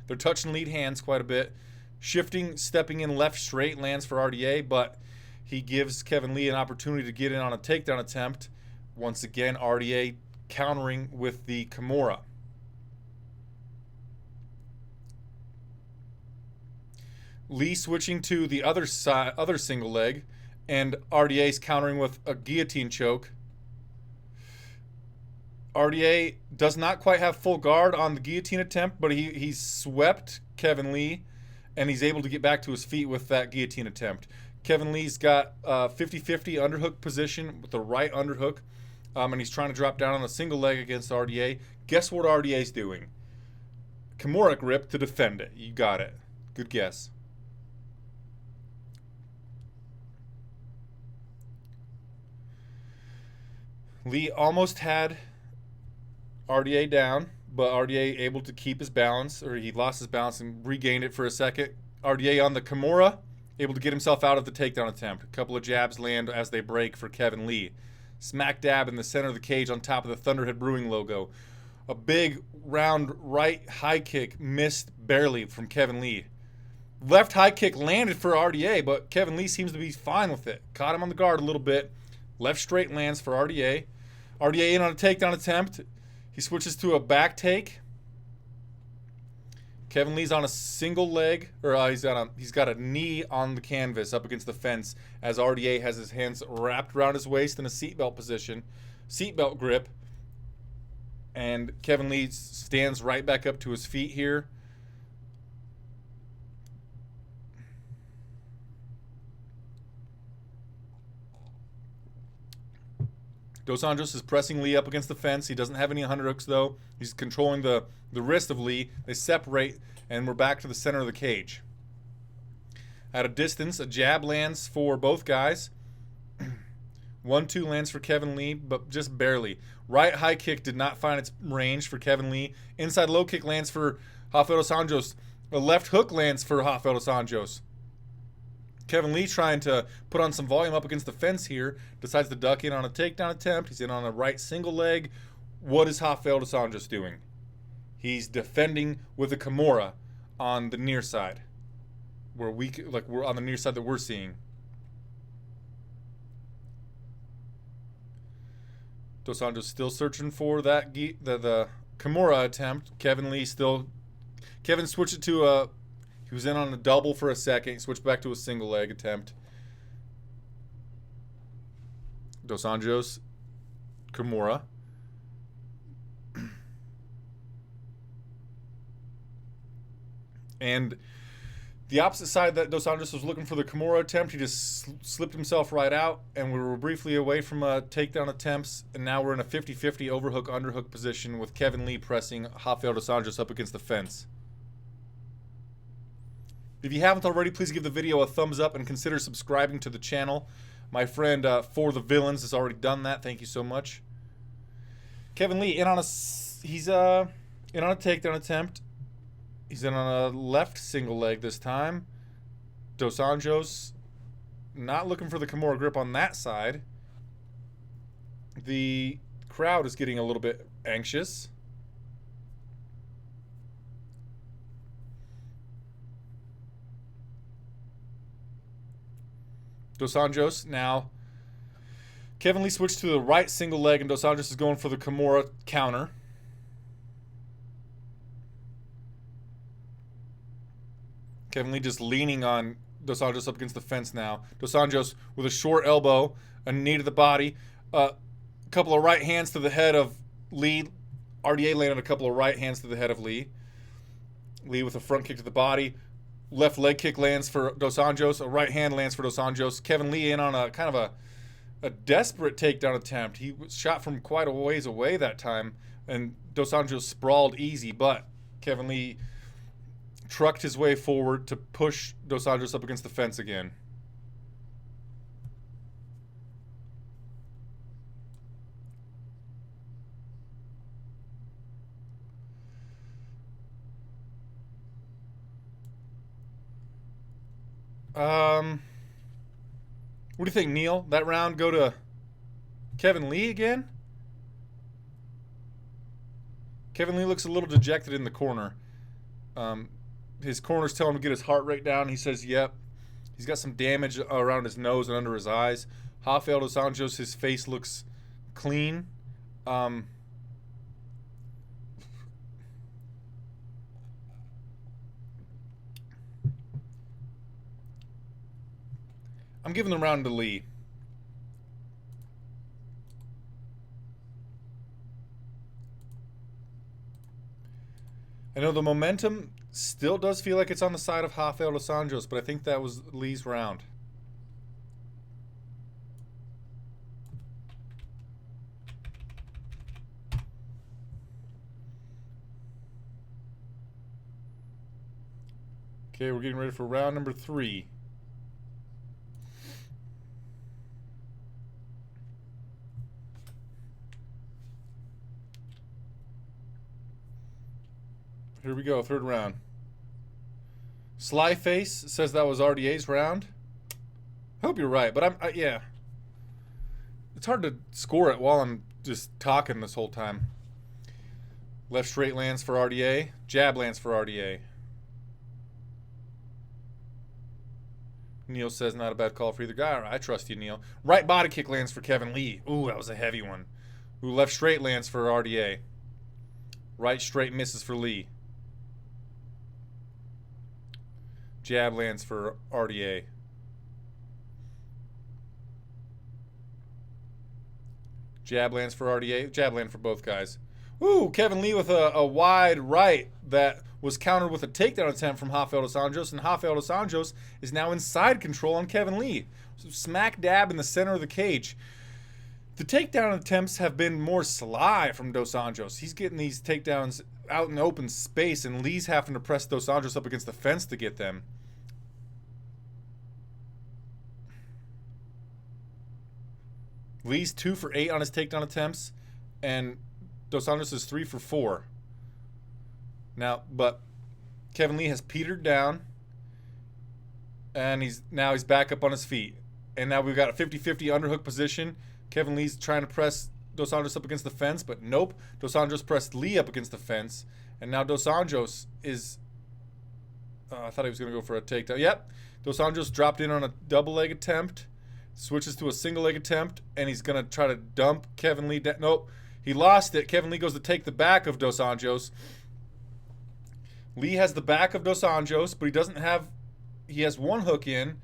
They're touching lead hands quite a bit. Shifting, stepping in left straight lands for RDA, but he gives Kevin Lee an opportunity to get in on a takedown attempt. Once again, RDA countering with the Kimura. Lee switching to the other side, other single leg, and RDA's countering with a guillotine choke. RDA does not quite have full guard on the guillotine attempt, but he swept Kevin Lee, and he's able to get back to his feet with that guillotine attempt. Kevin Lee's got a 50-50 underhook position with the right underhook, and he's trying to drop down on a single leg against RDA. Guess what RDA's doing? Kimura grip to defend it. You got it. Good guess. Lee almost had RDA down, but RDA able to keep his balance, or he lost his balance and regained it for a second. RDA on the Kimura, able to get himself out of the takedown attempt. A couple of jabs land as they break for Kevin Lee. Smack dab in the center of the cage on top of the Thunderhead Brewing logo. A big round right high kick missed barely from Kevin Lee. Left high kick landed for RDA, but Kevin Lee seems to be fine with it. Caught him on the guard a little bit. Left straight lands for RDA. RDA in on a takedown attempt. He switches to a back take. Kevin Lee's on a single leg, or he's got a knee on the canvas up against the fence as RDA has his hands wrapped around his waist in a seatbelt position, seatbelt grip. And Kevin Lee stands right back up to his feet here. Dos Anjos is pressing Lee up against the fence. He doesn't have any underhooks, though. He's controlling the wrist of Lee. They separate, and we're back to the center of the cage. At a distance, a jab lands for both guys. 1-2 lands for Kevin Lee, but just barely. Right high kick did not find its range for Kevin Lee. Inside low kick lands for Rafael dos Anjos, a left hook lands for Rafael dos Anjos. Kevin Lee trying to put on some volume up against the fence here. Decides to duck in on a takedown attempt. He's in on a right single leg. What is Rafael dos Anjos doing? He's defending with a Kimura on the near side. We're on the near side that we're seeing. Dos Anjos still searching for that the Kimura attempt. Kevin switched it to he was in on a double for a second. He switched back to a single leg attempt. Dos Anjos, Kimura. And the opposite side that Dos Anjos was looking for the Kimura attempt, he just slipped himself right out, and we were briefly away from takedown attempts, and now we're in a 50-50 overhook, underhook position with Kevin Lee pressing Rafael dos Anjos up against the fence. If you haven't already, please give the video a thumbs up and consider subscribing to the channel. My friend For the Villains has already done that. Thank you so much. Kevin Lee he's in on a takedown attempt. He's in on a left single leg this time. Dos Anjos not looking for the Kimura grip on that side. The crowd is getting a little bit anxious. Dos Anjos now. Kevin Lee switched to the right single leg, and Dos Anjos is going for the Kimura counter. Kevin Lee just leaning on Dos Anjos up against the fence now. Dos Anjos with a short elbow, a knee to the body, a couple of right hands to the head of Lee. RDA landed a couple of right hands to the head of Lee. Lee with a front kick to the body. Left leg kick lands for Dos Anjos. A right hand lands for Dos Anjos. Kevin Lee in on a kind of a desperate takedown attempt. He was shot from quite a ways away that time, and Dos Anjos sprawled easy, but Kevin Lee trucked his way forward to push Dos Anjos up against the fence again. What do you think, Neil? That round go to Kevin Lee again? Kevin Lee looks a little dejected in the corner. His corner's telling him to get his heart rate down. He says, yep. He's got some damage around his nose and under his eyes. Rafael dos Anjos, his face looks clean. I'm giving the round to Lee. I know the momentum still does feel like it's on the side of Rafael dos Anjos, but I think that was Lee's round. Okay, we're getting ready for round number 3. Here we go, third round. Slyface says that was RDA's round. I hope you're right, but yeah. It's hard to score it while I'm just talking this whole time. Left straight lands for RDA. Jab lands for RDA. Neil says not a bad call for either guy. I trust you, Neil. Right body kick lands for Kevin Lee. Ooh, that was a heavy one. Ooh, left straight lands for RDA. Right straight misses for Lee. Jab lands for RDA. Jab lands for RDA. Jab land for both guys. Ooh, Kevin Lee with a wide right that was countered with a takedown attempt from Rafael dos Anjos, and Rafael dos Anjos is now in side control on Kevin Lee. So smack dab in the center of the cage. The takedown attempts have been more sly from Dos Anjos. He's getting these takedowns out in open space, and Lee's having to press Dos Anjos up against the fence to get them. Lee's 2 for 8 on his takedown attempts, and Dos Anjos is 3 for 4. Now, but Kevin Lee has petered down, and he's back up on his feet. And now we've got a 50-50 underhook position. Kevin Lee's trying to press Dos Anjos up against the fence, but nope. Dos Anjos pressed Lee up against the fence, and now Dos Anjos is... I thought he was going to go for a takedown. Yep. Dos Anjos dropped in on a double leg attempt, switches to a single leg attempt, and he's going to try to dump Kevin Lee. Nope. He lost it. Kevin Lee goes to take the back of Dos Anjos. Lee has the back of Dos Anjos, but he doesn't have... He has one hook in.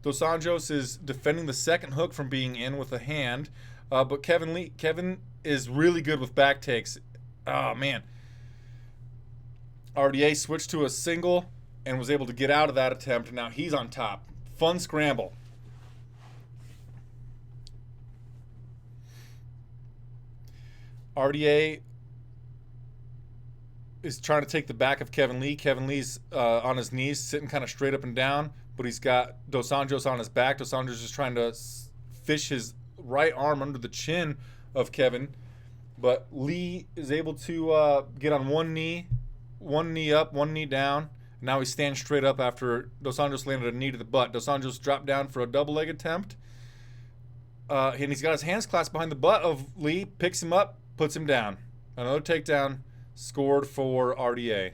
Dos Anjos is defending the second hook from being in with a hand. But Kevin is really good with back takes. Oh, man. RDA switched to a single and was able to get out of that attempt. And now he's on top. Fun scramble. RDA is trying to take the back of Kevin Lee. Kevin Lee's on his knees, sitting kind of straight up and down, but he's got Dos Anjos on his back. Dos Anjos is trying to fish his right arm under the chin of Kevin, but Lee is able to get on one knee up, one knee down. Now he stands straight up after Dos Anjos landed a knee to the butt. Dos Anjos dropped down for a double leg attempt, and he's got his hands clasped behind the butt of Lee, picks him up, puts him down. Another takedown scored for RDA.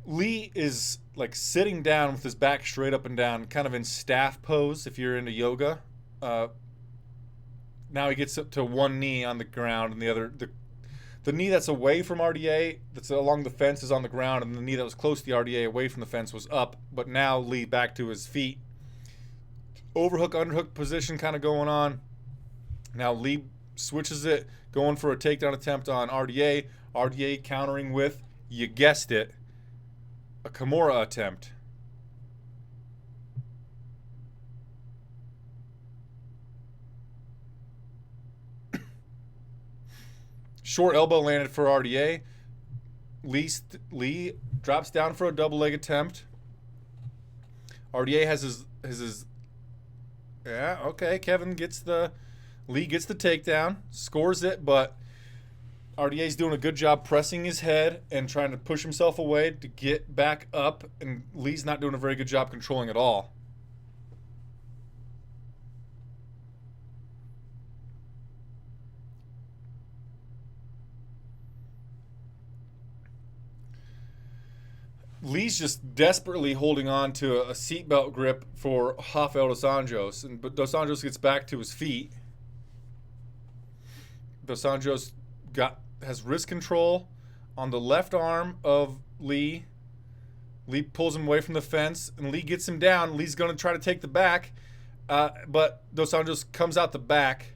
Lee is like sitting down with his back straight up and down, kind of in staff pose if you're into yoga. Now he gets up to one knee on the ground, and the knee that's away from RDA, that's along the fence, is on the ground, and the knee that was close to the RDA away from the fence was up. But now Lee back to his feet. Overhook, underhook position kind of going on. Now Lee switches it, going for a takedown attempt on RDA. RDA countering with, you guessed it, a Kimura attempt. Short elbow landed for RDA. Lee drops down for a double leg attempt. RDA has his yeah, okay. Lee gets the takedown, scores it, but RDA's doing a good job pressing his head and trying to push himself away to get back up, and Lee's not doing a very good job controlling it all. Lee's just desperately holding on to a seatbelt grip for Rafael dos Anjos, but Dos Anjos gets back to his feet. Dos Anjos has wrist control on the left arm of Lee. Lee pulls him away from the fence, and Lee gets him down. Lee's going to try to take the back, but Dos Anjos comes out the back.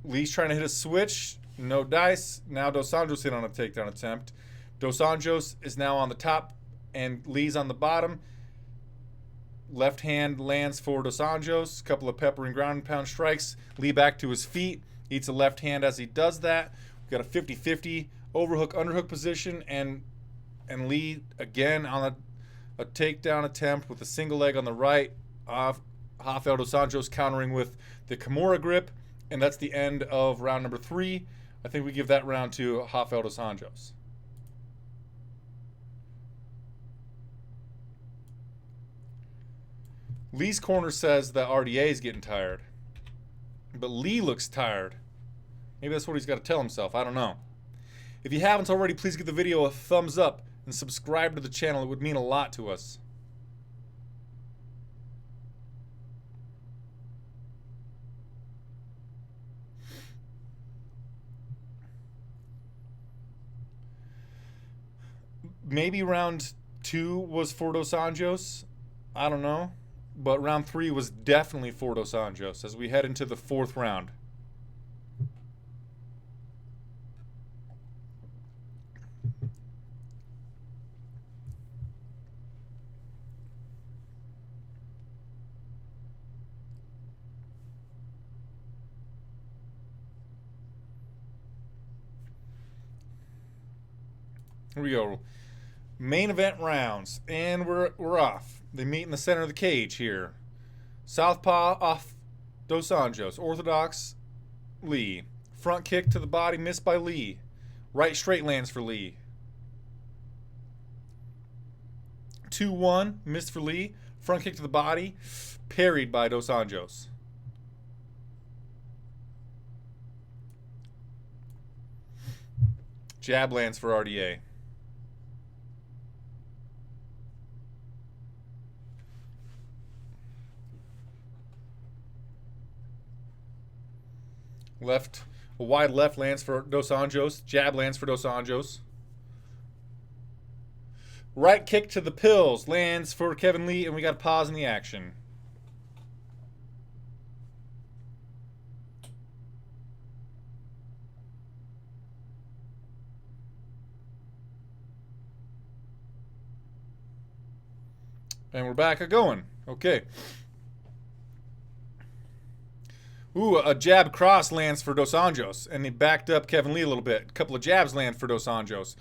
Lee's trying to hit a switch. No dice. Now Dos Anjos hit on a takedown attempt. Dos Anjos is now on the top, and Lee's on the bottom. Left hand lands for Dos Anjos. Couple of pepper and ground and pound strikes. Lee back to his feet. Eats a left hand as he does that. We've got a 50-50 overhook, underhook position, and Lee again on a takedown attempt with a single leg on the right. Rafael dos Anjos countering with the Kimura grip, and that's the end of round number 3. I think we give that round to Rafael dos Anjos. Lee's corner says that RDA is getting tired, but Lee looks tired. Maybe that's what he's got to tell himself. I don't know. If you haven't already, please give the video a thumbs up and subscribe to the channel. It would mean a lot to us. Maybe round 2 was for Dos Anjos. I don't know. But round 3 was definitely for Dos Anjos as we head into the 4th round. Here we go. Main event rounds, and we're off. They meet in the center of the cage here. Southpaw off Dos Anjos. Orthodox Lee. Front kick to the body missed by Lee. Right straight lands for Lee. 2-1 missed for Lee. Front kick to the body parried by Dos Anjos. Jab lands for RDA. Left, a wide left lands for Dos Anjos. Jab lands for Dos Anjos. Right kick to the pills lands for Kevin Lee, and we got a pause in the action. And we're back a-going. Okay. Ooh, a jab cross lands for Dos Anjos, and he backed up Kevin Lee a little bit. A couple of jabs land for Dos Anjos.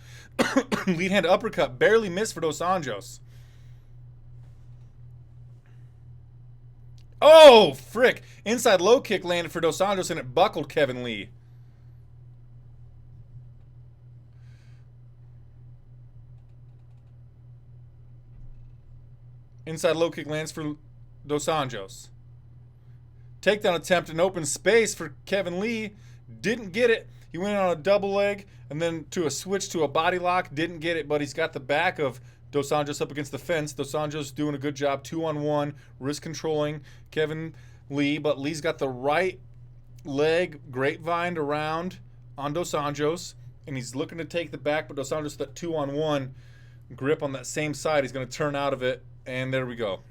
Lead hand uppercut barely missed for Dos Anjos. Oh, frick. Inside low kick landed for Dos Anjos, and it buckled Kevin Lee. Inside low kick lands for Dos Anjos. Takedown attempt in open space for Kevin Lee. Didn't get it. He went on a double leg and then to a switch to a body lock. Didn't get it, but he's got the back of Dos Anjos up against the fence. Dos Anjos doing a good job. 2-on-1. Wrist controlling Kevin Lee, but Lee's got the right leg grapevined around on Dos Anjos, and he's looking to take the back, but Dos Anjos, that 2-on-1 grip on that same side, he's going to turn out of it, and there we go.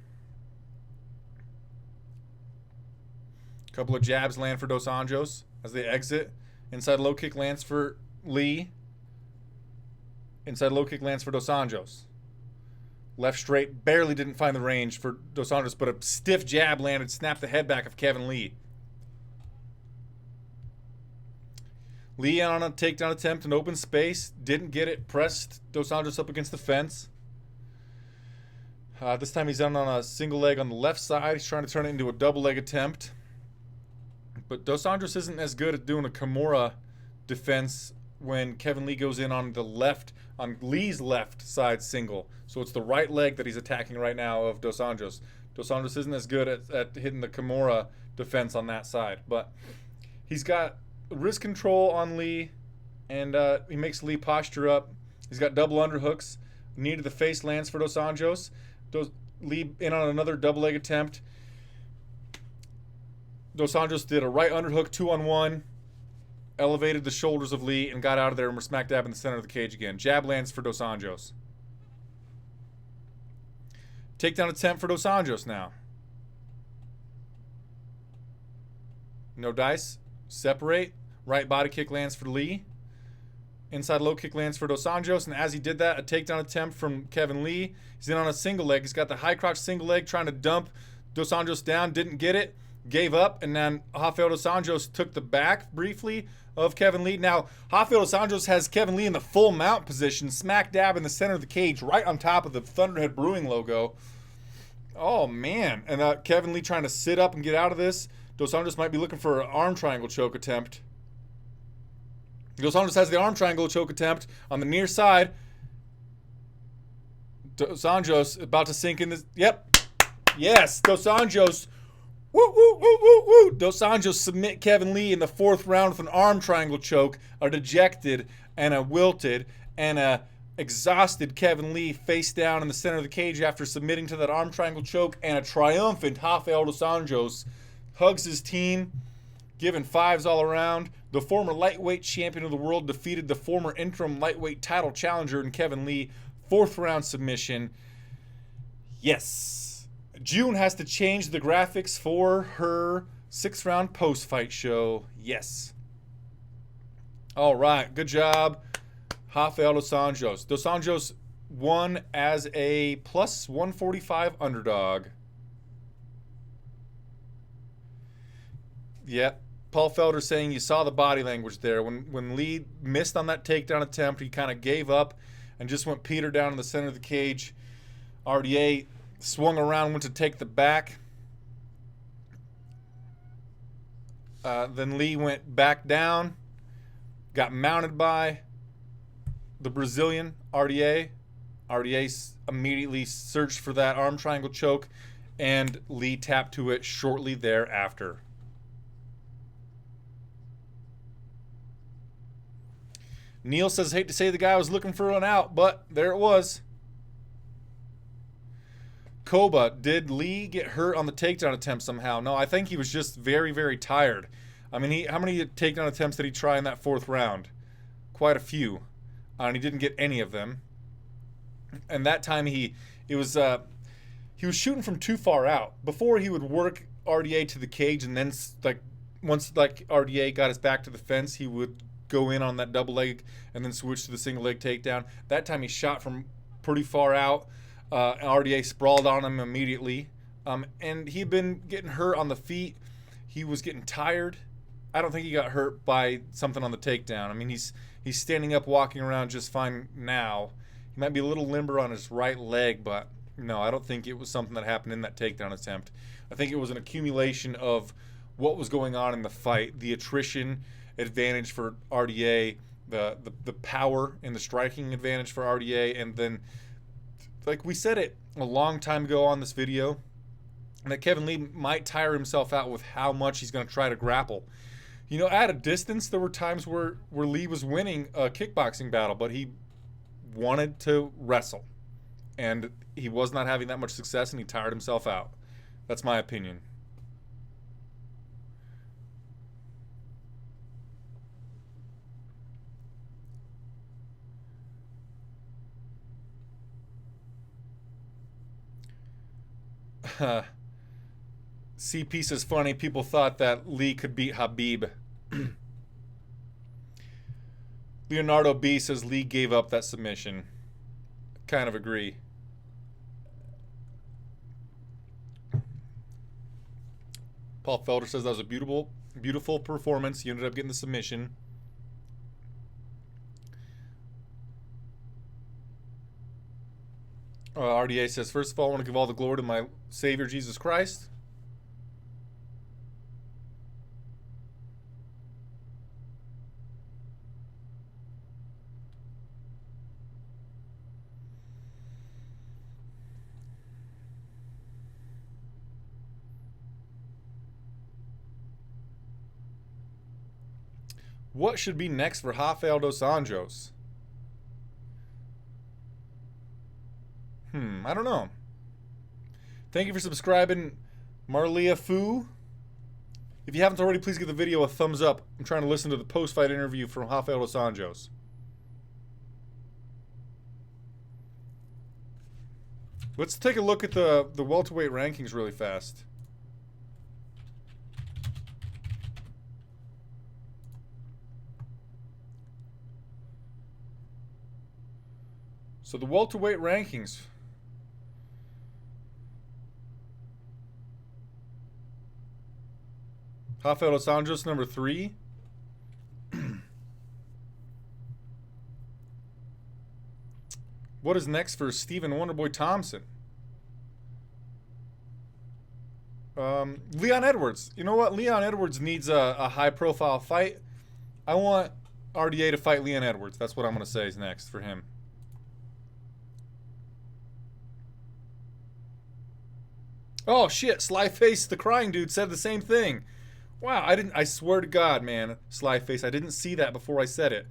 Couple of jabs land for Dos Anjos as they exit. Inside low kick lands for Lee. Inside low kick lands for Dos Anjos. Left straight barely didn't find the range for Dos Anjos, but a stiff jab landed, snapped the head back of Kevin Lee. Lee on a takedown attempt in open space. Didn't get it. Pressed Dos Anjos up against the fence. This time he's done on a single leg on the left side. He's trying to turn it into a double leg attempt. But Dos Anjos isn't as good at doing a Kimura defense when Kevin Lee goes in on the left, on Lee's left side single. So it's the right leg that he's attacking right now of Dos Anjos. Dos Anjos isn't as good at hitting the Kimura defense on that side. But he's got wrist control on Lee, and he makes Lee posture up. He's got double underhooks. Knee to the face lands for Dos Anjos. Lee in on another double leg attempt. Dos Anjos did a right underhook 2-on-1, elevated the shoulders of Lee, and got out of there, and we're smack dab in the center of the cage again. Jab lands for Dos Anjos. Takedown attempt for Dos Anjos now. No dice. Separate. Right body kick lands for Lee. Inside low kick lands for Dos Anjos, and as he did that, a takedown attempt from Kevin Lee. He's in on a single leg. He's got the high crotch single leg, trying to dump Dos Anjos down. Didn't get it. Gave up, and then Rafael dos Anjos took the back briefly of Kevin Lee. Now, Rafael dos Anjos has Kevin Lee in the full mount position, smack dab in the center of the cage, right on top of the Thunderhead Brewing logo. Oh, man. And Kevin Lee trying to sit up and get out of this. Dos Anjos might be looking for an arm triangle choke attempt. Dos Anjos has the arm triangle choke attempt on the near side. Dos Anjos about to sink in this. Yep. Yes, Dos Anjos. Woo, woo, woo, woo, woo. Dos Anjos submit Kevin Lee in the fourth round with an arm triangle choke, a dejected and a wilted and a exhausted Kevin Lee face down in the center of the cage after submitting to that arm triangle choke, and a triumphant Rafael dos Anjos hugs his team, giving fives all around. The former lightweight champion of the world defeated the former interim lightweight title challenger in Kevin Lee. Fourth round submission. Yes. June has to change the graphics for her 6th round post-fight show. Yes. All right. Good job, Rafael dos Anjos. Dos Anjos won as a plus 145 underdog. Yep. Paul Felder saying you saw the body language there. When Lee missed on that takedown attempt, he kind of gave up and just went Peter down in the center of the cage. RDA swung around, went to take the back. Then Lee went back down, got mounted by the Brazilian, RDA. RDA immediately searched for that arm triangle choke, and Lee tapped to it shortly thereafter. Neil says, hate to say the guy was looking for an out, but there it was. Koba, did Lee get hurt on the takedown attempt somehow? No, I think he was just very, very tired. I mean, how many takedown attempts did he try in that fourth round? Quite a few. And he didn't get any of them. And that time he was shooting from too far out. Before, he would work RDA to the cage, and then once RDA got his back to the fence, he would go in on that double leg and then switch to the single leg takedown. That time he shot from pretty far out. RDA sprawled on him immediately. And he'd been getting hurt on the feet. He was getting tired. I don't think he got hurt by something on the takedown. I mean, he's standing up, walking around just fine now. He might be a little limber on his right leg, but no, I don't think it was something that happened in that takedown attempt. I think it was an accumulation of what was going on in the fight, the attrition advantage for RDA, the power and the striking advantage for RDA, and then, like we said it a long time ago on this video, that Kevin Lee might tire himself out with how much he's going to try to grapple. You know, at a distance, there were times where Lee was winning a kickboxing battle, but he wanted to wrestle. And he was not having that much success, and he tired himself out. That's my opinion. CP says, funny, people thought that Lee could beat Habib. Leonardo B says Lee gave up that submission. Kind of agree. Paul Felder says that was a beautiful performance. You ended up getting the submission. RDA says, first of all, I want to give all the glory to my Savior, Jesus Christ. What should be next for Rafael dos Anjos? I don't know. Thank you for subscribing, Marlia Fu. If you haven't already, please give the video a thumbs up. I'm trying to listen to the post-fight interview from Rafael dos Anjos. Let's take a look at the welterweight rankings really fast. So the welterweight rankings. Rafael dos Anjos, number 3. What is next for Stephen Wonderboy Thompson? Leon Edwards. You know what? Leon Edwards needs a high-profile fight. I want RDA to fight Leon Edwards. That's what I'm going to say is next for him. Oh shit, Slyface the crying dude said the same thing. Wow, I swear to God, man, Slyface, I didn't see that before I said it.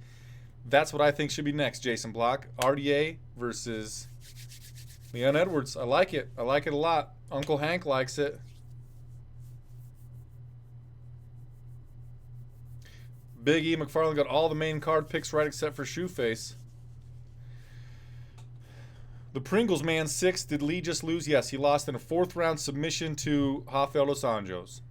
That's what I think should be next, Jason Block. RDA versus Leon Edwards. I like it. I like it a lot. Uncle Hank likes it. Big E McFarlane got all the main card picks right except for Shoeface. The Pringles man 6. Did Lee just lose? Yes, he lost in a 4th round submission to Rafael dos Anjos.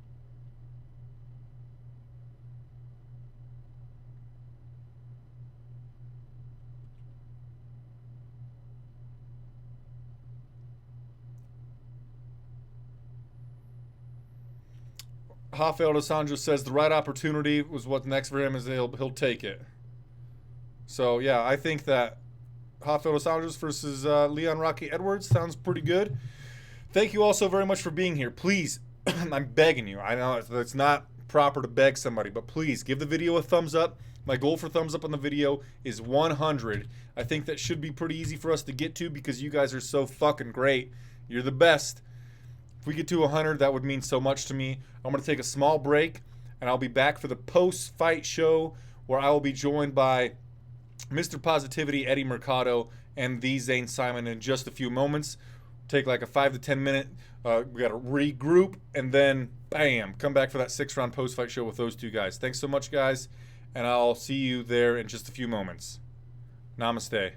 Rafael dos Anjos says the right opportunity was what's next for him, is he'll take it. So yeah, I think that Rafael dos Anjos versus Leon Rocky Edwards. Sounds pretty good. Thank you all so very much for being here. Please, I'm begging you. I know it's not proper to beg somebody, but please give the video a thumbs up. My goal for thumbs up on the video is 100. I think that should be pretty easy for us to get to because you guys are so fucking great. You're the best. If we get to 100, that would mean so much to me. I'm going to take a small break, and I'll be back for the post-fight show where I will be joined by Mr. Positivity, Eddie Mercado, and the Zane Simon in just a few moments. Take like a 5 to 10 minute. We got to regroup, and then bam, come back for that 6-round post-fight show with those two guys. Thanks so much, guys, and I'll see you there in just a few moments. Namaste.